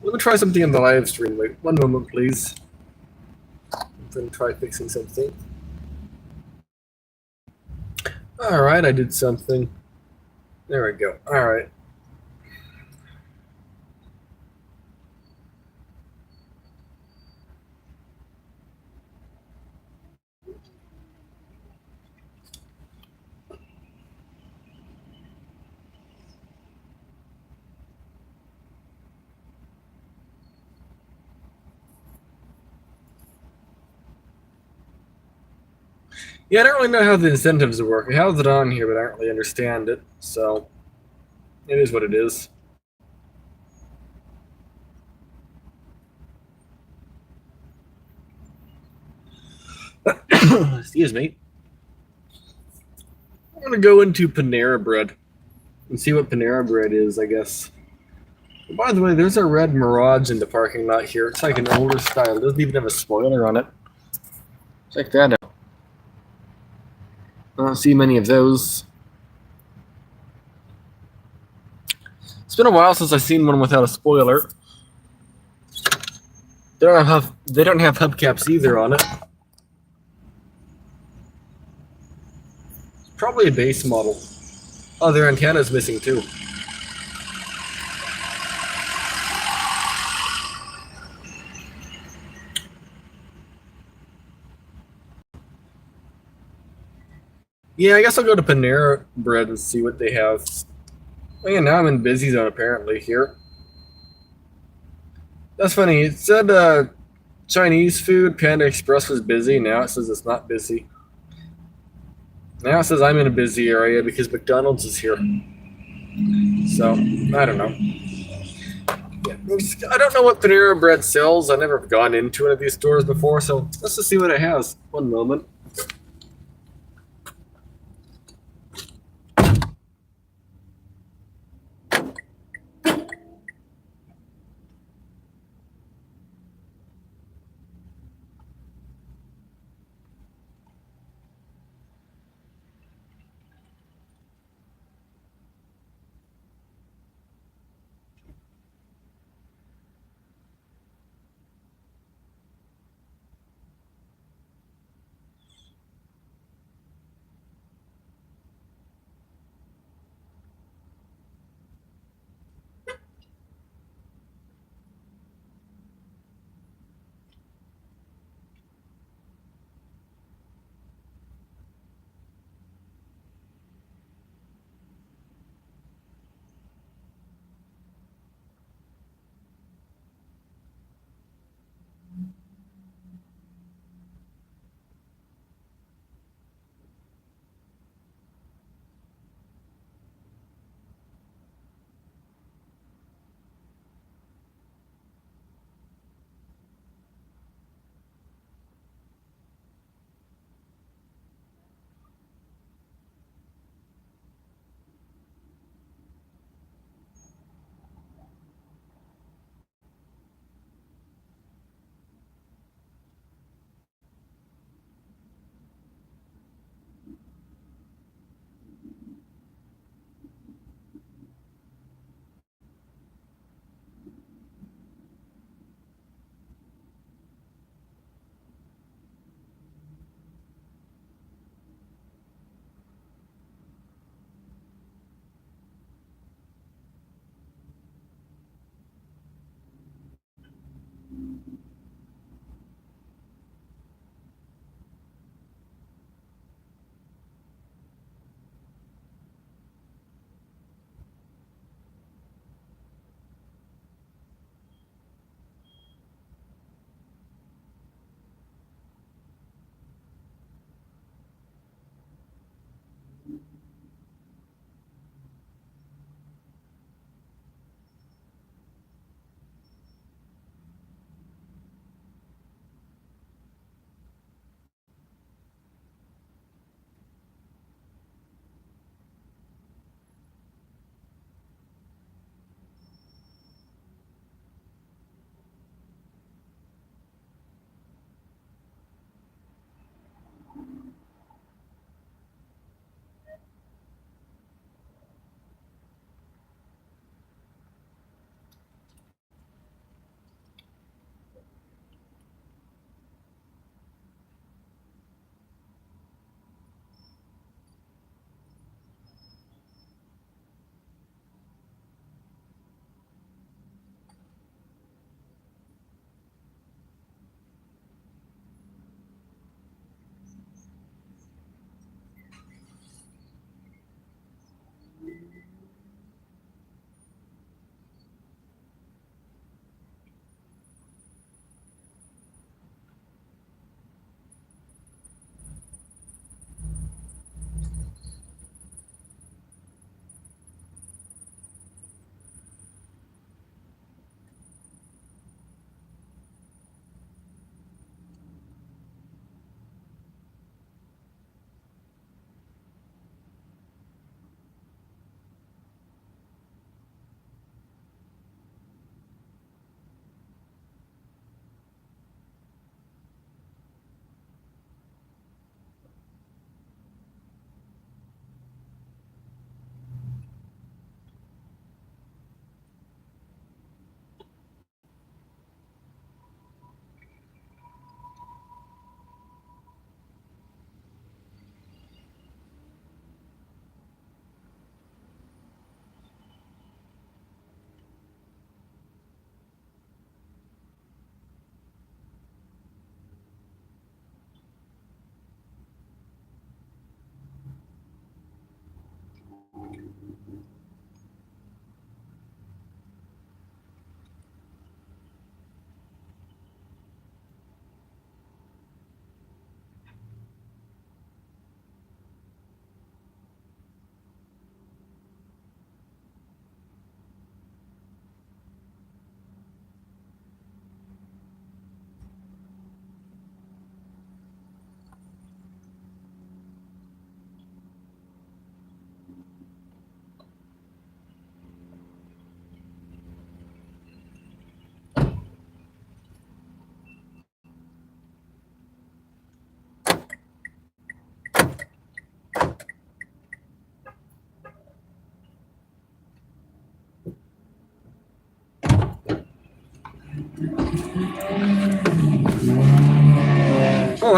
Speaker 1: Let me try something in the live stream. Wait one moment, please. I'm going to try fixing something. All right, I did something. There we go. All right. Yeah, I don't really know how the incentives work. It has it on here, but I don't really understand it. So it is what it is. Excuse me. I'm gonna go into Panera Bread and see what Panera Bread is, I guess. By the way, there's a red Mirage in the parking lot here. It's like an older style. It doesn't even have a spoiler on it. Check that out. I don't see many of those. It's been a while since I've seen one without a spoiler. They don't have hubcaps either on it. It's probably a base model. Oh, their antenna's missing too. Yeah, I guess I'll go to Panera Bread and see what they have. Oh yeah, now I'm in busy zone apparently here. That's funny. It said Chinese food, Panda Express was busy. Now it says it's not busy. Now it says I'm in a busy area because McDonald's is here. So, I don't know. Yeah, I don't know what Panera Bread sells. I've never gone into one of these stores before, so let's just see what it has. One moment.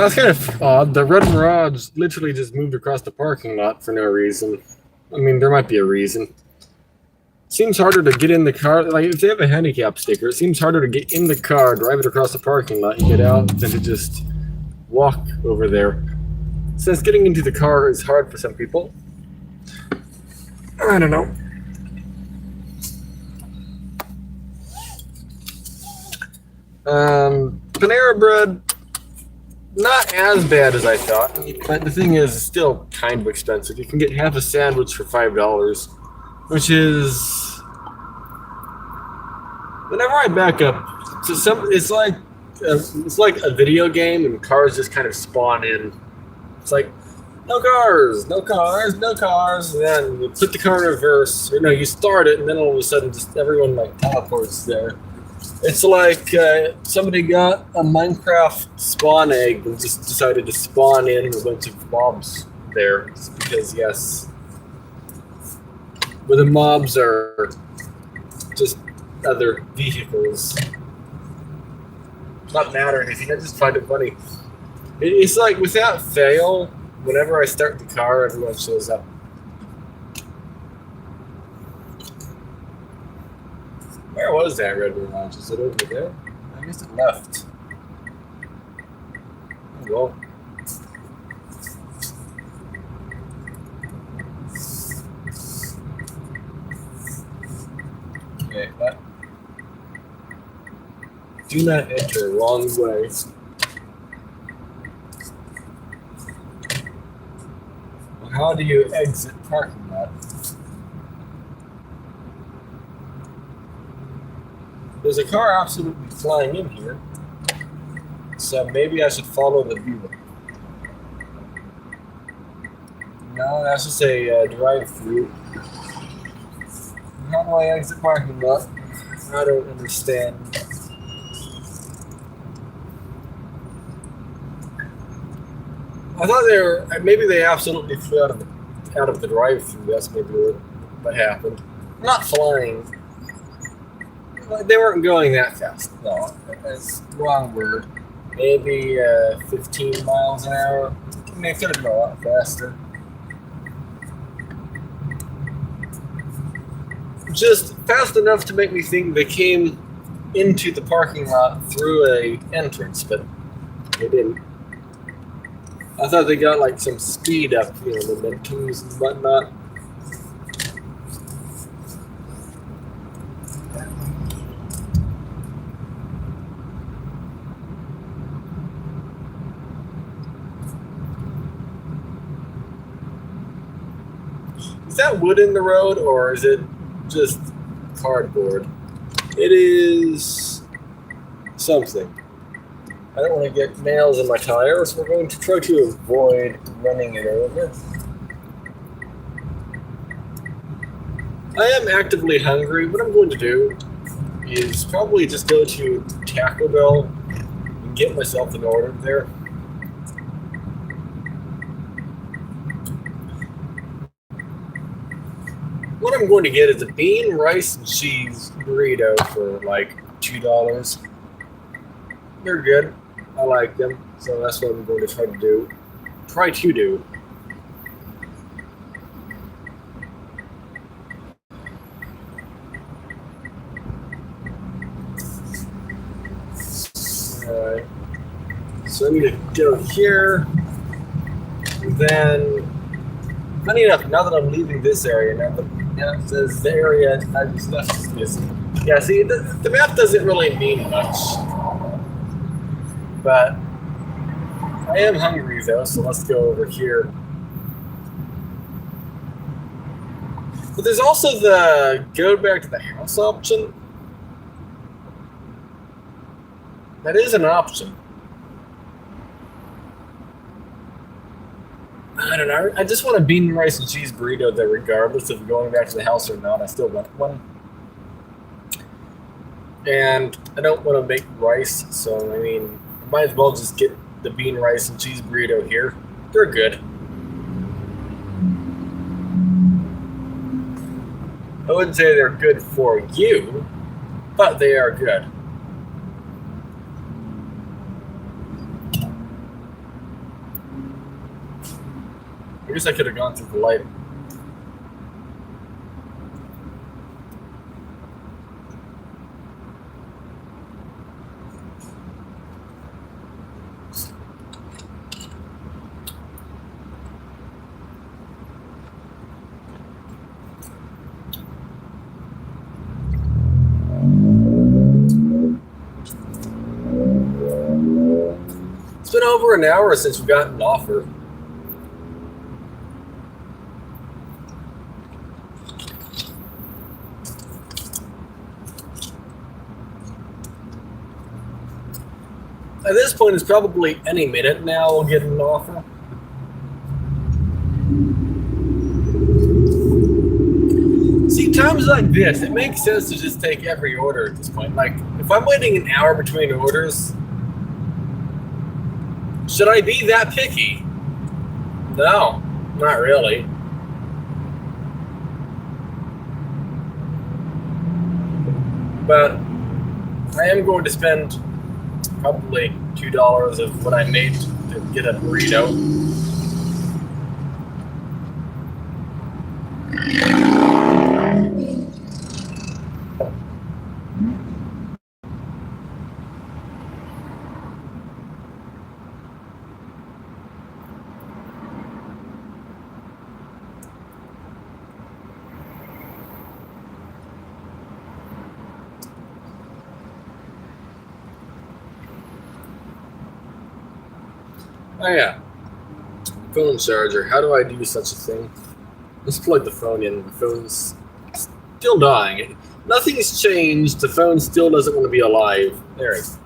Speaker 1: That's kind of odd. The red Mirage literally just moved across the parking lot for no reason. I mean, there might be a reason. Seems harder to get in the car. Like, if they have a handicap sticker, it seems harder to get in the car, drive it across the parking lot, and get out than to just walk over there. Since getting into the car is hard for some people. I don't know. Panera Bread, not as bad as I thought, but the thing is, it's still kind of expensive. You can get half a sandwich for $5, which is, whenever I back up, it's like a video game, and cars just kind of spawn in. It's like, no cars, no cars, no cars, and then you put the car in reverse, or no, you start it, and then all of a sudden, just everyone like teleports there. It's like somebody got a Minecraft spawn egg and just decided to spawn in a bunch of mobs there. It's because, yes, where the mobs are just other vehicles. Not mad or anything, I just find it funny. It's like, without fail, whenever I start the car, everyone shows up. Where was that red Mirage? Is it over there? I guess it left. Oh, well. Okay, what? Do not enter, wrong way. Well, how do you exit parking lot? There's a car absolutely flying in here, so maybe I should follow the view. No, that's just a drive-through. How do I exit parking lot? I don't understand. I thought maybe they absolutely flew out of the drive-through. That's maybe what happened. Not flying. They weren't going that fast. No, that's the wrong word. Maybe 15 miles an hour. I mean, it could have been a lot faster. Just fast enough to make me think they came into the parking lot through a entrance, but they didn't. I thought they got like some speed up, momentums and whatnot. Is that wood in the road, or is it just cardboard? It is something. I don't want to get nails in my tires, so we're going to try to avoid running it over. I am actively hungry. What I'm going to do is probably just go to Taco Bell and get myself an order there. What I'm going to get is a bean, rice, and cheese burrito for like $2. They're good. I like them, so that's what I'm going to try to do. Try to do. Alright. So I need to go here. And then, funny enough, now that I'm leaving this area, now it says the area I just left is missing. Yeah, see, the map doesn't really mean much. But I am hungry though, so let's go over here. But there's also the go back to the house option. That is an option. I don't know. I just want a bean, rice, and cheese burrito that regardless of going back to the house or not, I still want one. And I don't want to make rice, so I mean, I might as well just get the bean, rice, and cheese burrito here. They're good. I wouldn't say they're good for you, but they are good. guess I could have gone through the light. It's been over an hour since we got an offer. At this point, it's probably any minute now we'll get an offer. See, times like this, it makes sense to just take every order at this point. Like, if I'm waiting an hour between orders, should I be that picky? No, not really. But I am going to spend probably $2 of what I made to get a burrito. Oh yeah, phone charger. How do I do such a thing? Let's plug the phone in. The phone's still dying. Nothing's changed. The phone still doesn't want to be alive. There it is.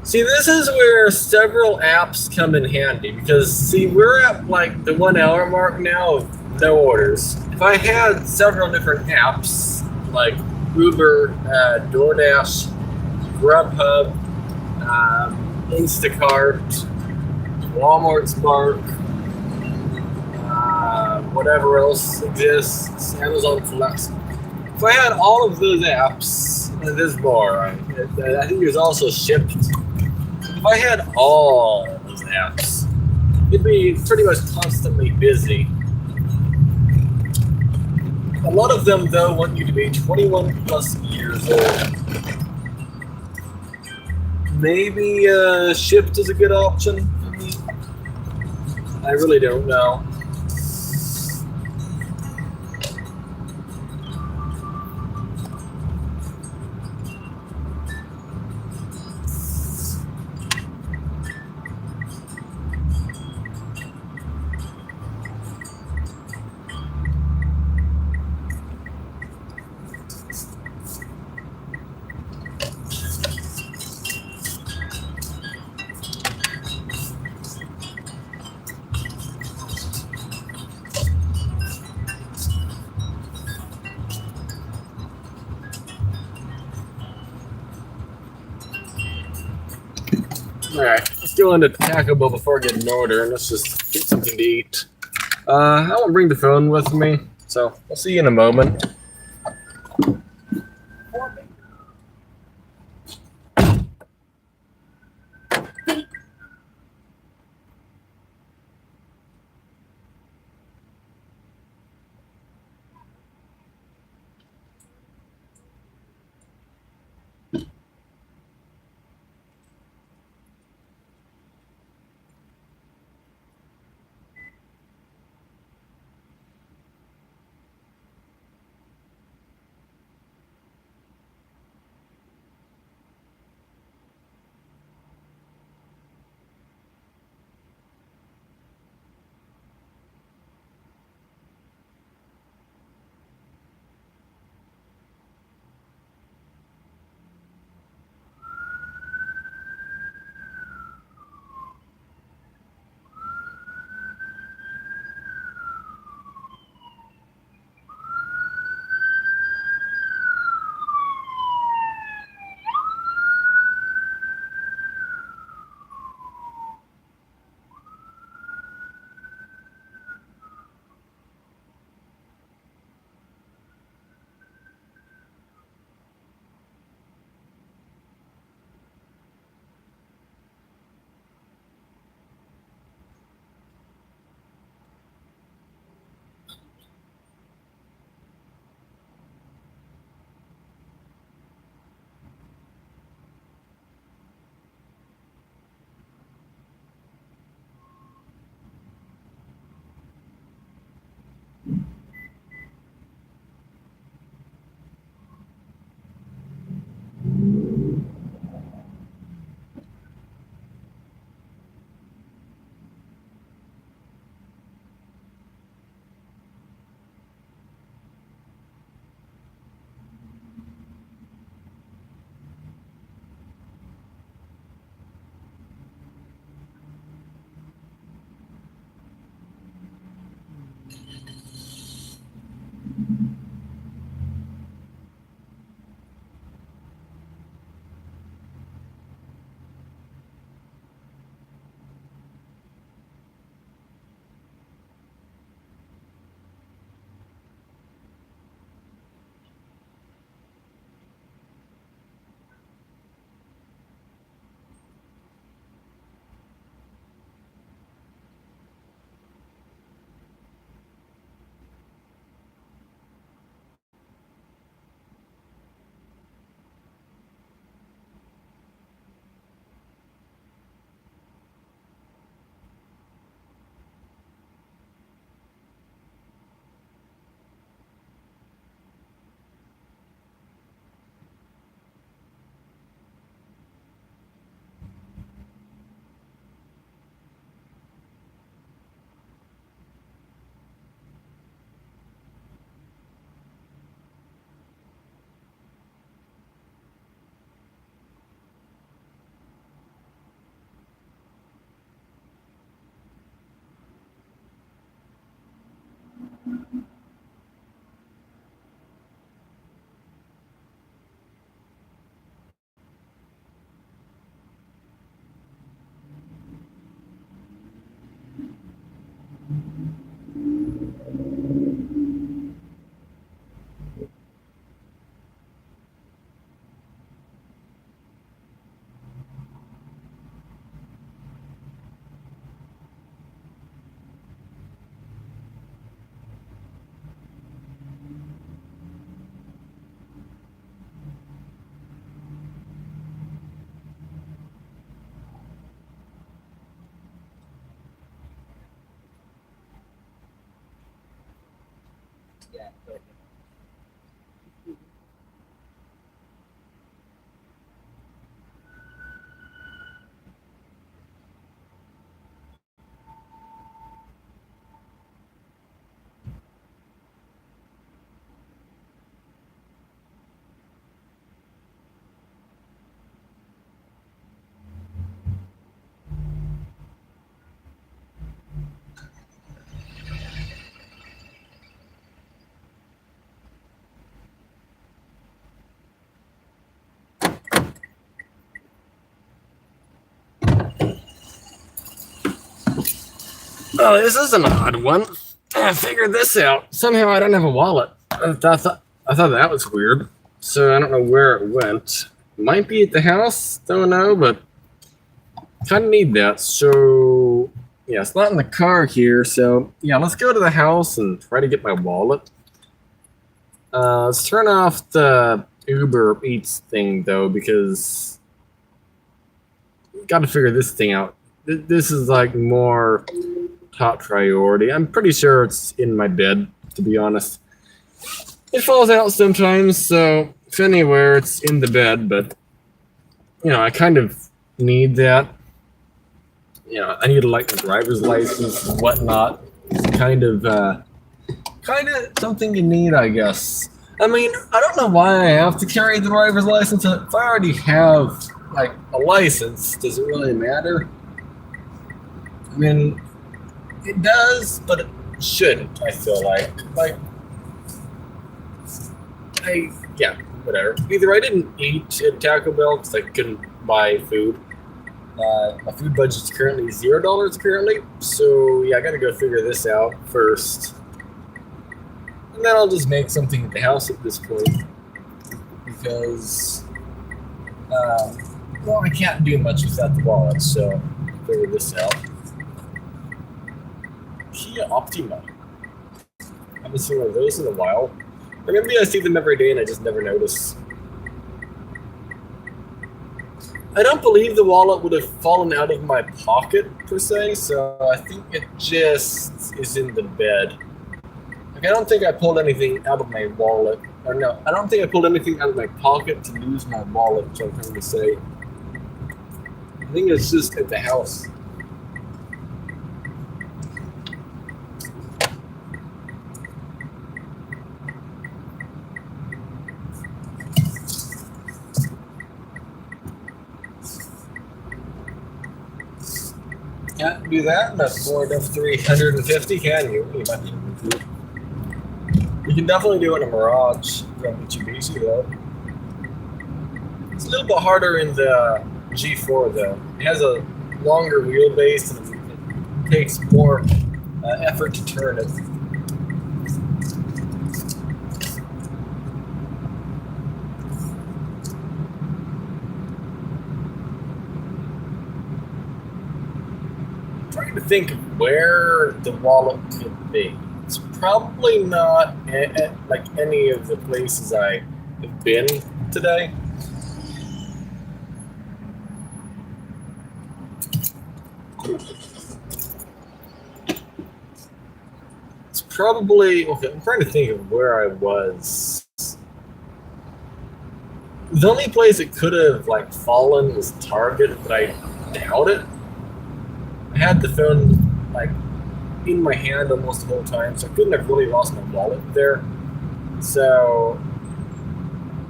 Speaker 1: See, this is where several apps come in handy because, see, we're at like the 1 hour mark now of no orders. If I had several different apps like Uber, DoorDash, Grubhub, Instacart, Walmart Spark, whatever else exists, Amazon Flex. If I had all of those apps in this bar, I think there's also Shipt. If I had all those apps, it'd be pretty much constantly busy. A lot of them, though, want you to be 21 plus years old. Maybe Shipt is a good option for me. I really don't know. Alright, let's go into Taco Bell before I get an order, and let's just get something to eat. I won't bring the phone with me, so I'll see you in a moment. Oh, this is an odd one. I figured this out. Somehow I don't have a wallet. I thought that was weird. So I don't know where it went. Might be at the house. Don't know, but kind of need that. So yeah, it's not in the car here. So yeah, let's go to the house and try to get my wallet. Let's turn off the Uber Eats thing though, because got to figure this thing out. This is like more top priority. I'm pretty sure it's in my bed, to be honest. It falls out sometimes, so if anywhere, it's in the bed, but, you know, I kind of need that. You know, I need like my driver's license and whatnot. It's kind of something you need, I guess. I mean, I don't know why I have to carry the driver's license. If I already have, like, a license, does it really matter? I mean, it does, but it shouldn't, I feel like. Yeah, whatever. Either I didn't eat at Taco Bell because I couldn't buy food. My food budget's currently $0 currently. So, yeah, I gotta go figure this out first. And then I'll just make something at the house at this point. Because, well, I can't do much without the wallet, so I'll figure this out. Kia Optima. I haven't seen one of those in a while. Or maybe I see them every day and I just never notice. I don't believe the wallet would have fallen out of my pocket, per se, so I think it just is in the bed. Like, I don't think I pulled anything out of my wallet. Or no, I don't think I pulled anything out of my pocket to lose my wallet, which I'm trying to say. I think it's just at the house. Can't do that in a Ford F350, can you? You might be able to. You can definitely do it in a Mirage from Mitsubishi, though. It's a little bit harder in the G4, though. It has a longer wheelbase and it takes more effort to turn it. Trying to think of where the wallet could be. It's probably not at like any of the places I have been today. It's probably okay. I'm trying to think of where I was. The only place it could have like fallen was Target, but I doubt it. I had the phone like in my hand almost the whole time, so I couldn't have really lost my wallet there. So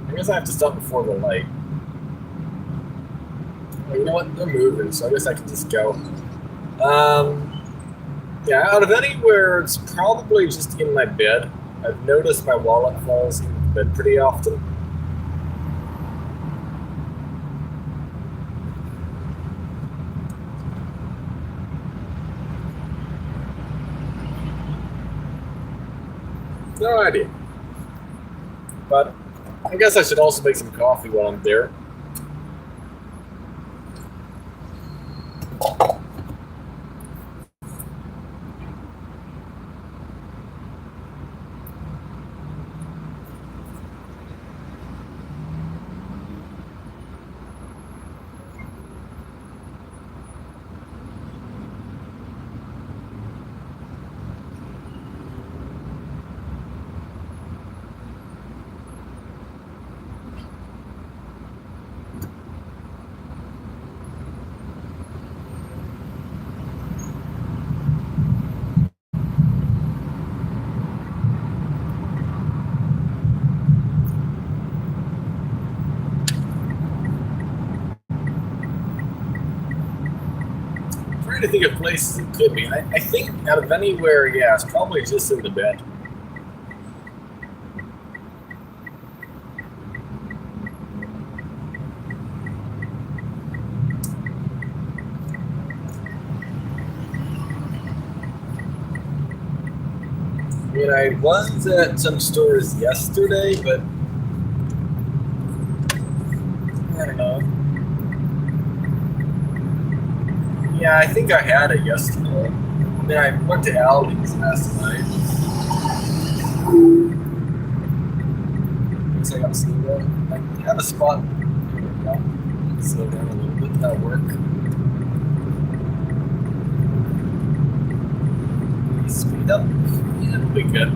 Speaker 1: I guess I have to stop before the light. Well, you know what? They're moving, so I guess I can just go. Yeah, out of anywhere, it's probably just in my bed. I've noticed my wallet falls in bed pretty often. No idea. But I guess I should also make some coffee while I'm there. trying to think of places it could be. I think out of anywhere, yeah, it's probably just in the bed. I mean, I was at some stores yesterday, but I don't know. Yeah, I think I had it yesterday. I mean, I went to Aldi's last night. Looks like I'm seeing that. I have a spot. Here we go. Slow down a little bit. That'll work. Speed up. Yeah, it'll be good.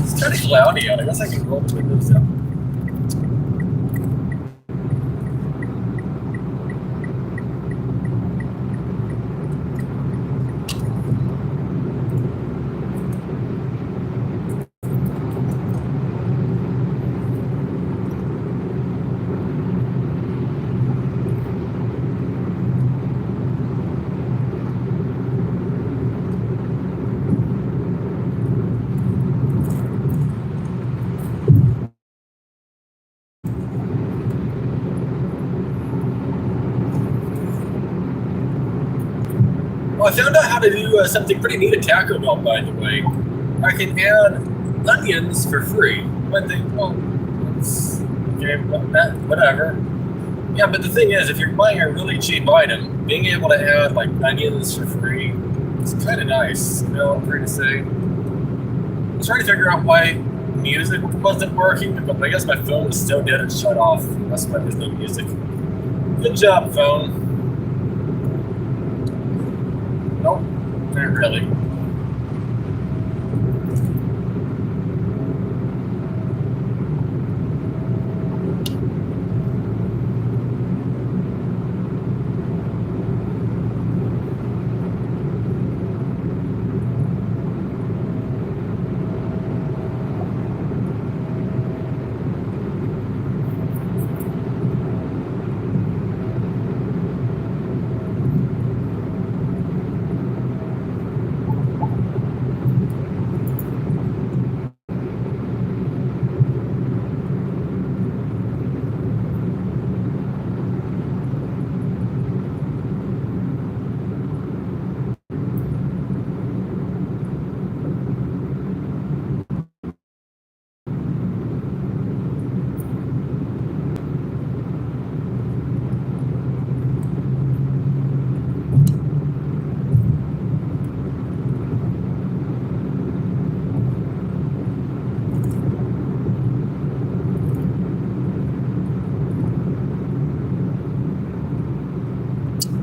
Speaker 1: It's kind of cloudy out. I guess I can roll the windows down. Well, I found out how to do something pretty neat at Taco Bell, by the way. I can add onions for free. But they, well, it's, okay, whatever. Yeah, but the thing is, if you're buying a really cheap item, being able to add, like, onions for free is kind of nice, you know, I'm free to say. I was trying to figure out why music wasn't working, but I guess my phone was so dead it shut off. That's why there's no music. Good job, phone. Nope, not really.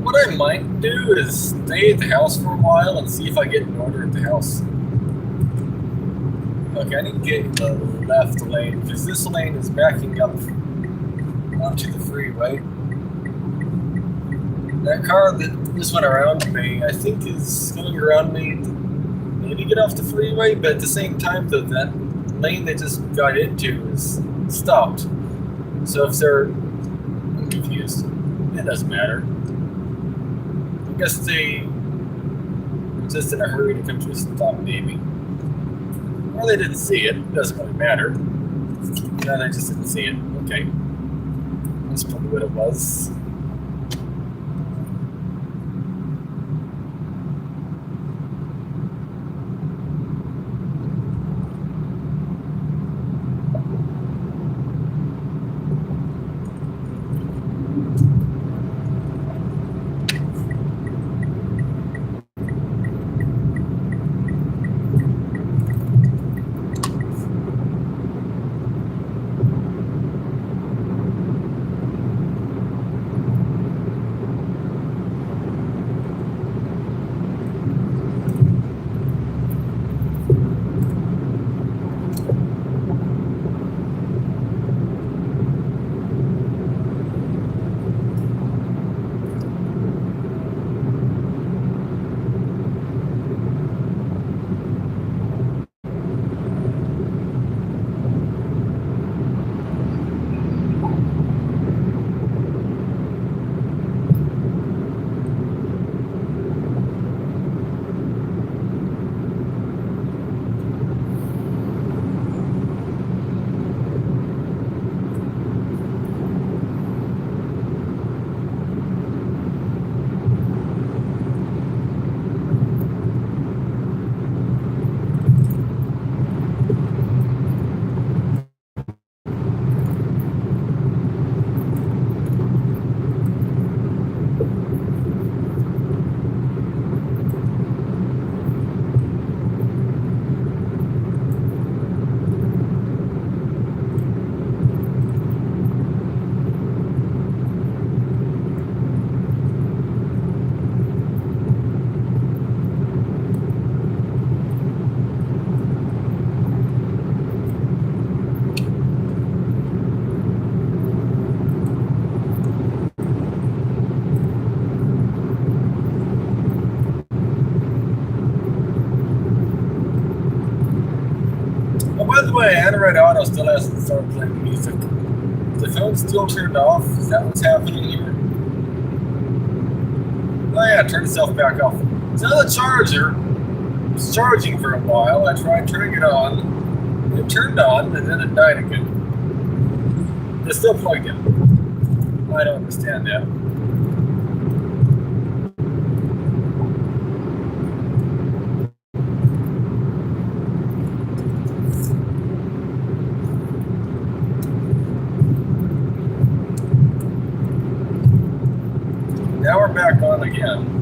Speaker 1: What I might do is stay at the house for a while and see if I get an order at the house. Okay, I need to get in the left lane because this lane is backing up onto the freeway. That car that just went around me, I think is going around me to maybe get off the freeway, but at the same time, though, that lane they just got into is stopped. So if they're... I'm confused. It doesn't matter. I guess they were just in a hurry to come to a stop, maybe. Or they didn't see it. It doesn't really matter. No, they just didn't see it. Okay. That's probably what it was. my Android Auto still hasn't started playing music. Is the phone still turned off? Is that what's happening here? Oh yeah, turn itself back off. So the charger was charging for a while. I tried turning it on. It turned on, and then it died again. It's still plugged in. I don't understand that. Now we're back on again.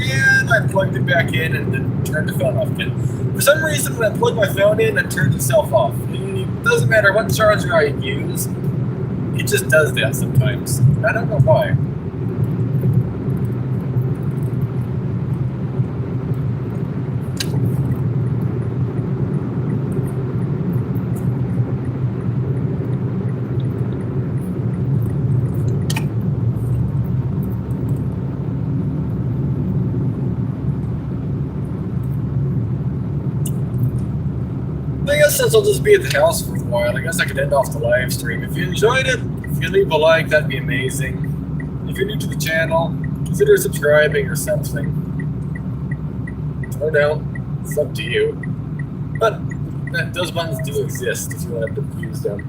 Speaker 1: And I plugged it back in and then turned the phone off again. For some reason, when I plug my phone in, it turns itself off. It doesn't matter what charger I use, it just does that sometimes. I don't know why. I guess since I'll just be at the house for a while, I guess I could end off the live stream. If you enjoyed it, if you leave a like, that'd be amazing. If you're new to the channel, consider subscribing or something. Or no, it's up to you. But those buttons do exist if you want to use them.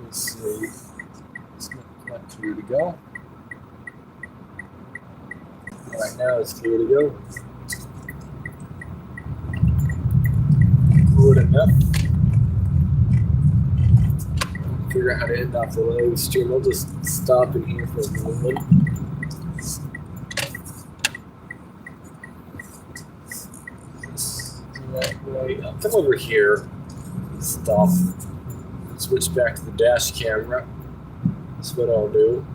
Speaker 1: Let's see. It's not quite clear to go. Right now it's clear to go. Good enough. Figure out how to end off the live stream. I'll just stop in here for a moment. That way. I'll come over here. Stop. Switch back to the dash camera. That's what I'll do.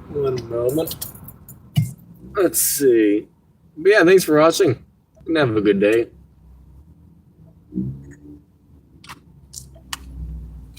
Speaker 1: One moment. Let's see. But yeah, thanks for watching. And have a good day.